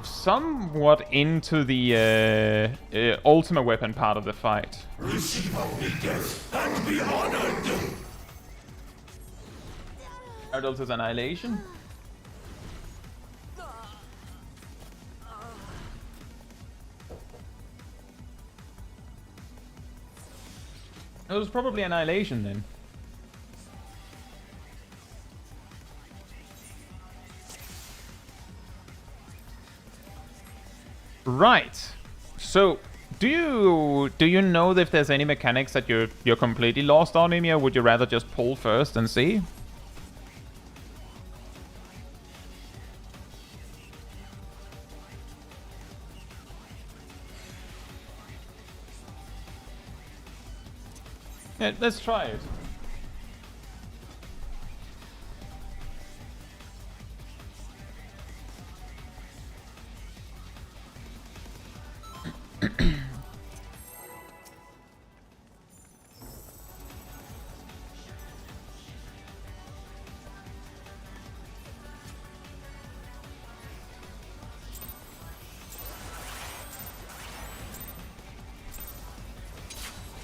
somewhat into the ultimate weapon part of the fight. Receive only death and be honored. Adult's Annihilation? It was probably Annihilation then. Right. So, do you know if there's any mechanics that you're completely lost on, Amy, or would you rather just pull first and see? Yeah, let's try it.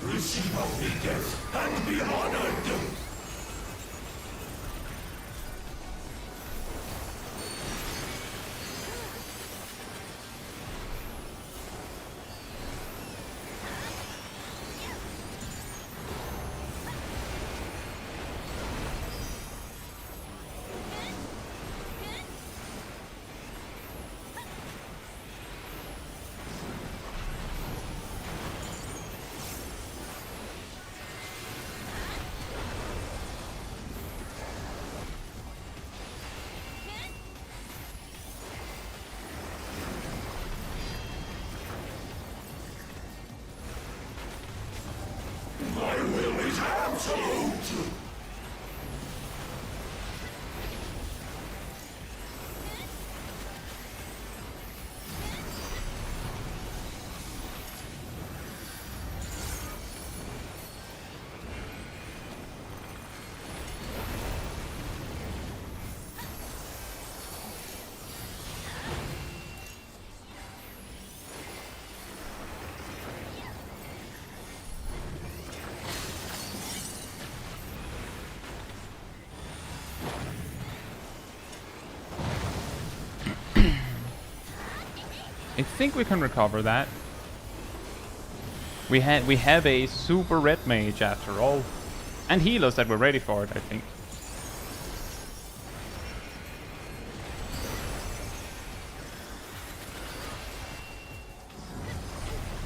Receive only death and be honored. I think we can recover that. We have a super red mage after all. And healers that were ready for it, I think.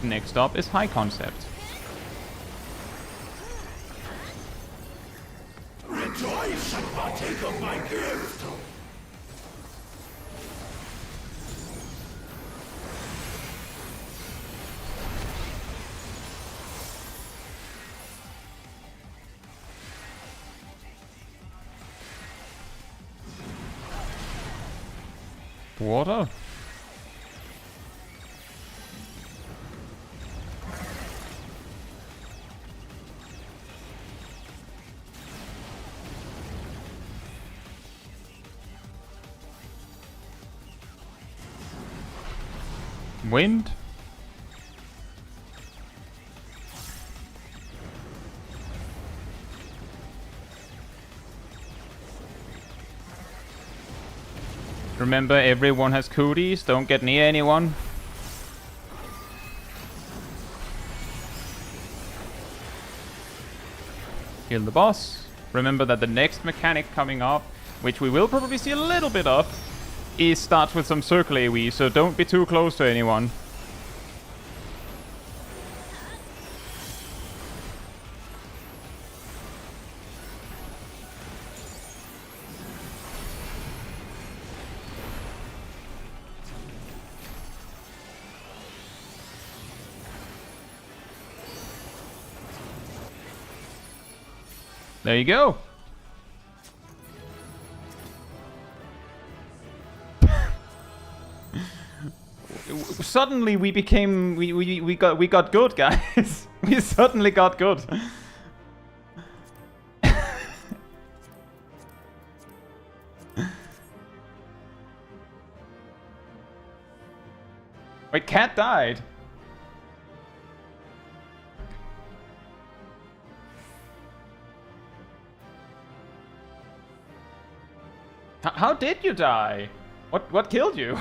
Next up is High Concept. Rejoice and partake of my gift! Water? Wind? Remember, everyone has cooties. Don't get near anyone. Kill the boss. Remember that the next mechanic coming up, which we will probably see a little bit of, starts with some circle AoE, so don't be too close to anyone. There you go. Suddenly we became we got good, guys. We suddenly got good. Wait, Cat died. How did you die? What killed you?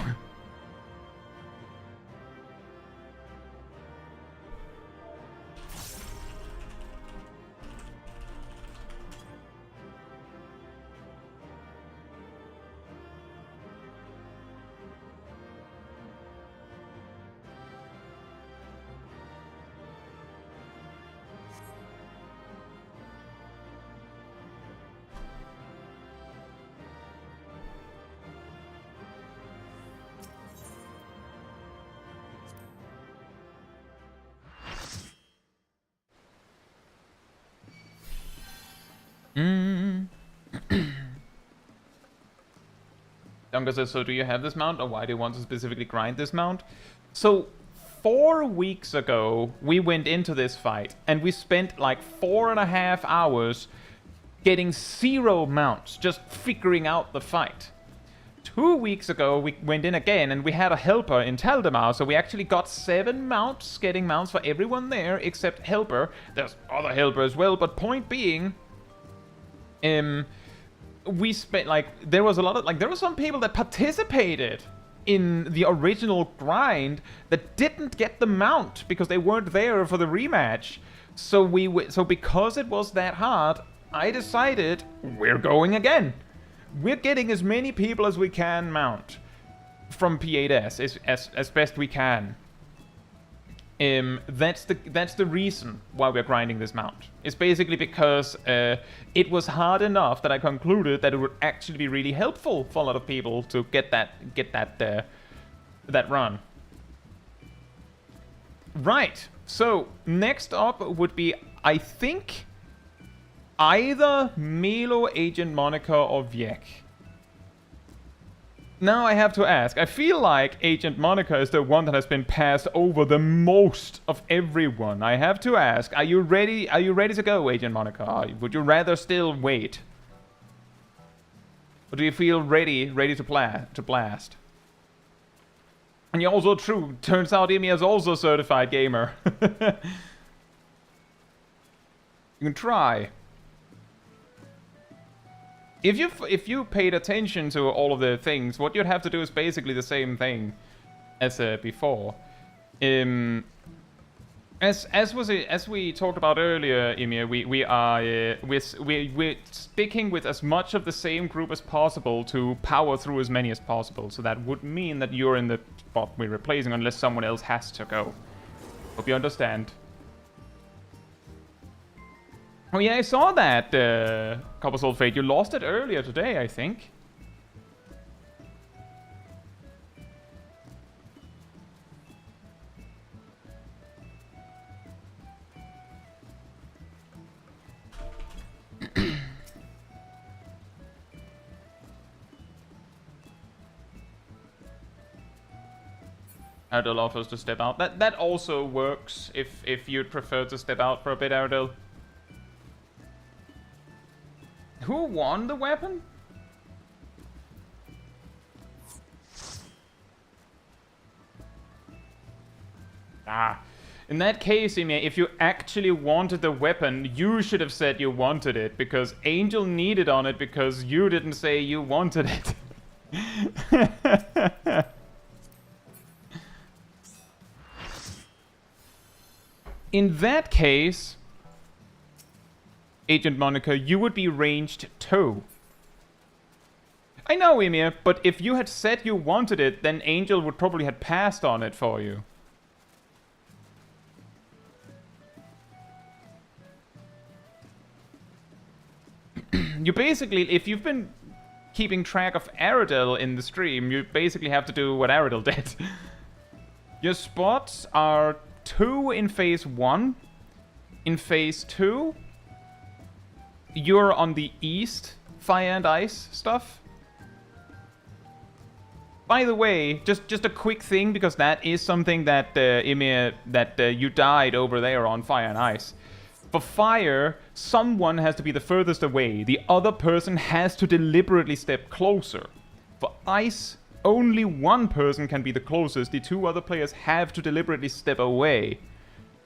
Dunga says, so do you have this mount, or why do you want to specifically grind this mount? So, 4 weeks ago, we went into this fight, and we spent like 4.5 hours getting 0 mounts, just figuring out the fight. 2 weeks ago, we went in again, and we had a helper in Taldemar, so we actually got 7 mounts, getting mounts for everyone there, except helper. There's other helper as well, but point being... we spent, like, there was a lot of, like, there were some people that participated in the original grind that didn't get the mount because they weren't there for the rematch. So so because it was that hard, I decided we're going again. We're getting as many people as we can mount from P8S as best we can. That's the reason why we're grinding this mount. It's basically because it was hard enough that I concluded that it would actually be really helpful for a lot of people to get that run. Right. So next up would be, I think, either Melo, Agent Monica, or Viek. Now I have to ask, I feel like Agent Monica is the one that has been passed over the most of everyone. I have to ask, are you ready to go, Agent Monica? Would you rather still wait? Or do you feel ready to blast? And you're also true, turns out Emi is also a certified gamer. You can try. If you paid attention to all of the things, what you'd have to do is basically the same thing. as before. As we talked about earlier, Emir, we're sticking with as much of the same group as possible to power through as many as possible. So that would mean that you're in the spot we're replacing, unless someone else has to go. Hope you understand. Oh yeah, I saw that, Copper Soul Fate. You lost it earlier today, I think. Ardell offers to step out. That also works if you'd prefer to step out for a bit, Ardell. Who won the weapon? In that case, Emir, if you actually wanted the weapon, you should have said you wanted it, because Angel needed on it because you didn't say you wanted it. In that case, Agent Monica, you would be ranged 2. I know, Emir, but if you had said you wanted it, then Angel would probably have passed on it for you. You basically, if you've been keeping track of Aradel in the stream, you basically have to do what Aradel did. Your spots are 2 in phase 1. In phase 2, you're on the east fire and ice stuff. By the way, just a quick thing, because that is something that Emir, you died over there on fire and ice. For fire, someone has to be the furthest away. The other person has to deliberately step closer. For ice, only one person can be the closest. The 2 other players have to deliberately step away.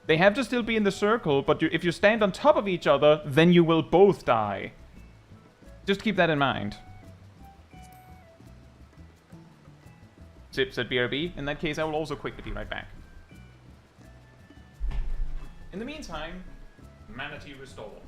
They have to still be in the circle, but if you stand on top of each other, then you will both die. Just keep that in mind. Zip said BRB. In that case, I will also quickly be right back. In the meantime, Manatee restored.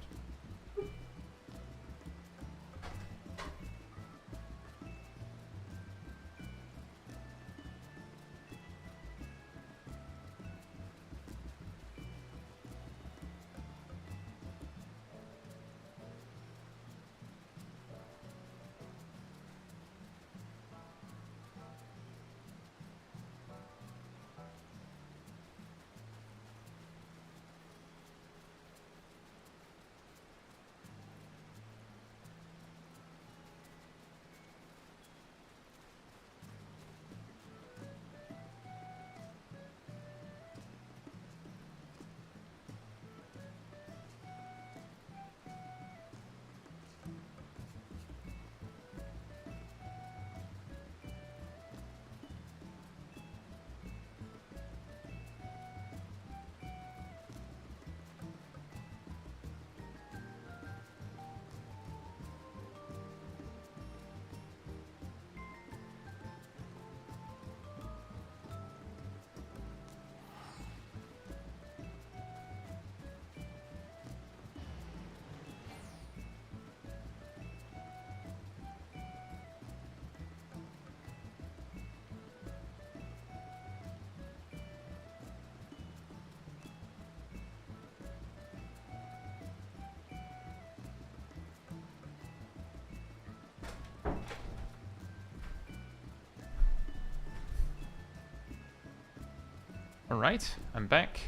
Alright, I'm back.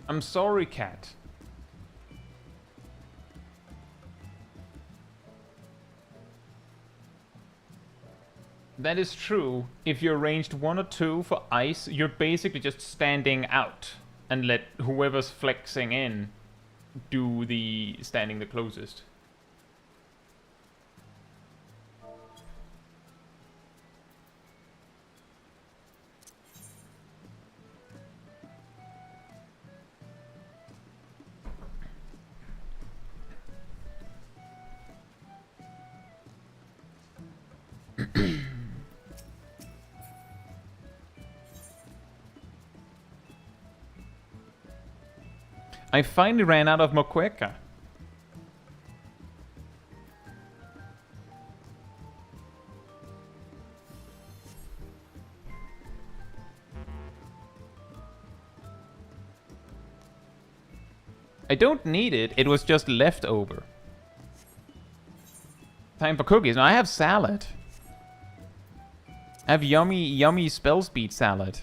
I'm sorry, Cat. That is true. If you're ranged 1 or 2 for ice, you're basically just standing out and let whoever's flexing in do the standing the closest. I finally ran out of moqueca. I don't need it, it was just leftover. Time for cookies. Now I have salad. I have yummy, yummy spell speed salad.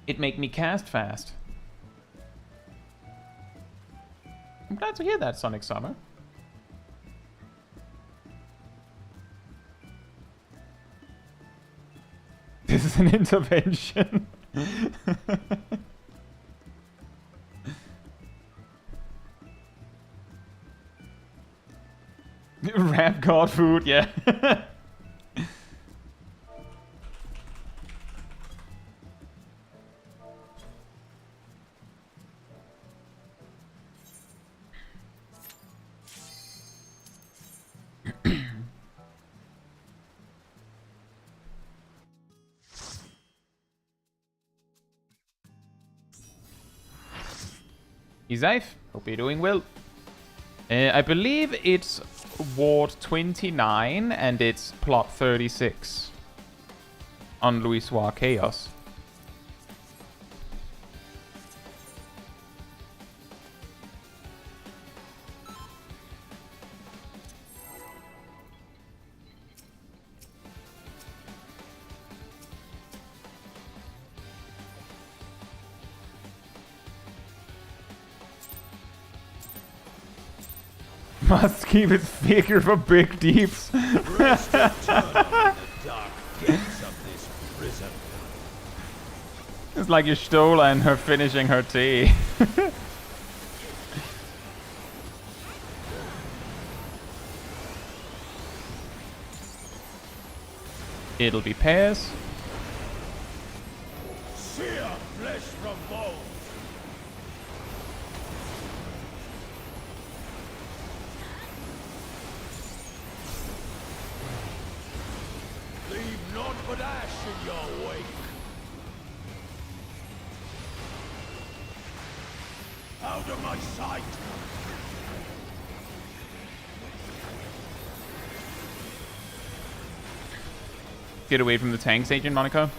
It make me cast fast. I'm glad to hear that, Sonic Summer. This is an intervention. Rap god food, yeah. Isaif, hope you're doing well. I believe it's Ward 29 and it's plot 36 on Louisoire Chaos. Must keep its figure for big deeps. Rest eternal in the dark depths of this prison. It's like you stole and her finishing her tea. It'll be pears. Sear flesh from bone. Leave naught but ash in your wake. Out of my sight. Get away from the tanks, Agent Monaco.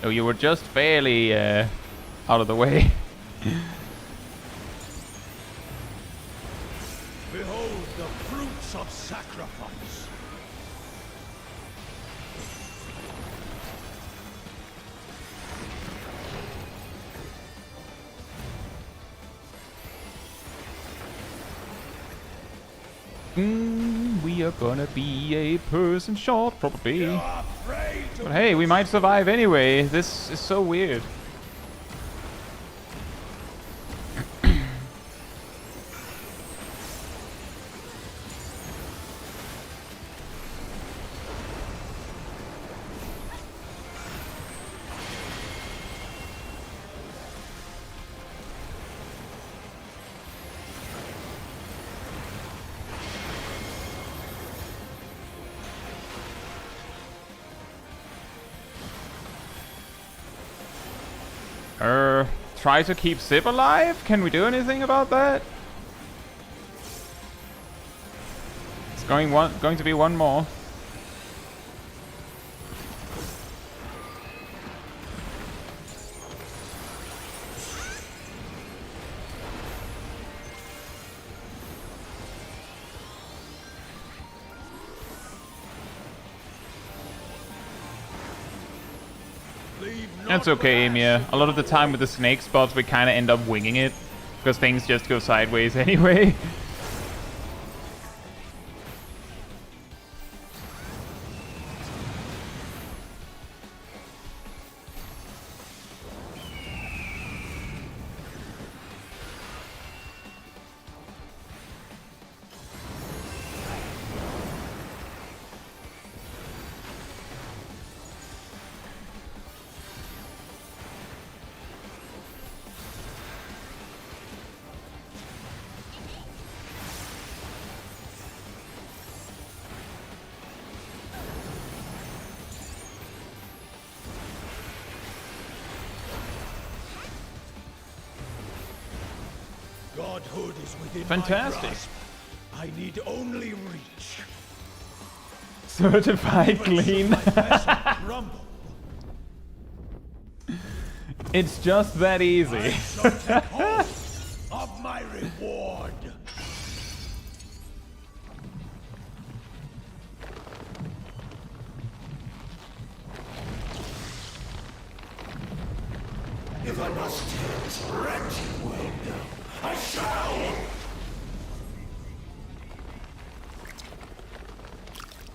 Oh, you were just barely out of the way. Behold the fruits of sacrifice. We are gonna be a person short, probably. You are afraid to But hey, we might survive anyway. This is so weird. Try to keep Zip alive? Can we do anything about that? It's going to be one more. That's okay, Emir. A lot of the time with the snake spots, we kind of end up winging it. Because things just go sideways anyway. godhood is within Fantastic. my grasp. I need only reach. Certified clean. My vessel crumble. It's just that easy. So take hold of my reward. If I must hit wretched window, I shall!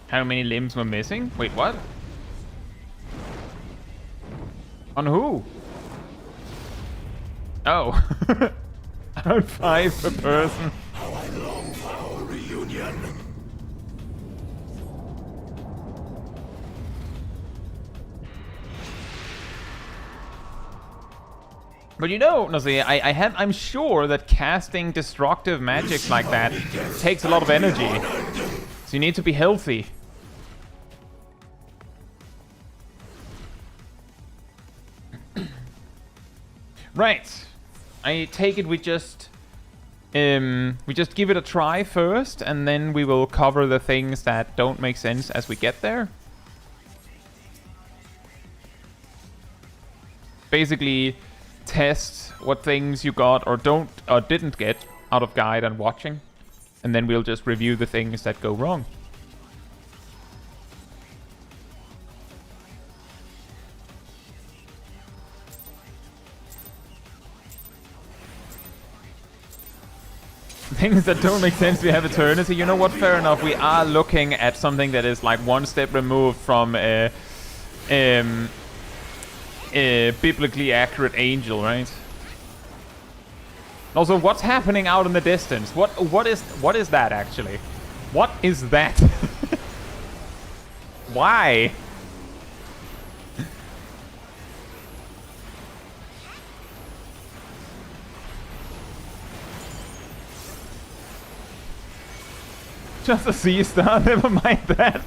How many limbs were missing? Wait, what? On who? Oh. On 5 per person. How I long for our reunion. But you know, Nazi, I'm sure that casting destructive magics like that takes a lot of energy. So you need to be healthy. Right. I take it we just give it a try first, and then we will cover the things that don't make sense as we get there. Basically, test what things you got or didn't get out of guide and watching, and then we'll just review the things that go wrong. Things that don't make sense, we have eternity. You know what? Fair enough. We are looking at something that is like one step removed from a biblically accurate angel, right? Also, what's happening out in the distance? What is that actually? What is that? Why? Just a sea star, never mind that.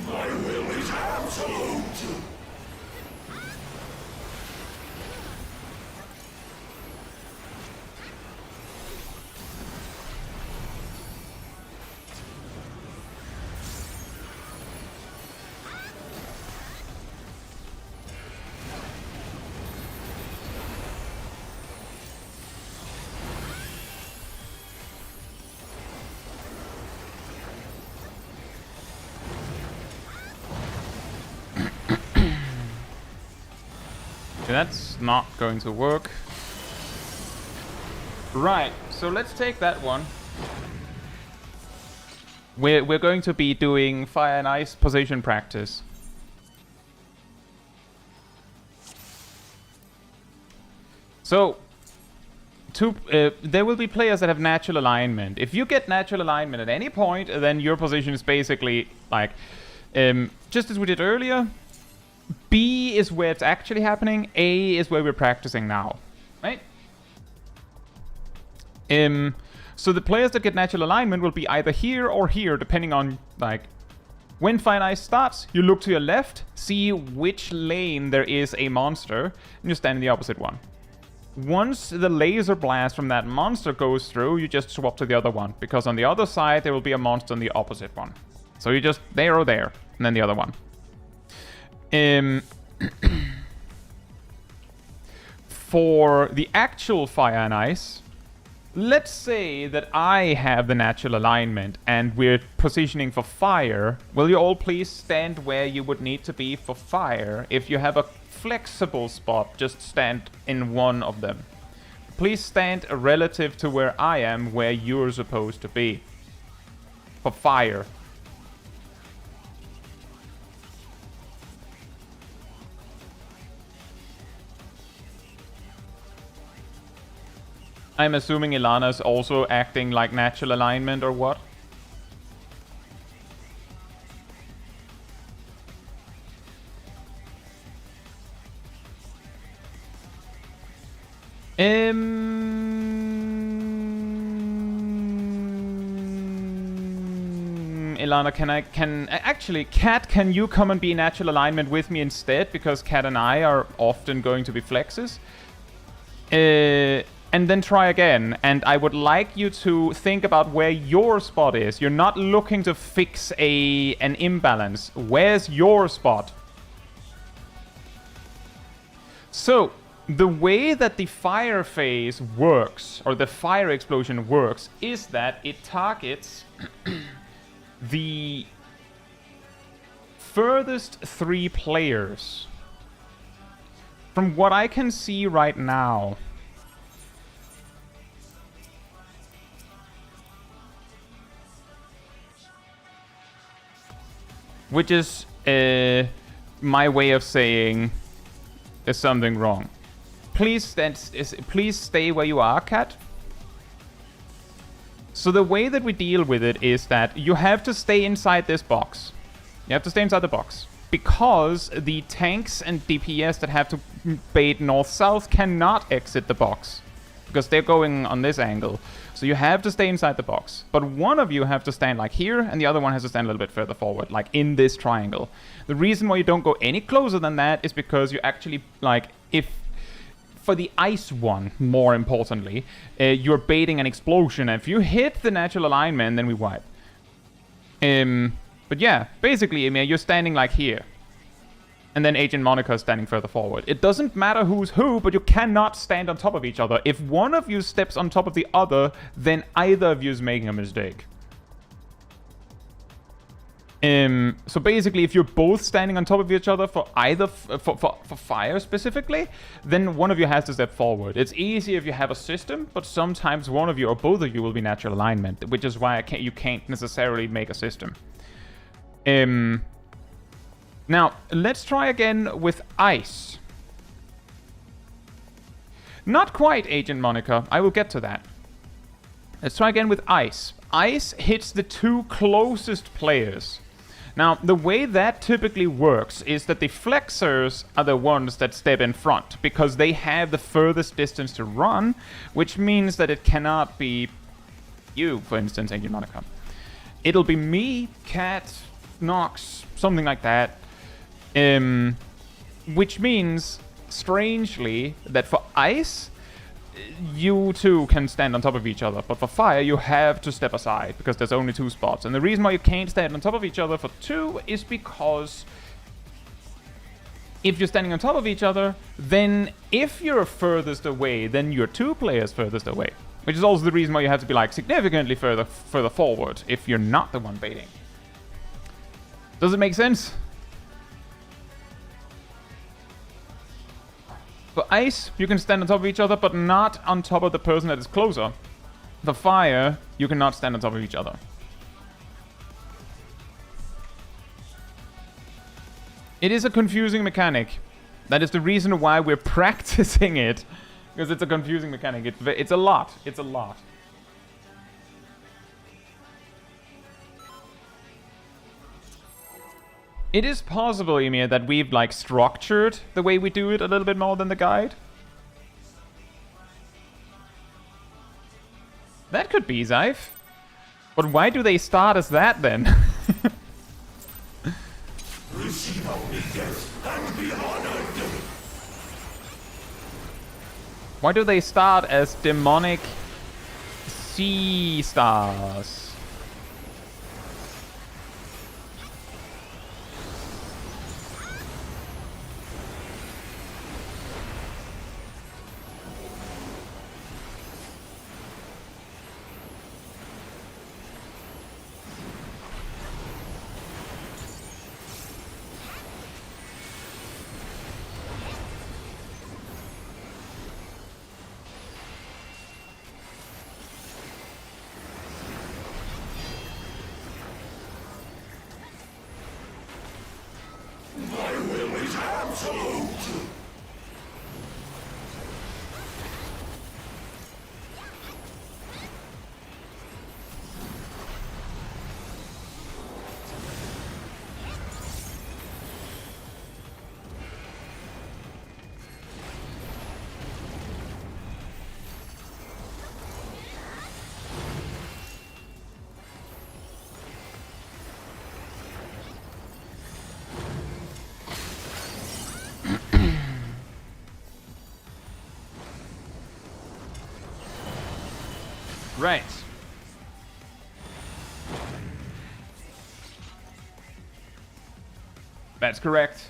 My will is absolute. That's not going to work. Right, so let's take that one. We're going to be doing fire and ice position practice. So, there will be players that have natural alignment. If you get natural alignment at any point, then your position is basically like, just as we did earlier, B is where it's actually happening, A is where we're practicing now, right? So the players that get natural alignment will be either here or here, depending on, like, when Fire and Ice starts, you look to your left, see which lane there is a monster, and you stand in the opposite one. Once the laser blast from that monster goes through, you just swap to the other one, because on the other side there will be a monster on the opposite one. So you just there or there, and then the other one. For the actual Fire and Ice, let's say that I have the natural alignment and we're positioning for fire. Will you all please stand where you would need to be for fire? If you have a flexible spot, just stand in one of them. Please stand relative to where I am, where you're supposed to be. For fire. I'm assuming Ilana's also acting like natural alignment or what? Lana, actually, Cat, can you come and be in natural alignment with me instead? Because Cat and I are often going to be flexes. And then try again. And I would like you to think about where your spot is. You're not looking to fix an imbalance. Where's your spot? So, the way that the fire phase works, or the fire explosion works, is that it targets the furthest 3 players. From what I can see right now, which is my way of saying there's something wrong. Please stay where you are, Cat. So the way that we deal with it is that you have to stay inside this box. You have to stay inside the box. Because the tanks and DPS that have to bait north-south cannot exit the box. Because they're going on this angle. So you have to stay inside the box. But one of you have to stand like here, and the other one has to stand a little bit further forward, like in this triangle. The reason why you don't go any closer than that is because you actually, like, for the ice one, more importantly, you're baiting an explosion. And if you hit the natural alignment, then we wipe. But yeah, basically, I mean, you're standing like here. And then Agent Monica is standing further forward. It doesn't matter who's who, but you cannot stand on top of each other. If one of you steps on top of the other, then either of you is making a mistake. So basically, if you're both standing on top of each other for either for fire specifically, then one of you has to step forward. It's easy if you have a system, but sometimes one of you or both of you will be natural alignment, which is why you can't necessarily make a system. Now, let's try again with ice. Not quite, Agent Monica. I will get to that. Let's try again with ice. Ice hits the 2 closest players. Now, the way that typically works is that the flexers are the ones that step in front, because they have the furthest distance to run, which means that it cannot be you, for instance, Agent Monica. It'll be me, Cat, Nox, something like that. Which means, strangely, that for ice, you two can stand on top of each other. But for fire, you have to step aside, because there's only 2 spots. And the reason why you can't stand on top of each other for 2 is because if you're standing on top of each other, then if you're furthest away, then you're 2 players furthest away. Which is also the reason why you have to be, like, significantly further forward if you're not the one baiting. Does it make sense? For ice, you can stand on top of each other, but not on top of the person that is closer. For fire, you cannot stand on top of each other. It is a confusing mechanic. That is the reason why we're practicing it. Because it's a confusing mechanic. It's a lot. It's a lot. It is possible, Emir, that we've, like, structured the way we do it a little bit more than the guide. That could be, Zyph. But why do they start as that, then? Receive obedience and be honored. Why do they start as demonic sea stars? My will is absolute. Right. That's correct.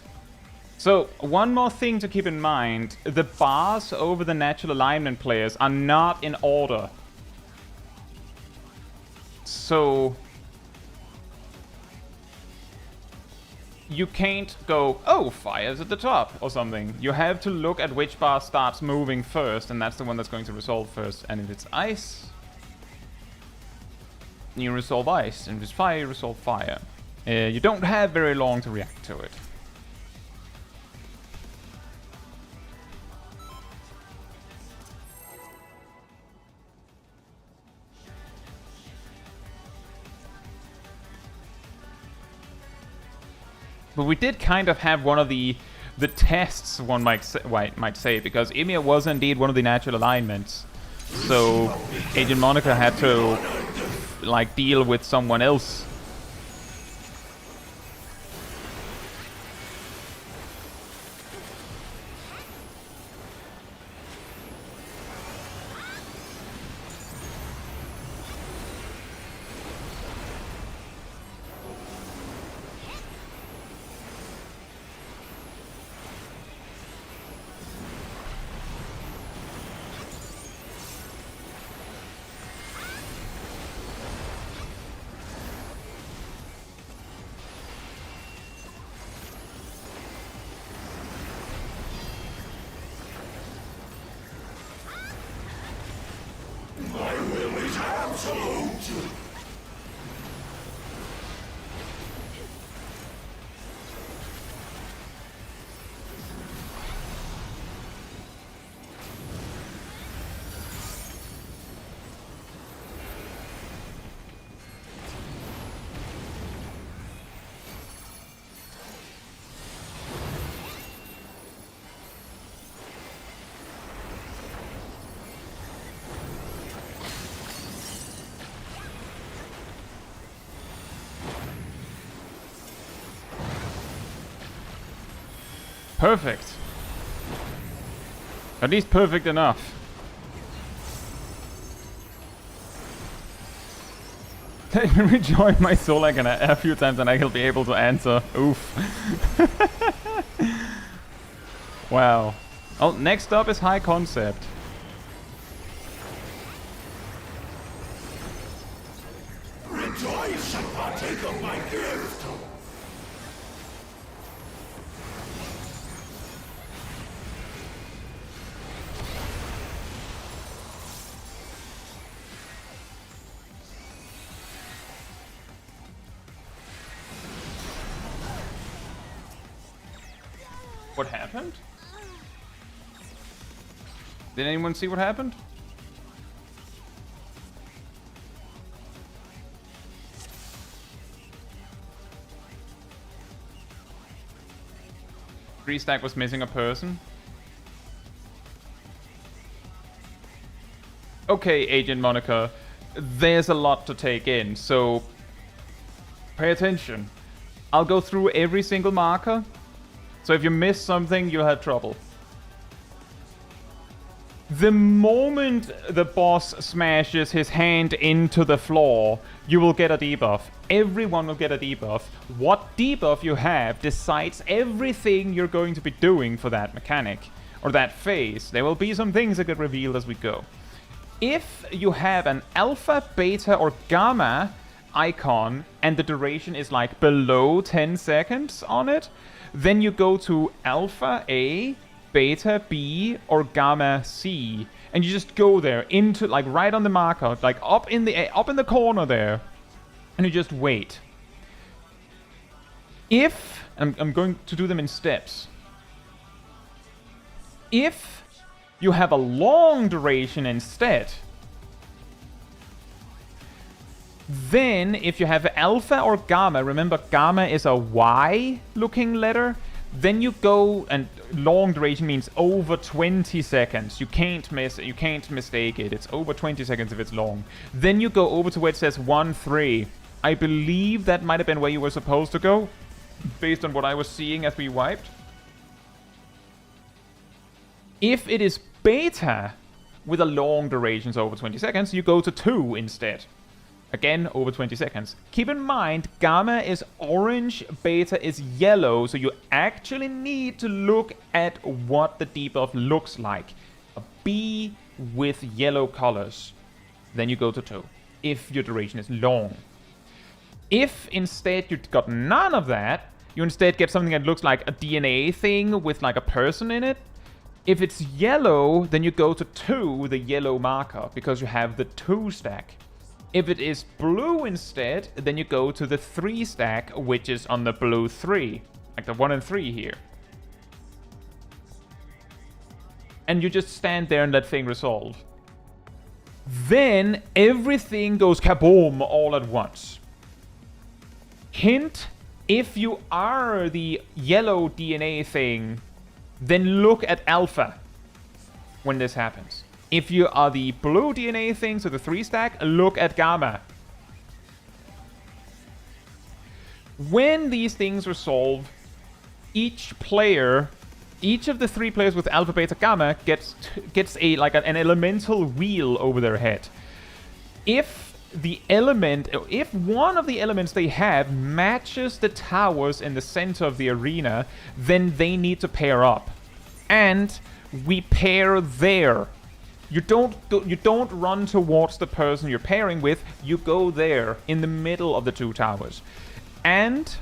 So, one more thing to keep in mind. The bars over the natural alignment players are not in order. So, you can't go, oh, fire's at the top, or something. You have to look at which bar starts moving first, and that's the one that's going to resolve first. And if it's ice, you resolve ice, and if it's fire, you resolve fire. You don't have very long to react to it. But we did kind of have one of the tests, one might say, because Ymir was indeed one of the natural alignments. So Agent Monica had to like deal with someone else. My will is absolute. Perfect. At least perfect enough. Let me rejoin my soul icon a few times and I will be able to answer. Oof. Wow. Oh, next up is High Concept. Rejoice and partake of my gift. What happened? Did anyone see what happened? Stack was missing a person. Okay, Agent Monica, there's a lot to take in, so pay attention. I'll go through every single marker, so if you miss something, you'll have trouble. The moment the boss smashes his hand into the floor, you will get a debuff. Everyone will get a debuff. What debuff you have decides everything you're going to be doing for that mechanic, or that phase. There will be some things that get revealed as we go. If you have an alpha, beta, or gamma icon, and the duration is like below 10 seconds on it, then you go to alpha A, beta B, or gamma C, and you just go there into like right on the marker, like up in the corner there, and you just wait. If I'm going to do them in steps. If you have a long duration instead, then if you have alpha or gamma, remember gamma is a Y looking letter, then you go, and long duration means over 20 seconds. You can't mistake it. It's over 20 seconds if it's long. Then you go over to where it says 1-3. I believe that might have been where you were supposed to go, based on what I was seeing as we wiped. If it is beta, with a long duration, so over 20 seconds, you go to 2 instead. Again, over 20 seconds. Keep in mind, gamma is orange, beta is yellow, so you actually need to look at what the debuff looks like. A B with yellow colors. Then you go to 2, if your duration is long. If instead you got none of that, you instead get something that looks like a DNA thing with like a person in it. If it's yellow, then you go to 2, the yellow marker, because you have the 2 stack. If it is blue instead, then you go to the 3 stack, which is on the blue 3. Like the 1 and 3 here. And you just stand there and let thing resolve. Then everything goes kaboom all at once. Hint, if you are the yellow DNA thing, then look at alpha when this happens. If you are the blue DNA thing, so the 3 stack, look at gamma. When these things resolve, each of the 3 players with alpha, beta, gamma gets an elemental wheel over their head. If one of the elements they have matches the towers in the center of the arena, then they need to pair up. And we pair there. You don't run towards the person you're pairing with, you go there in the middle of the 2 towers. And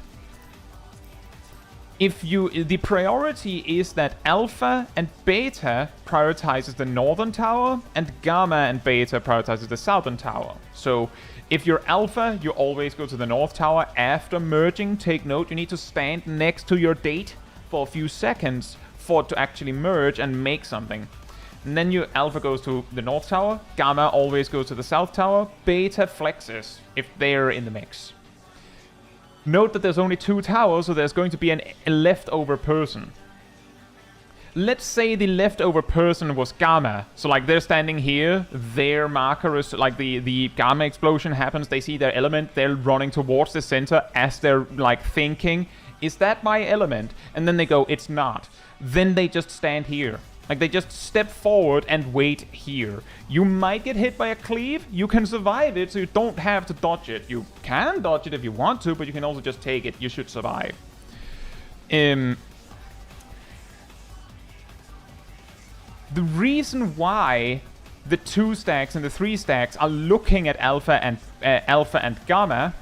the priority is that alpha and beta prioritizes the northern tower, and gamma and beta prioritizes the southern tower. So if you're alpha, you always go to the north tower. After merging, take note, you need to stand next to your date for a few seconds for it to actually merge and make something. And then your alpha goes to the north tower, gamma always goes to the south tower, beta flexes if they're in the mix. Note that there's only 2 towers, so there's going to be a leftover person. Let's say the leftover person was gamma. So like they're standing here, their marker is like the gamma explosion happens, they see their element, they're running towards the center as they're like thinking, is that my element? And then they go, it's not. Then they just stand here. Like they just step forward and wait here. You might get hit by a cleave. You can survive it, so you don't have to dodge it. You can dodge it if you want to, but you can also just take it. You should survive. The reason why the 2 stacks and the 3 stacks are looking at alpha and gamma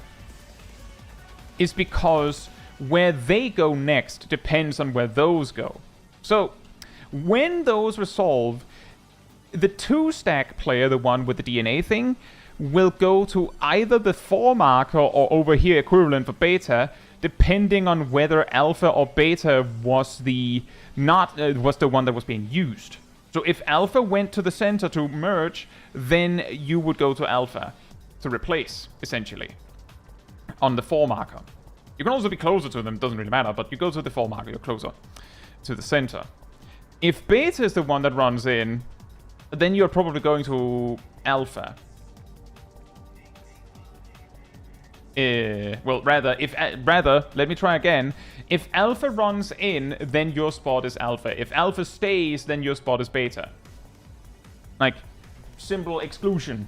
is because where they go next depends on where those go. So when those resolve, the 2 stack player, the one with the DNA thing, will go to either the 4 marker or over here equivalent for beta, depending on whether alpha or beta was the one that was being used. So if alpha went to the center to merge, then you would go to alpha to replace, essentially, on the 4 marker. You can also be closer to them, doesn't really matter, but you go to the 4 marker, you're closer to the center. If beta is the one that runs in, then you're probably going to alpha. Let me try again. If alpha runs in, then your spot is alpha. If alpha stays, then your spot is beta. Like, simple exclusion.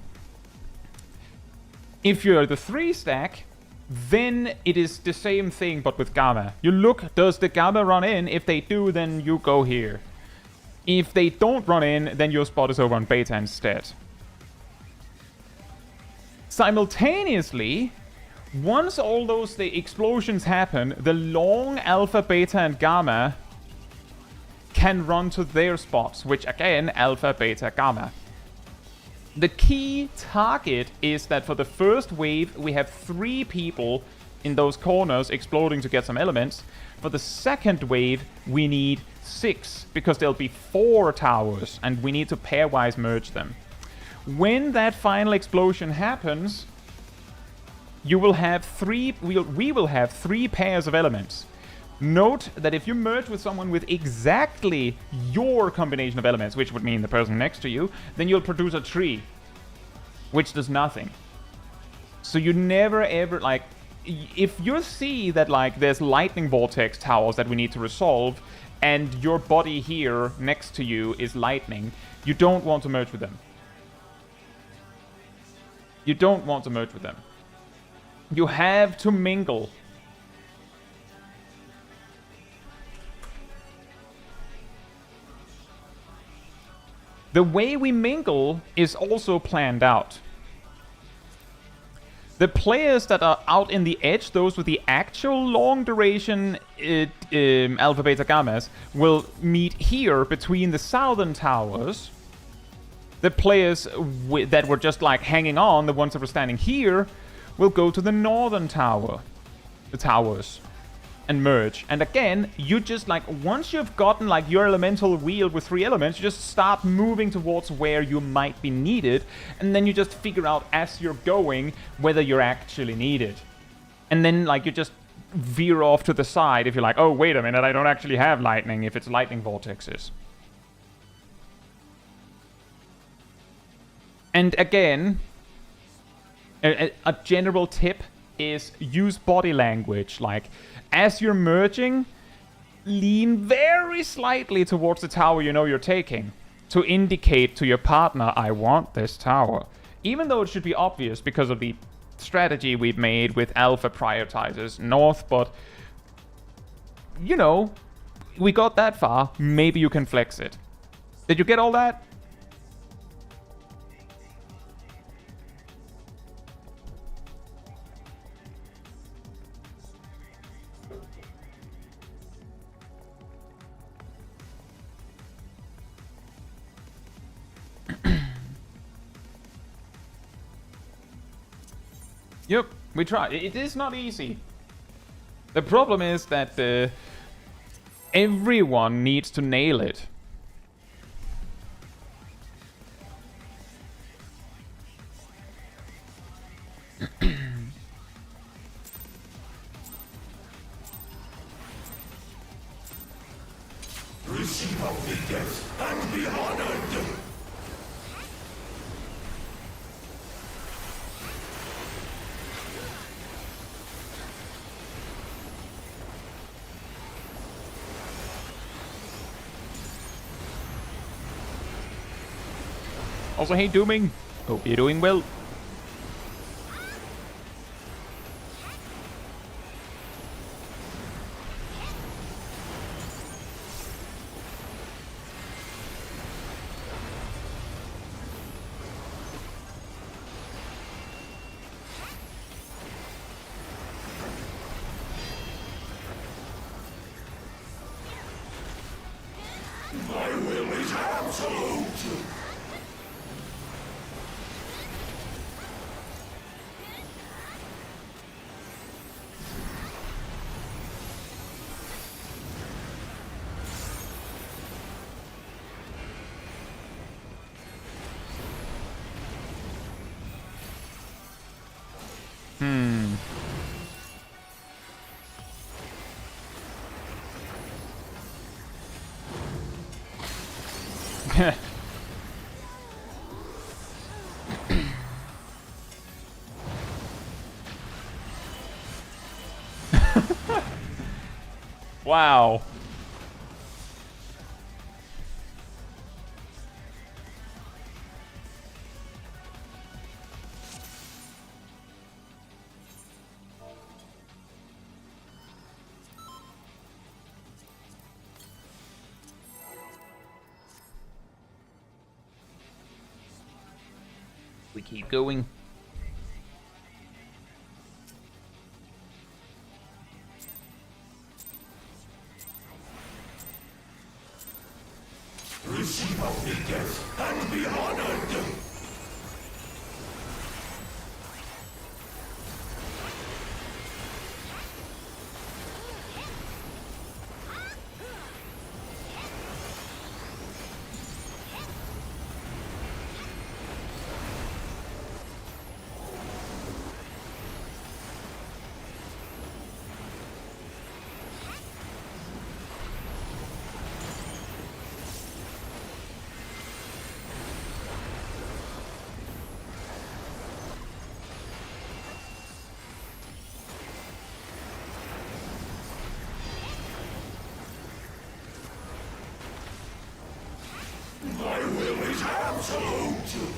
If you're the 3 stack, then it is the same thing but with gamma. You look, does the gamma run in? If they do, then you go here. If they don't run in, then your spot is over on beta instead. Simultaneously, once all the explosions happen, the long alpha, beta, and gamma can run to their spots, which again, alpha, beta, gamma. The key target is that for the first wave, we have 3 people in those corners exploding to get some elements. For the second wave, we need 6, because there'll be 4 towers, and we need to pairwise merge them. When that final explosion happens, you will have we will have 3 pairs of elements. Note that if you merge with someone with exactly your combination of elements, which would mean the person next to you, then you'll produce a tree, which does nothing. So you never ever, like, if you see that, like, there's lightning vortex towers that we need to resolve, and your body here next to you is lightning, you don't want to merge with them. You don't want to merge with them. You have to mingle. The way we mingle is also planned out. The players that are out in the edge, those with the actual long duration alpha, beta, gammas, will meet here between the southern towers. The players that were just like hanging on, the ones that were standing here, will go to the northern tower. The towers. And merge. And again, you just like, once you've gotten like your elemental wheel with 3 elements, you just start moving towards where you might be needed, and then you just figure out as you're going whether you're actually needed. And then like you just veer off to the side if you're like, oh wait a minute, I don't actually have lightning, if it's lightning vortexes. And again, a general tip is use body language. Like, as you're merging, lean very slightly towards the tower you know you're taking to indicate to your partner, I want this tower. Even though it should be obvious because of the strategy we've made with alpha prioritizers north, but, you know, we got that far, maybe you can flex it. Did you get all that? Yep, we try. It is not easy. The problem is that everyone needs to nail it. Receive obedience and be honored. Also, hey Dooming, hope you're doing well. My will is absolute. Wow. We keep going. Receive obedience and be honored. My will is absolute.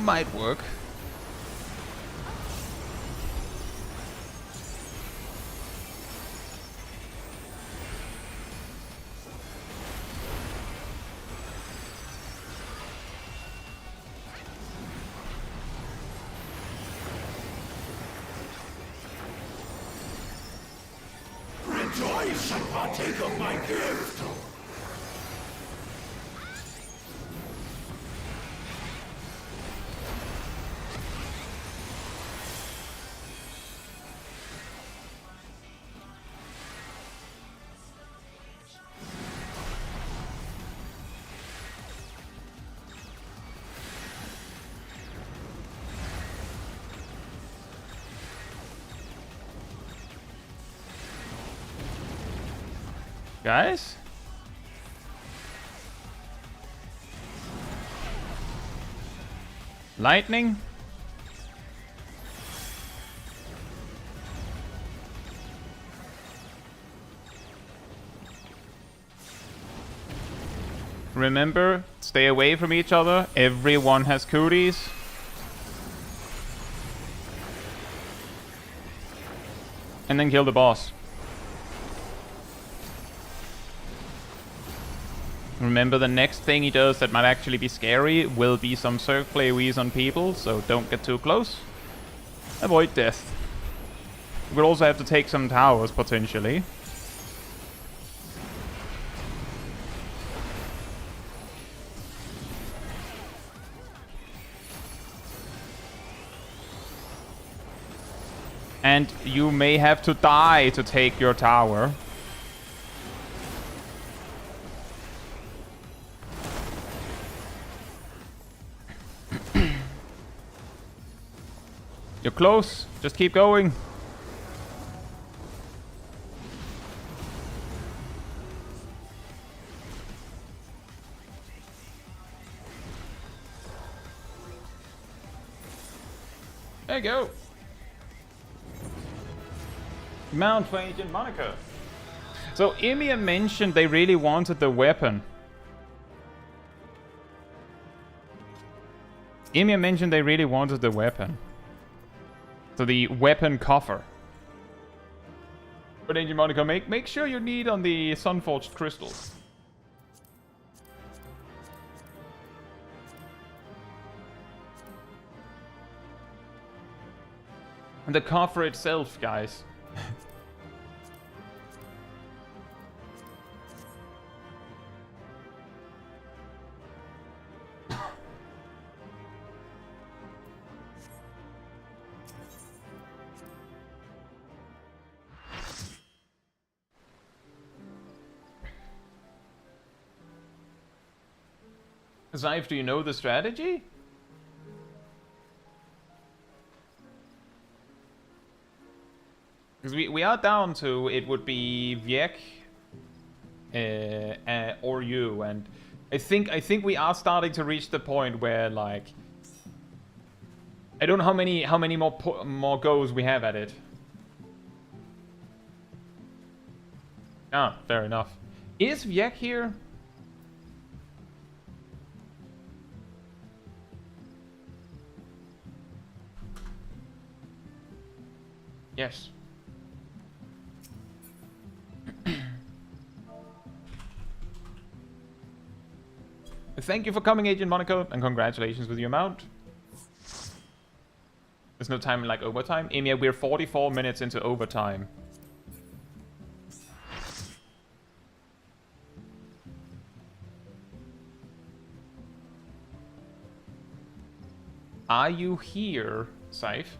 Might work. Rejoice and partake of my gift. Guys? Lightning? Remember, stay away from each other. Everyone has cooties. And then kill the boss. Remember, the next thing he does that might actually be scary will be some circle AoEs on people, so don't get too close. Avoid death. We'll also have to take some towers, potentially. And you may have to die to take your tower. You're close. Just keep going. There you go. Mount for Agent Monica. So Ymir mentioned they really wanted the weapon. Ymir mentioned they really wanted the weapon. So the weapon coffer. But Agent Monica, make sure you need on the Sunforged crystals. And the coffer itself, guys. Zyve, do you know the strategy? Because we are down to, it would be Viek or you, and I think we are starting to reach the point where, like, I don't know how many more goes we have at it. Ah, fair enough. Is Viek here? Yes. Thank you for coming, Agent Monaco, and congratulations with your mount. There's no time like overtime. Ymir, we're 44 minutes into overtime. Are you here, Scythe?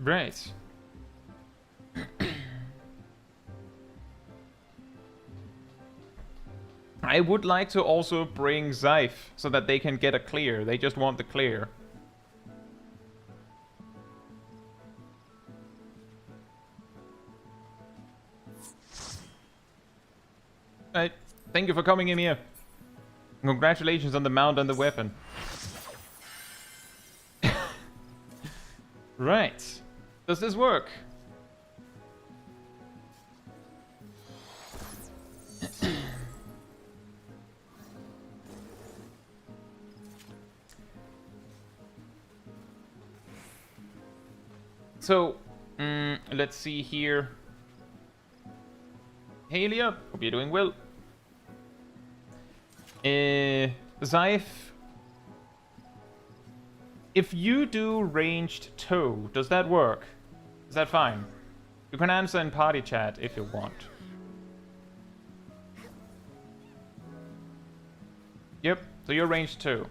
Right. I would like to also bring Zyph so that they can get a clear. They just want the clear. Alright, thank you for coming in here. Congratulations on the mount and the weapon. Right. Does this work? So, let's see here. Halia, hope you're doing well. Zyph, if you do ranged toe, does that work? Is that fine? You can answer in party chat if you want. Yep, so you're ranged toe.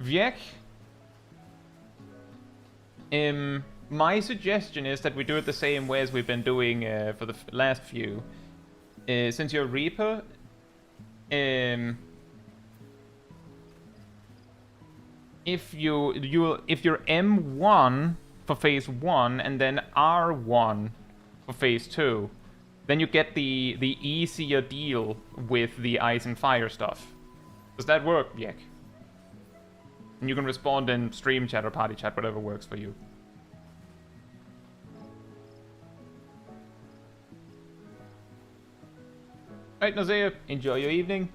Viek, my suggestion is that we do it the same way as we've been doing for the last few. Since you're Reaper, if you're M1 for phase 1 and then R1 for phase 2, then you get the easier deal with the ice and fire stuff. Does that work, Viek? And you can respond in stream chat or party chat, whatever works for you. Alright, Nazea, enjoy your evening.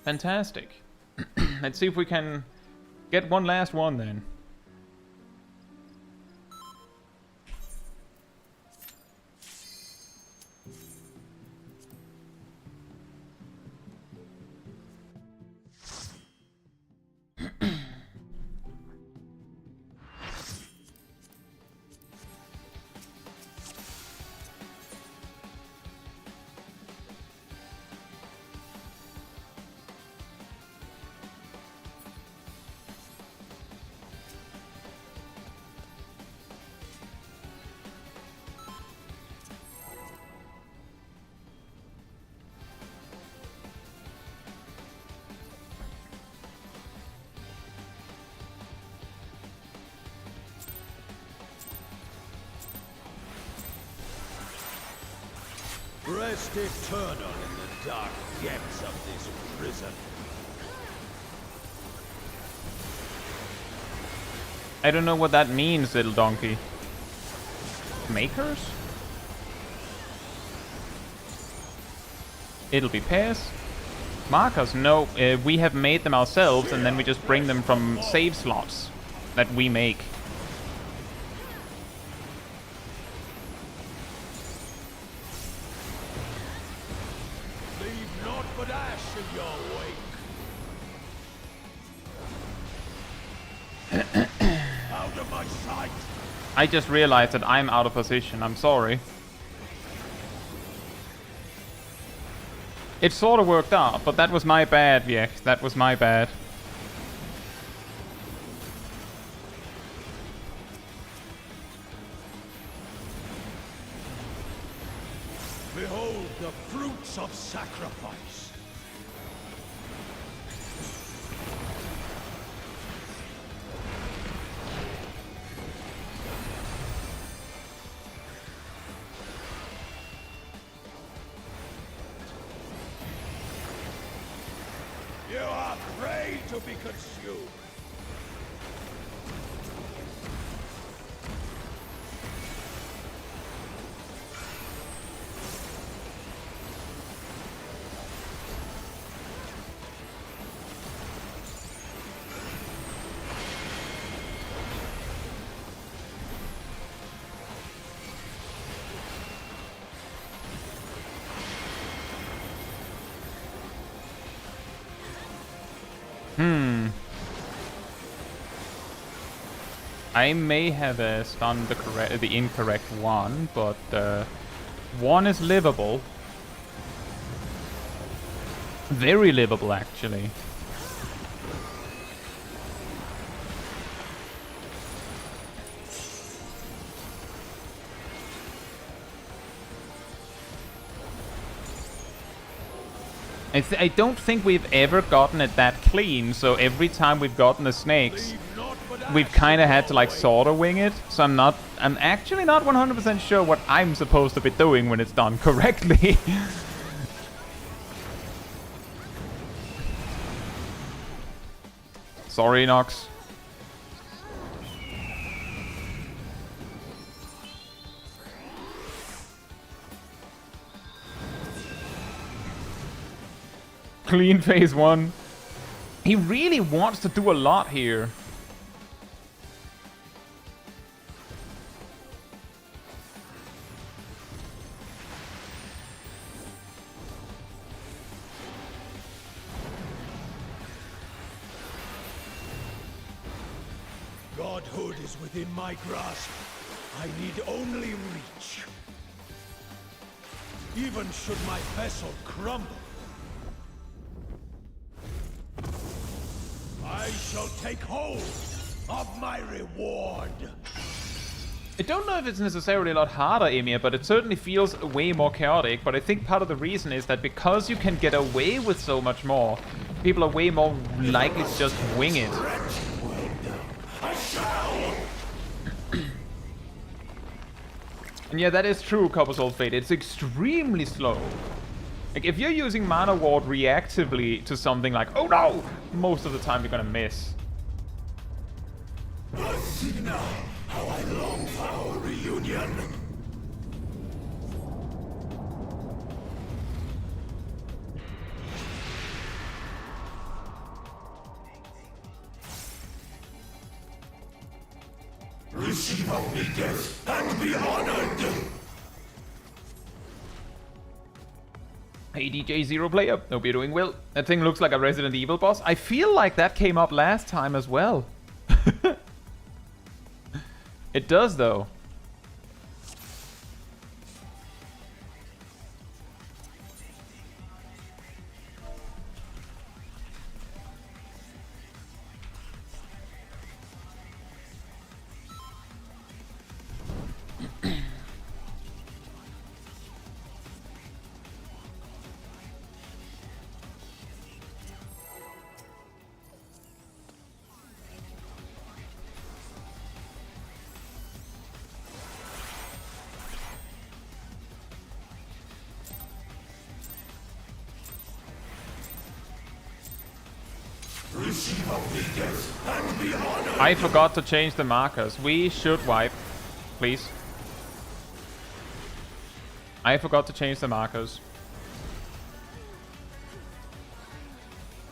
Fantastic. Let's see if we can get one last one then. Rest eternal in the dark depths of this prison. I don't know what that means, little donkey. Makers? It'll be pairs. Markers? No, we have made them ourselves and then we just bring them from save slots that we make. Leave naught but ash in your wake. Out of my sight. I just realized that I'm out of position. I'm sorry. It sort of worked out, but that was my bad, Viek. That was my bad. Behold the fruits of sacrifice. You are prey to be consumed. I may have stunned the incorrect one, but one is livable. Very livable, actually. I don't think we've ever gotten it that clean, so every time we've gotten the snakes, we've kind of had to like sort of wing it. So I'm actually not 100% sure what I'm supposed to be doing when it's done correctly. Sorry, Nox. Clean phase 1. He really wants to do a lot here. Godhood is within my grasp. I need only reach. Even should my vessel crumble, I shall take hold of my reward. I don't know if it's necessarily a lot harder, Emir, but it certainly feels way more chaotic. But I think part of the reason is that because you can get away with so much more, people are way more likely to just wing it. And yeah, that is true, Copper Soul Fate. It's extremely slow. Like, if you're using Mana Ward reactively to something like, oh no! Most of the time you're gonna miss. See now how I long for our reunion. Receive obedience and be honored. Hey DJ Zero Player, hope you're doing well. That thing looks like a Resident Evil boss. I feel like that came up last time as well. It does though. Receive obedience and be honored. I forgot to change the markers. We should wipe, please. I forgot to change the markers.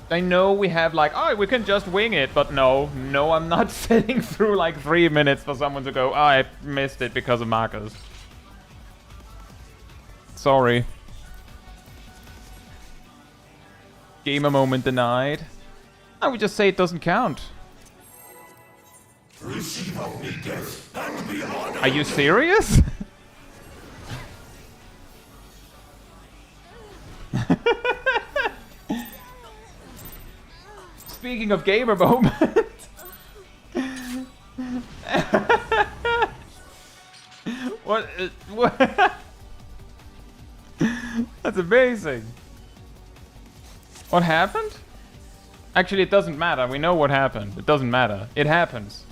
I know we have like, oh, we can just wing it, but no, I'm not sitting through like 3 minutes for someone to go, oh, I missed it because of markers. Sorry. Gamer moment denied. I would just say it doesn't count. Receive obedience and be honored. Are you serious? Speaking of gamer moment. What? What? That's amazing. What happened? Actually, it doesn't matter. We know what happened. It doesn't matter. It happens.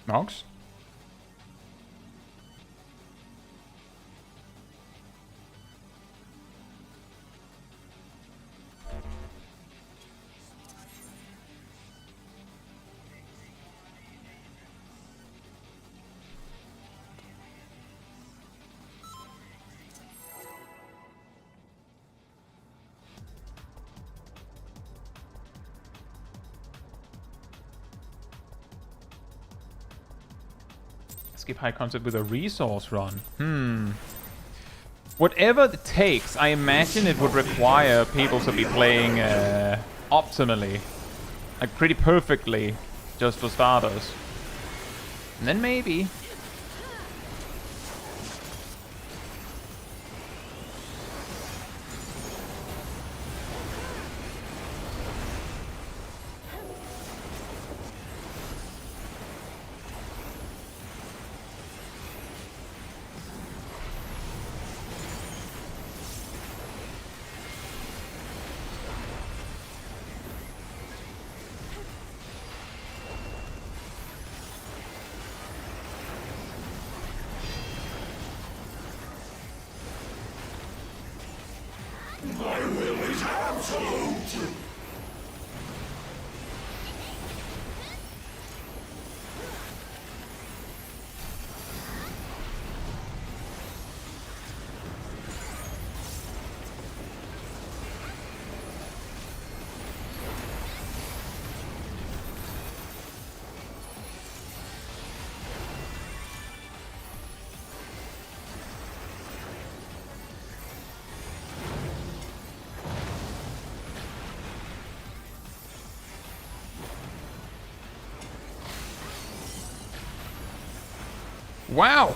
Nox? skip high concept with a resource run. Whatever it takes, I imagine it would require people to be playing optimally. Like pretty perfectly, just for starters. And then maybe. My will is absolute! Wow!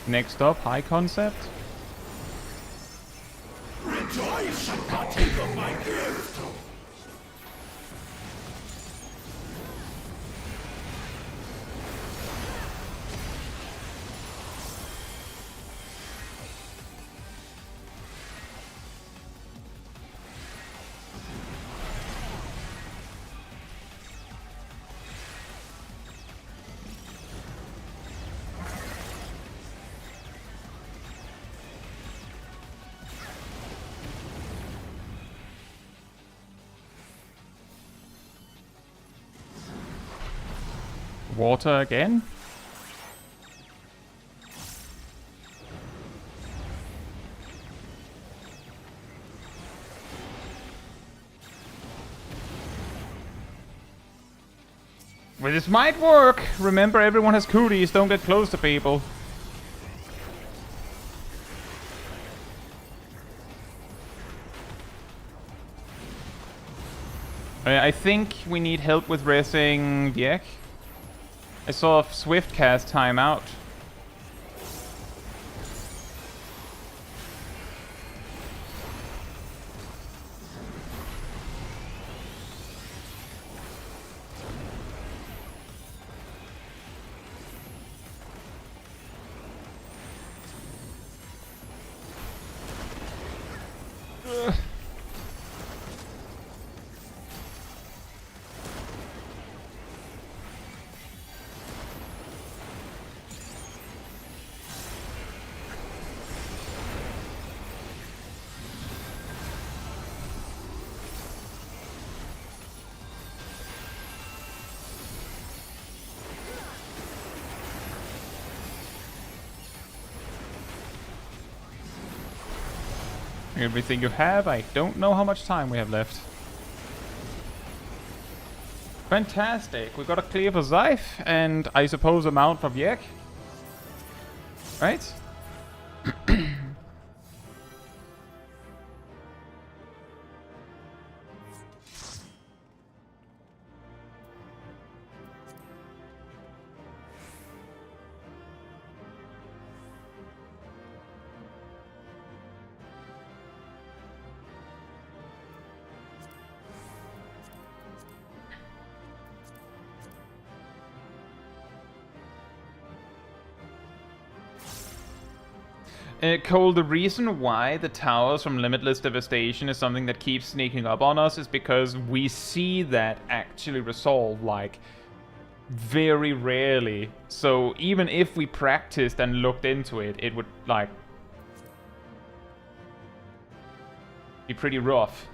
Next up, high concept. Rejoice and partake of my gift! Water again. Well, this might work. Remember, everyone has cooties. Don't get close to people. I think we need help with resing Viek. I saw a swift cast timeout. Everything you have, I don't know how much time we have left. Fantastic, we got a clear for Zyph, and I suppose a mount for Viek. Right? Cole, the reason why the towers from Limitless Devastation is something that keeps sneaking up on us is because we see that actually resolve, like, very rarely. So even if we practiced and looked into it, it would, like, be pretty rough.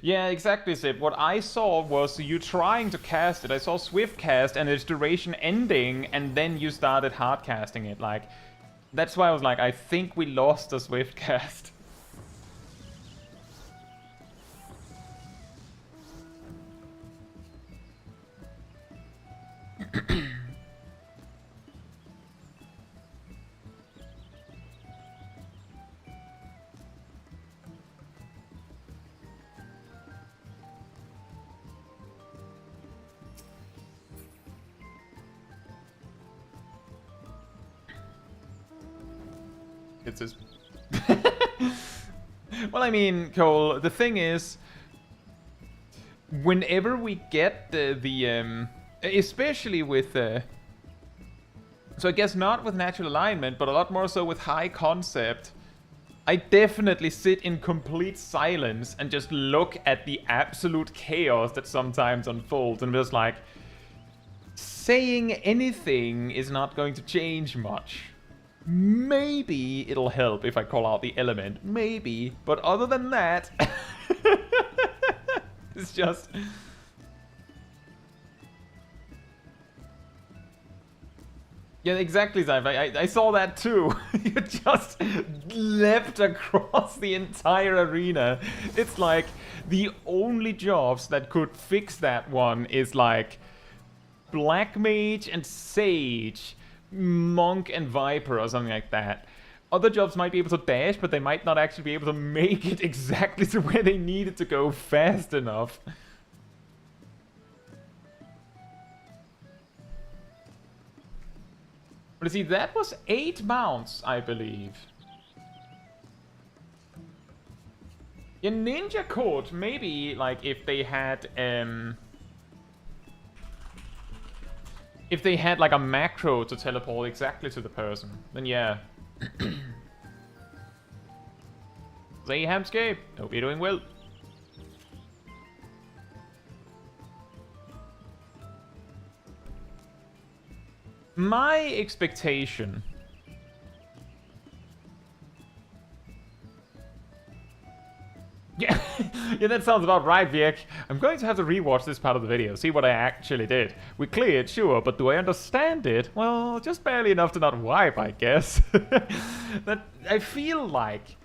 Yeah, exactly, Zip. What I saw was you trying to cast it. I saw Swift cast and its duration ending, and then you started hard casting it. Like, that's why I was like, I think we lost the Swift cast. It's just... Well, I mean, Cole, the thing is, whenever we get especially with so I guess not with natural alignment, but a lot more so with high concept, I definitely sit in complete silence and just look at the absolute chaos that sometimes unfolds, and I'm just like, saying anything is not going to change much. Maybe it'll help if I call out the element. Maybe. But other than that... it's just... Yeah, exactly, Zyve. I saw that too. You just leapt across the entire arena. It's like, the only jobs that could fix that one is like... Black Mage and Sage... Monk and Viper or something like that. Other jobs might be able to dash, but they might not actually be able to make it exactly to where they need it to go fast enough. But see, that was 8 mounts, I believe. Yeah, Ninja could maybe, like, if they had like a macro to teleport exactly to the person, then yeah. Zayhamscape, hope you're doing well. My expectation... Yeah, yeah, that sounds about right, Viek. I'm going to have to rewatch this part of the video, see what I actually did. We cleared, sure, but do I understand it? Well, just barely enough to not wipe, I guess. That I feel like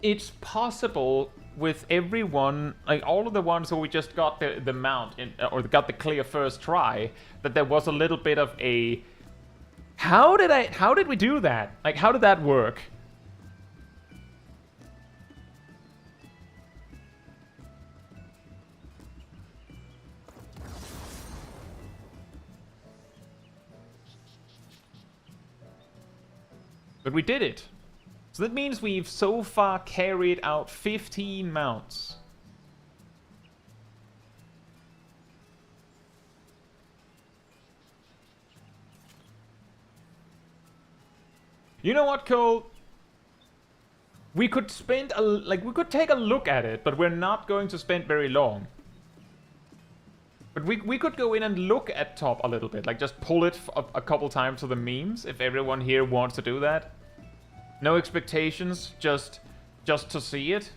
it's possible with everyone, like all of the ones who we just got the mount, or got the clear first try, that there was a little bit of a... How did we do that? Like, how did that work? But we did it. So that means we've so far carried out 15 mounts. You know what, Cole? We could spend we could take a look at it, but we're not going to spend very long. But we could go in and look at top a little bit, like just pull it a couple times to the memes, if everyone here wants to do that. No expectations, just to see it.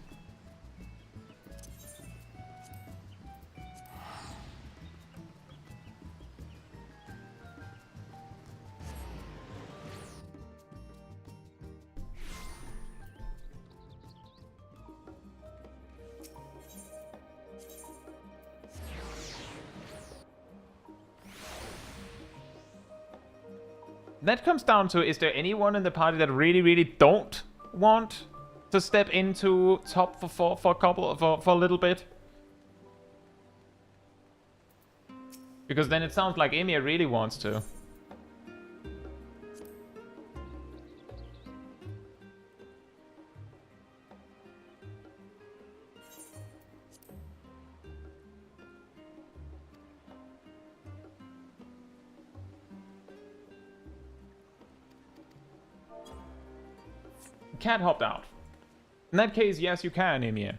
That comes down to, is there anyone in the party that really don't want to step into top for a little bit? Because then it sounds like Emir really wants to. Cat hopped out. In that case, yes, you can, Emir.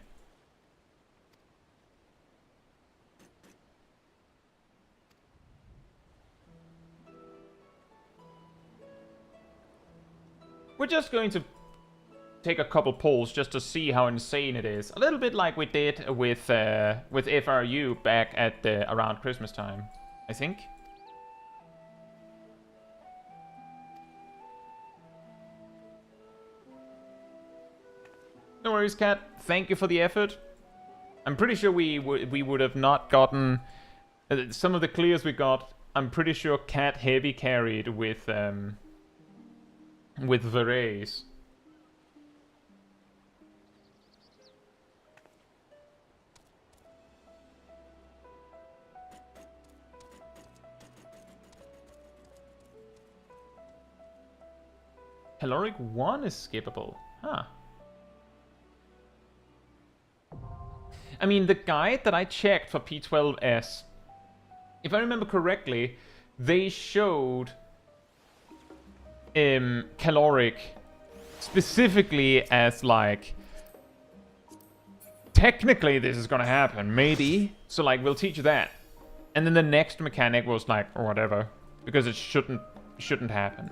We're just going to take a couple pulls just to see how insane it is. A little bit like we did with FRU back at around Christmas time, I think. No worries, Cat. Thank you for the effort. I'm pretty sure we would have not gotten some of the clears we got. I'm pretty sure Cat heavy carried with Verays. Caloric 1 is skippable. Huh. I mean, the guide that I checked for P8S, if I remember correctly, they showed caloric specifically as like, technically this is gonna happen, maybe. So like, we'll teach that. And then the next mechanic was like, or whatever, because it shouldn't happen.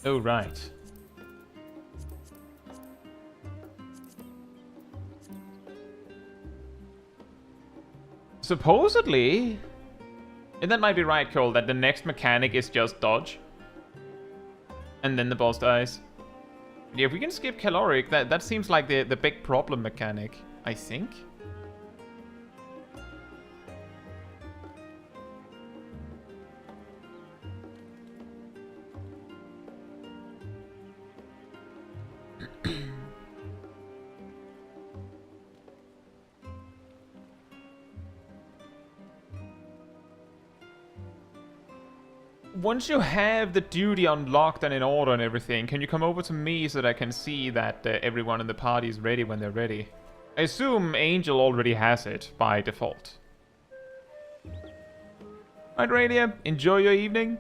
Oh, right. Supposedly, and that might be right, Cole, that the next mechanic is just dodge. And then the boss dies. Yeah, if we can skip caloric, that seems like the big problem mechanic, I think. Once you have the duty unlocked and in order and everything, can you come over to me so that I can see that everyone in the party is ready when they're ready? I assume Angel already has it by default. Right, Radia, enjoy your evening.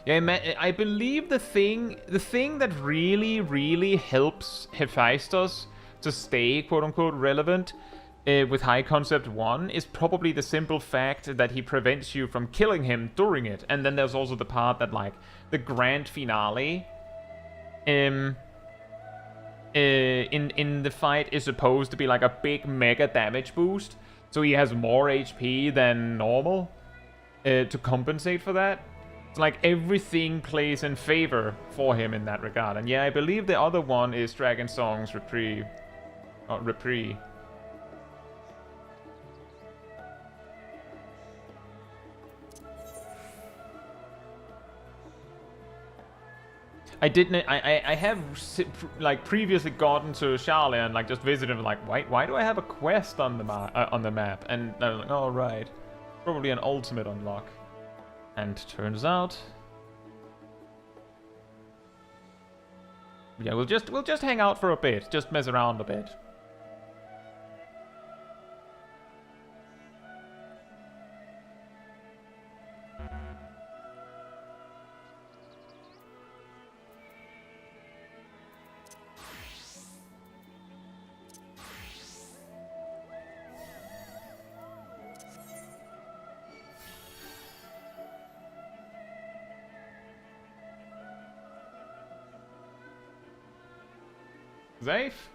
Yeah, I believe the thing that really helps Hephaestus to stay quote-unquote relevant with High Concept 1 is probably the simple fact that he prevents you from killing him during it. And then there's also the part that, like, the grand finale in the fight is supposed to be like a big mega damage boost. So he has more HP than normal to compensate for that. It's like everything plays in favor for him in that regard. And yeah, I believe the other one is Dragon Song's Reprieve. Reprieve. I have like previously gotten to Charlie and like just visited him like, why do I have a quest on the map? And I was like, oh right, probably an ultimate unlock. And turns out, yeah, we'll just hang out for a bit, just mess around a bit. Safe?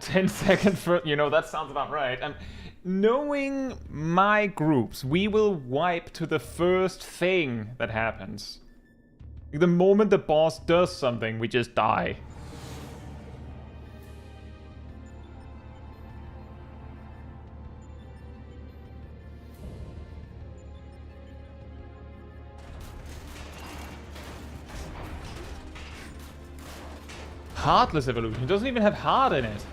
10-second for... You know, that sounds about right. And knowing my groups, we will wipe to the first thing that happens. The moment the boss does something, we just die. Heartless evolution. It doesn't even have heart in it.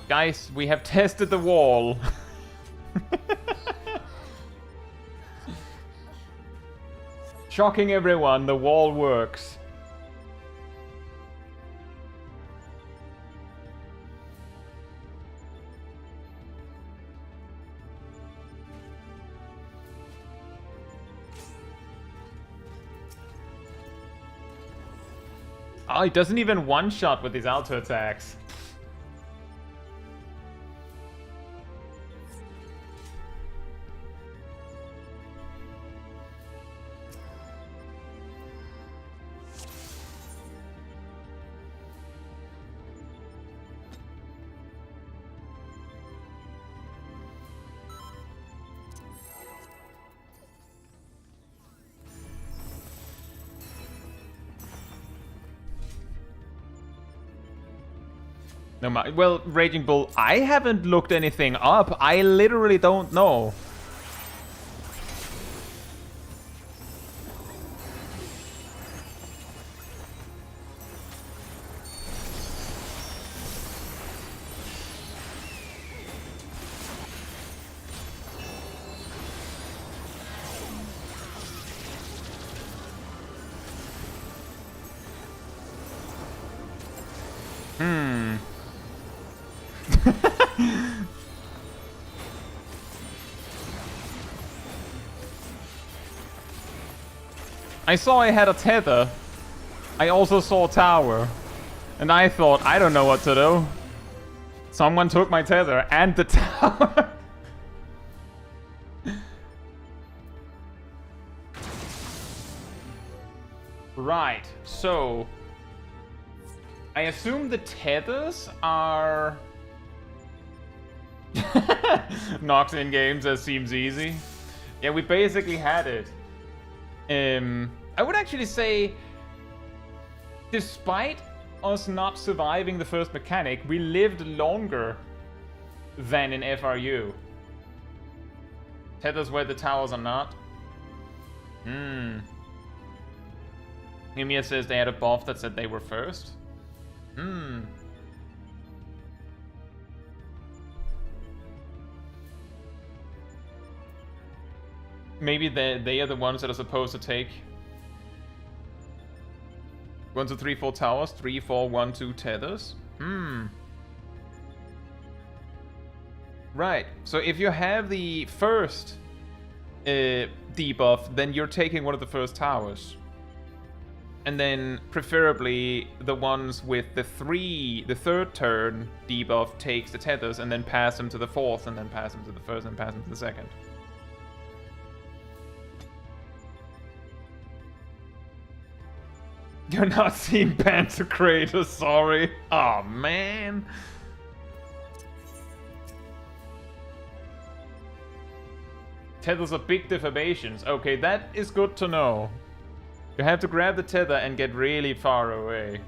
Guys, we have tested the wall. Shocking everyone, the wall works. Oh, he doesn't even one-shot with his auto attacks. No, well, Raging Bull, I haven't looked anything up. I literally don't know. I saw I had a tether. I also saw a tower. And I thought, I don't know what to do. Someone took my tether and the tower. Right, so... I assume the tethers are... Nox in games, that seems easy. Yeah, we basically had it. I would actually say, despite us not surviving the first mechanic, we lived longer than in FRU. Tethers where the towers are not. Himia says they had a buff that said they were first. Maybe they are the ones that are supposed to take 1, 2, 3, 4 towers, 3, 4, 1, 2 tethers. Right. So if you have the first debuff, then you're taking one of the first towers. And then preferably the ones with the third turn debuff takes the tethers and then pass them to the fourth and then pass them to the first and pass them to the second. You're not seeing Pantocrator, sorry. Oh man. Tethers are big deformations. Okay, that is good to know. You have to grab the tether and get really far away.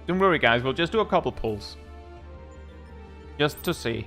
Don't worry guys, we'll just do a couple pulls. Just to see.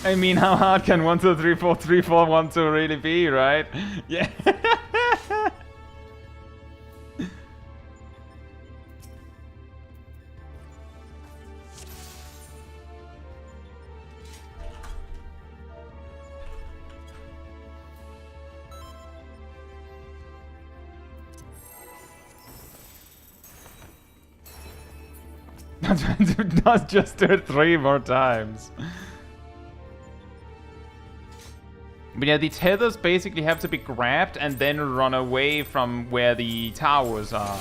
I mean, how hard can 1, 2, 3, 4, 3, 4, 1, 2 really be, right? Yeah. Not just do it 3 more times. But yeah, the tethers basically have to be grabbed and then run away from where the towers are.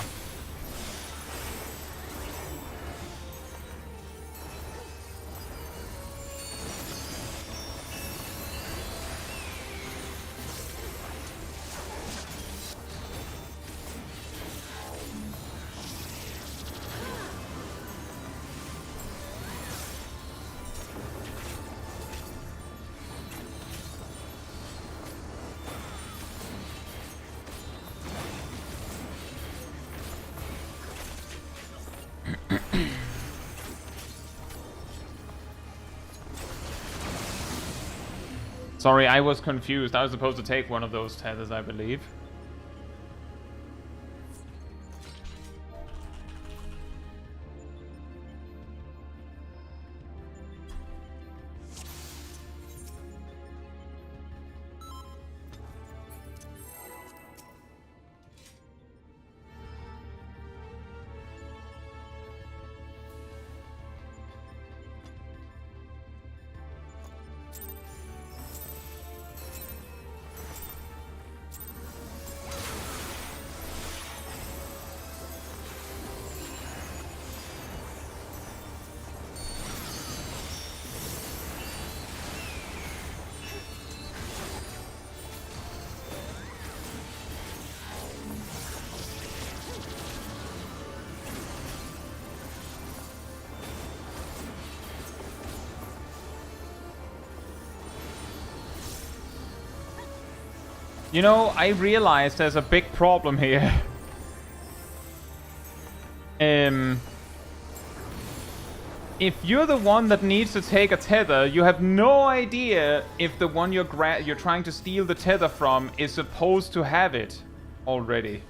Sorry, I was confused. I was supposed to take one of those tethers, I believe. You know, I realized there's a big problem here. If you're the one that needs to take a tether, you have no idea if the one you're trying to steal the tether from is supposed to have it already.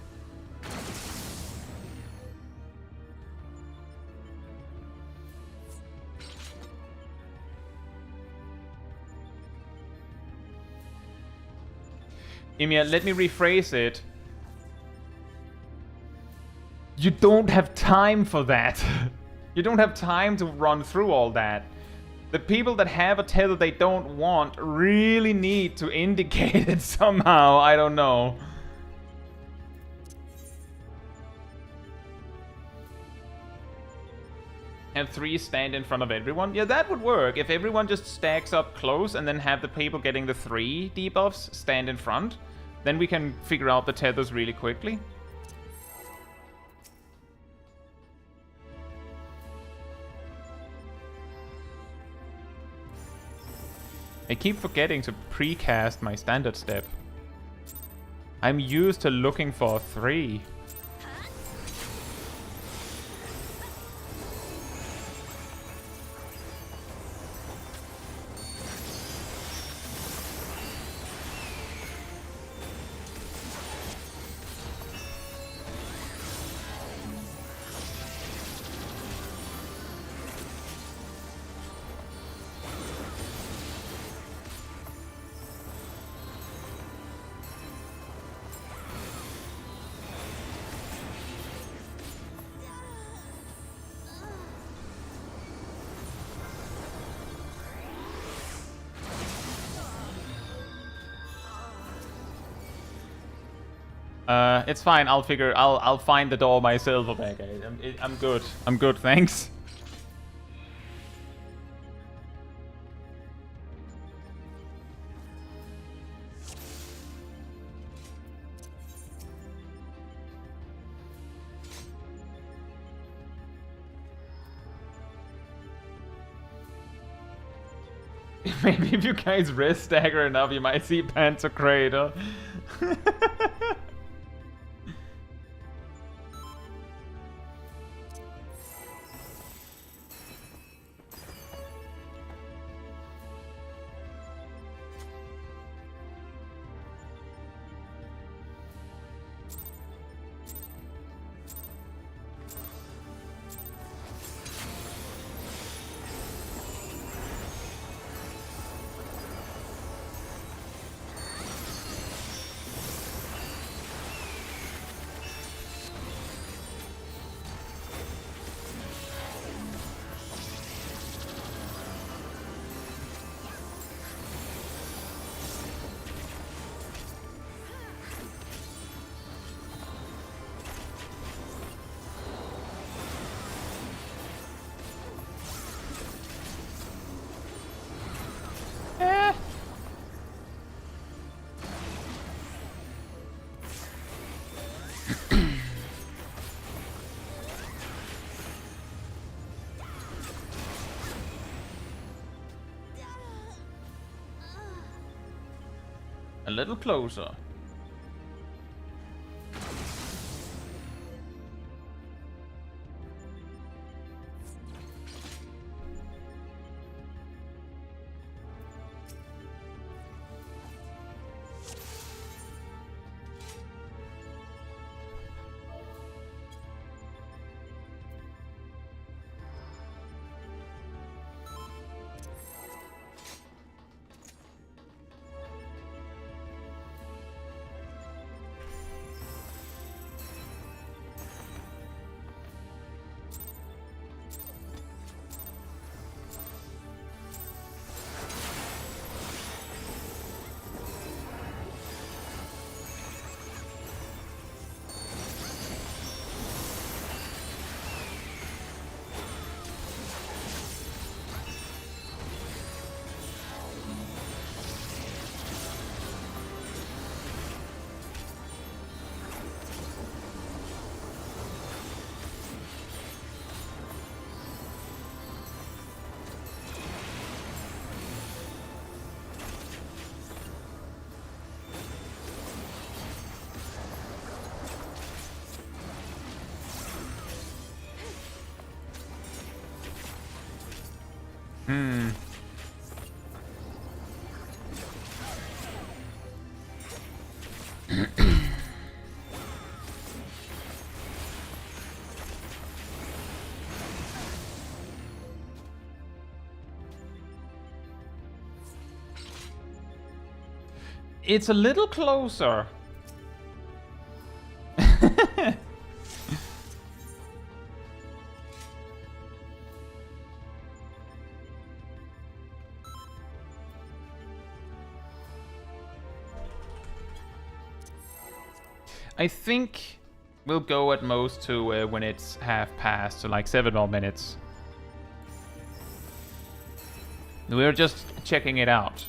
Ymir, let me rephrase it. You don't have time for that. You don't have time to run through all that. The people that have a tether they don't want really need to indicate it somehow. I don't know. Have 3 stand in front of everyone? Yeah, that would work. If everyone just stacks up close and then have the people getting the 3 debuffs stand in front, then we can figure out the tethers really quickly. I keep forgetting to precast my standard step. I'm used to looking for 3. It's fine. I'll find the door myself, Omega. I'm good. I'm good, thanks. Maybe if you guys rest stagger enough, you might see Panther Crater. A little closer. It's a little closer. I think we'll go at most to when it's half past, so like 7 more minutes. We're just checking it out.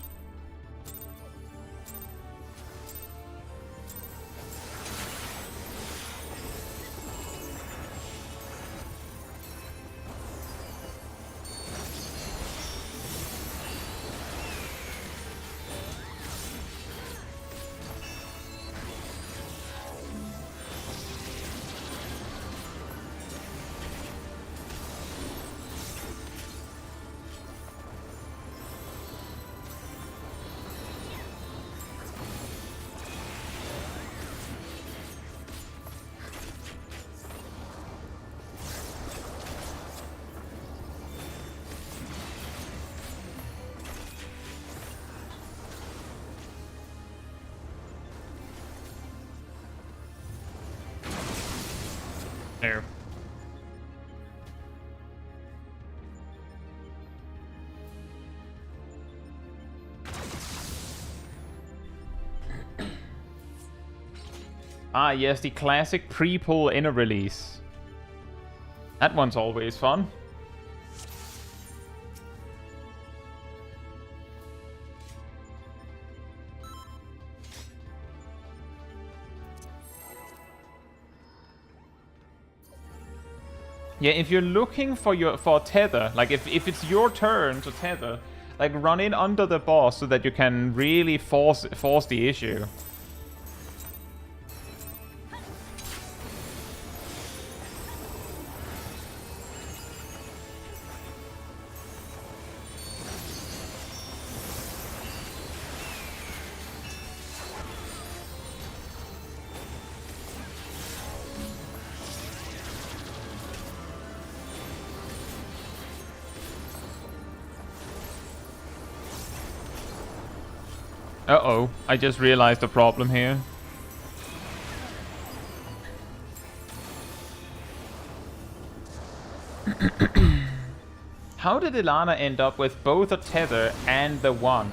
No. Ah, yes, the classic pre-pull inner release. That one's always fun. Yeah, if you're looking for tether, like if it's your turn to tether, like run in under the boss so that you can really force the issue. Uh-oh, I just realized the problem here. How did Ilana end up with both a tether and the one?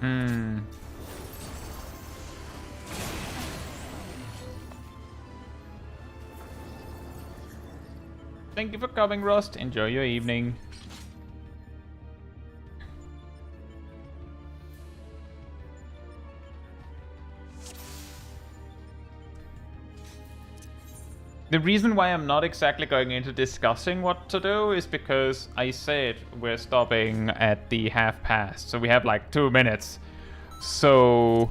Hmm. Thank you for coming, Rust. Enjoy your evening. The reason why I'm not exactly going into discussing what to do is because I said we're stopping at the half past, so we have like 2 minutes. So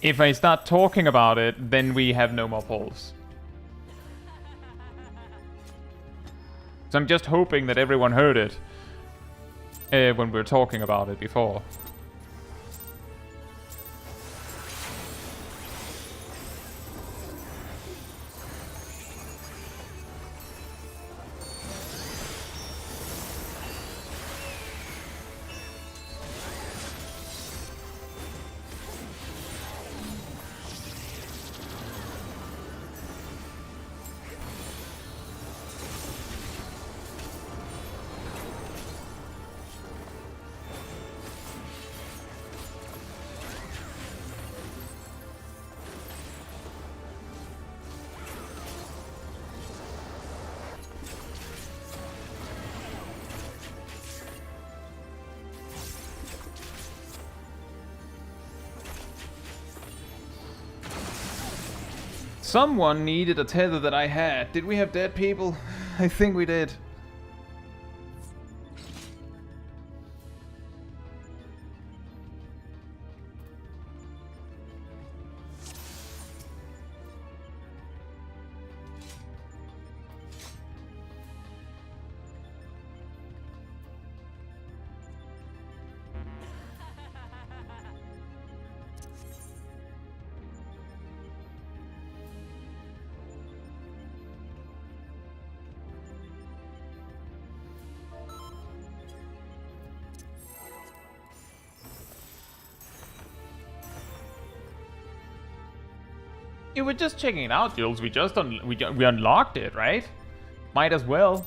if I start talking about it, then we have no more polls. So I'm just hoping that everyone heard it when we were talking about it before. Someone needed a tether that I had. Did we have dead people? I think we did. Yeah, we're just checking it out, Jules. We just we unlocked it, right? Might as well.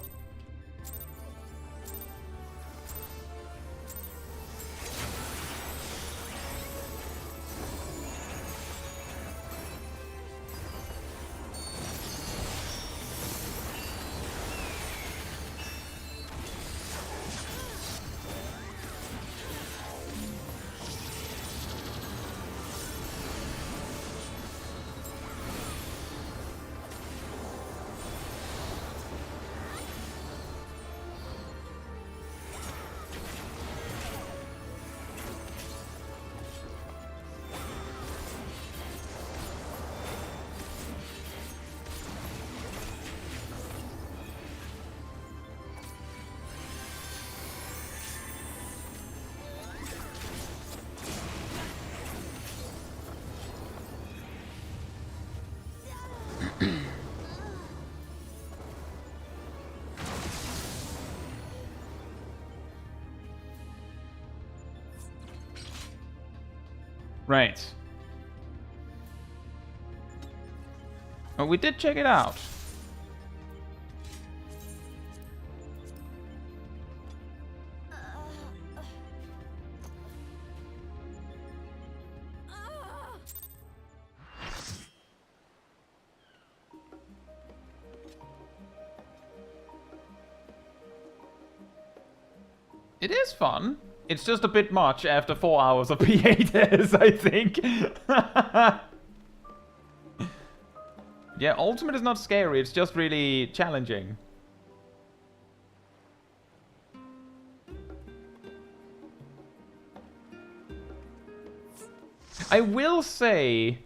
Right. Well, we did check it out. It is fun. It's just a bit much after 4 hours of P8S, I think. Yeah, Ultimate is not scary, it's just really challenging. I will say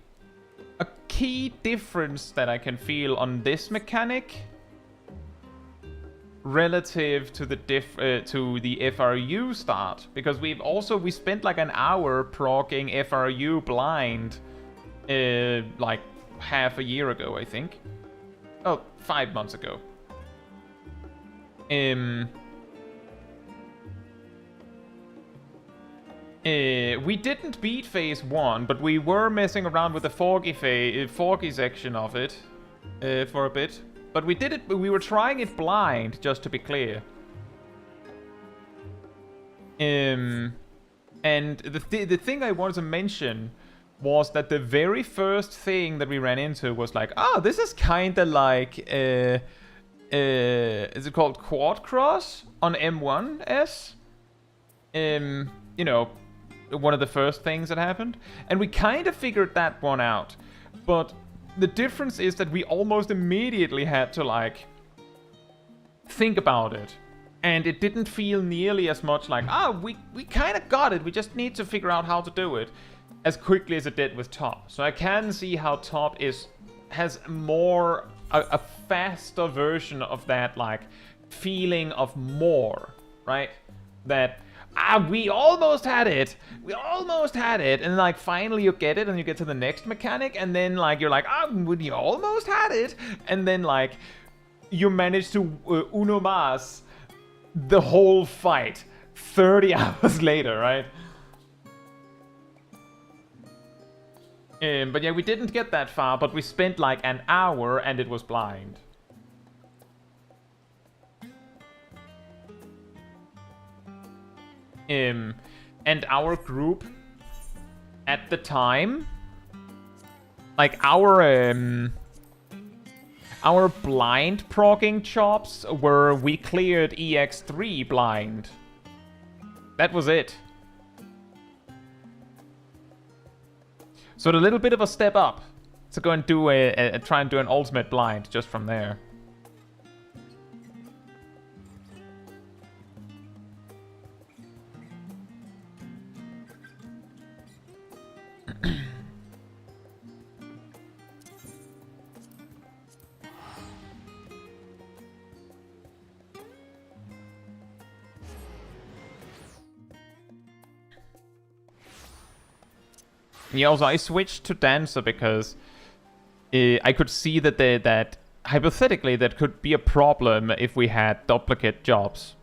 a key difference that I can feel on this mechanic relative to the FRU start, because we spent like an hour proccing FRU blind like half a year ago, I think. Oh, 5 months ago. We didn't beat phase 1, but we were messing around with the foggy section of it for a bit. But we did it. We were trying it blind, just to be clear. And the thing I wanted to mention was that the very first thing that we ran into was like, oh, this is kind of like, is it called Quad Cross on M1S? You know, one of the first things that happened. And we kind of figured that one out. But the difference is that we almost immediately had to, like, think about it. And it didn't feel nearly as much like, we kind of got it, we just need to figure out how to do it, as quickly as it did with Top. So I can see how Top has more, a faster version of that, like, feeling of more, right? That, we almost had it, and like, finally you get it, and you get to the next mechanic, and then, like, you're like, we almost had it, and then, like, you manage to uno mas the whole fight 30 hours later, right? But yeah, we didn't get that far, but we spent like an hour and it was blind. And our group at the time, like our blind progging chops were we cleared EX3 blind. That was it. So a little bit of a step up to go and do try and do an ultimate blind just from there. Yeah, also I switched to Dancer because I could see that that hypothetically that could be a problem if we had duplicate jobs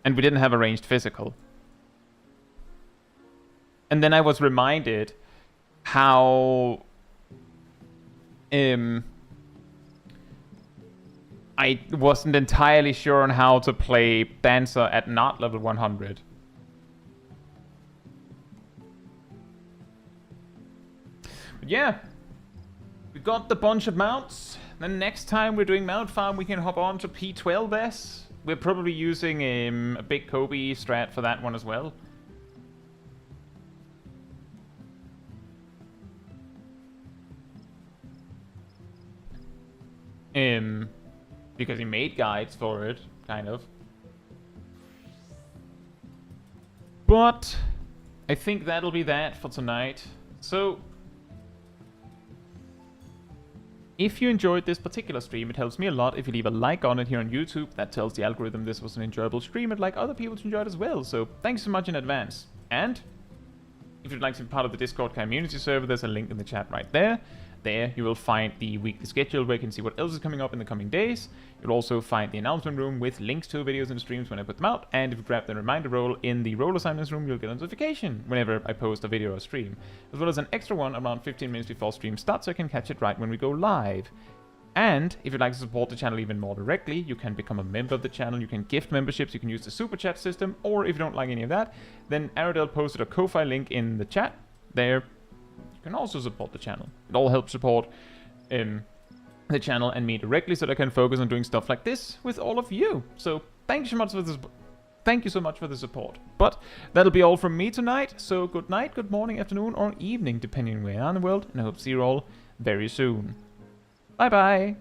and we didn't have a ranged physical. And then I was reminded how I wasn't entirely sure on how to play Dancer at not level 100. But yeah, we got the bunch of mounts. Then next time we're doing mount farm, we can hop on to P8S. We're probably using a big Kobe strat for that one as well. Because he made guides for it, kind of. But I think that'll be that for tonight. So if you enjoyed this particular stream, it helps me a lot if you leave a like on it here on YouTube. That tells the algorithm this was an enjoyable stream and like other people to enjoy it as well. So thanks so much in advance. And if you'd like to be part of the Discord community server, there's a link in the chat right there. There you will find the weekly schedule where you can see what else is coming up in the coming days. You'll also find the announcement room with links to videos and streams when I put them out. And if you grab the reminder roll in the role assignments room, you'll get a notification whenever I post a video or stream. As well as an extra one around 15 minutes before stream starts so I can catch it right when we go live. And if you'd like to support the channel even more directly, you can become a member of the channel, you can gift memberships, you can use the super chat system, or if you don't like any of that, then Aradel posted a Ko-Fi link in the chat. There you can also support the channel. It all helps support the channel and me directly so that I can focus on doing stuff like this with all of you. So thank you so much for this. Thank you so much for the support. But that'll be all from me tonight. So good night, good morning, afternoon, or evening, depending on where you are in the world. And I hope to see you all very soon. Bye bye.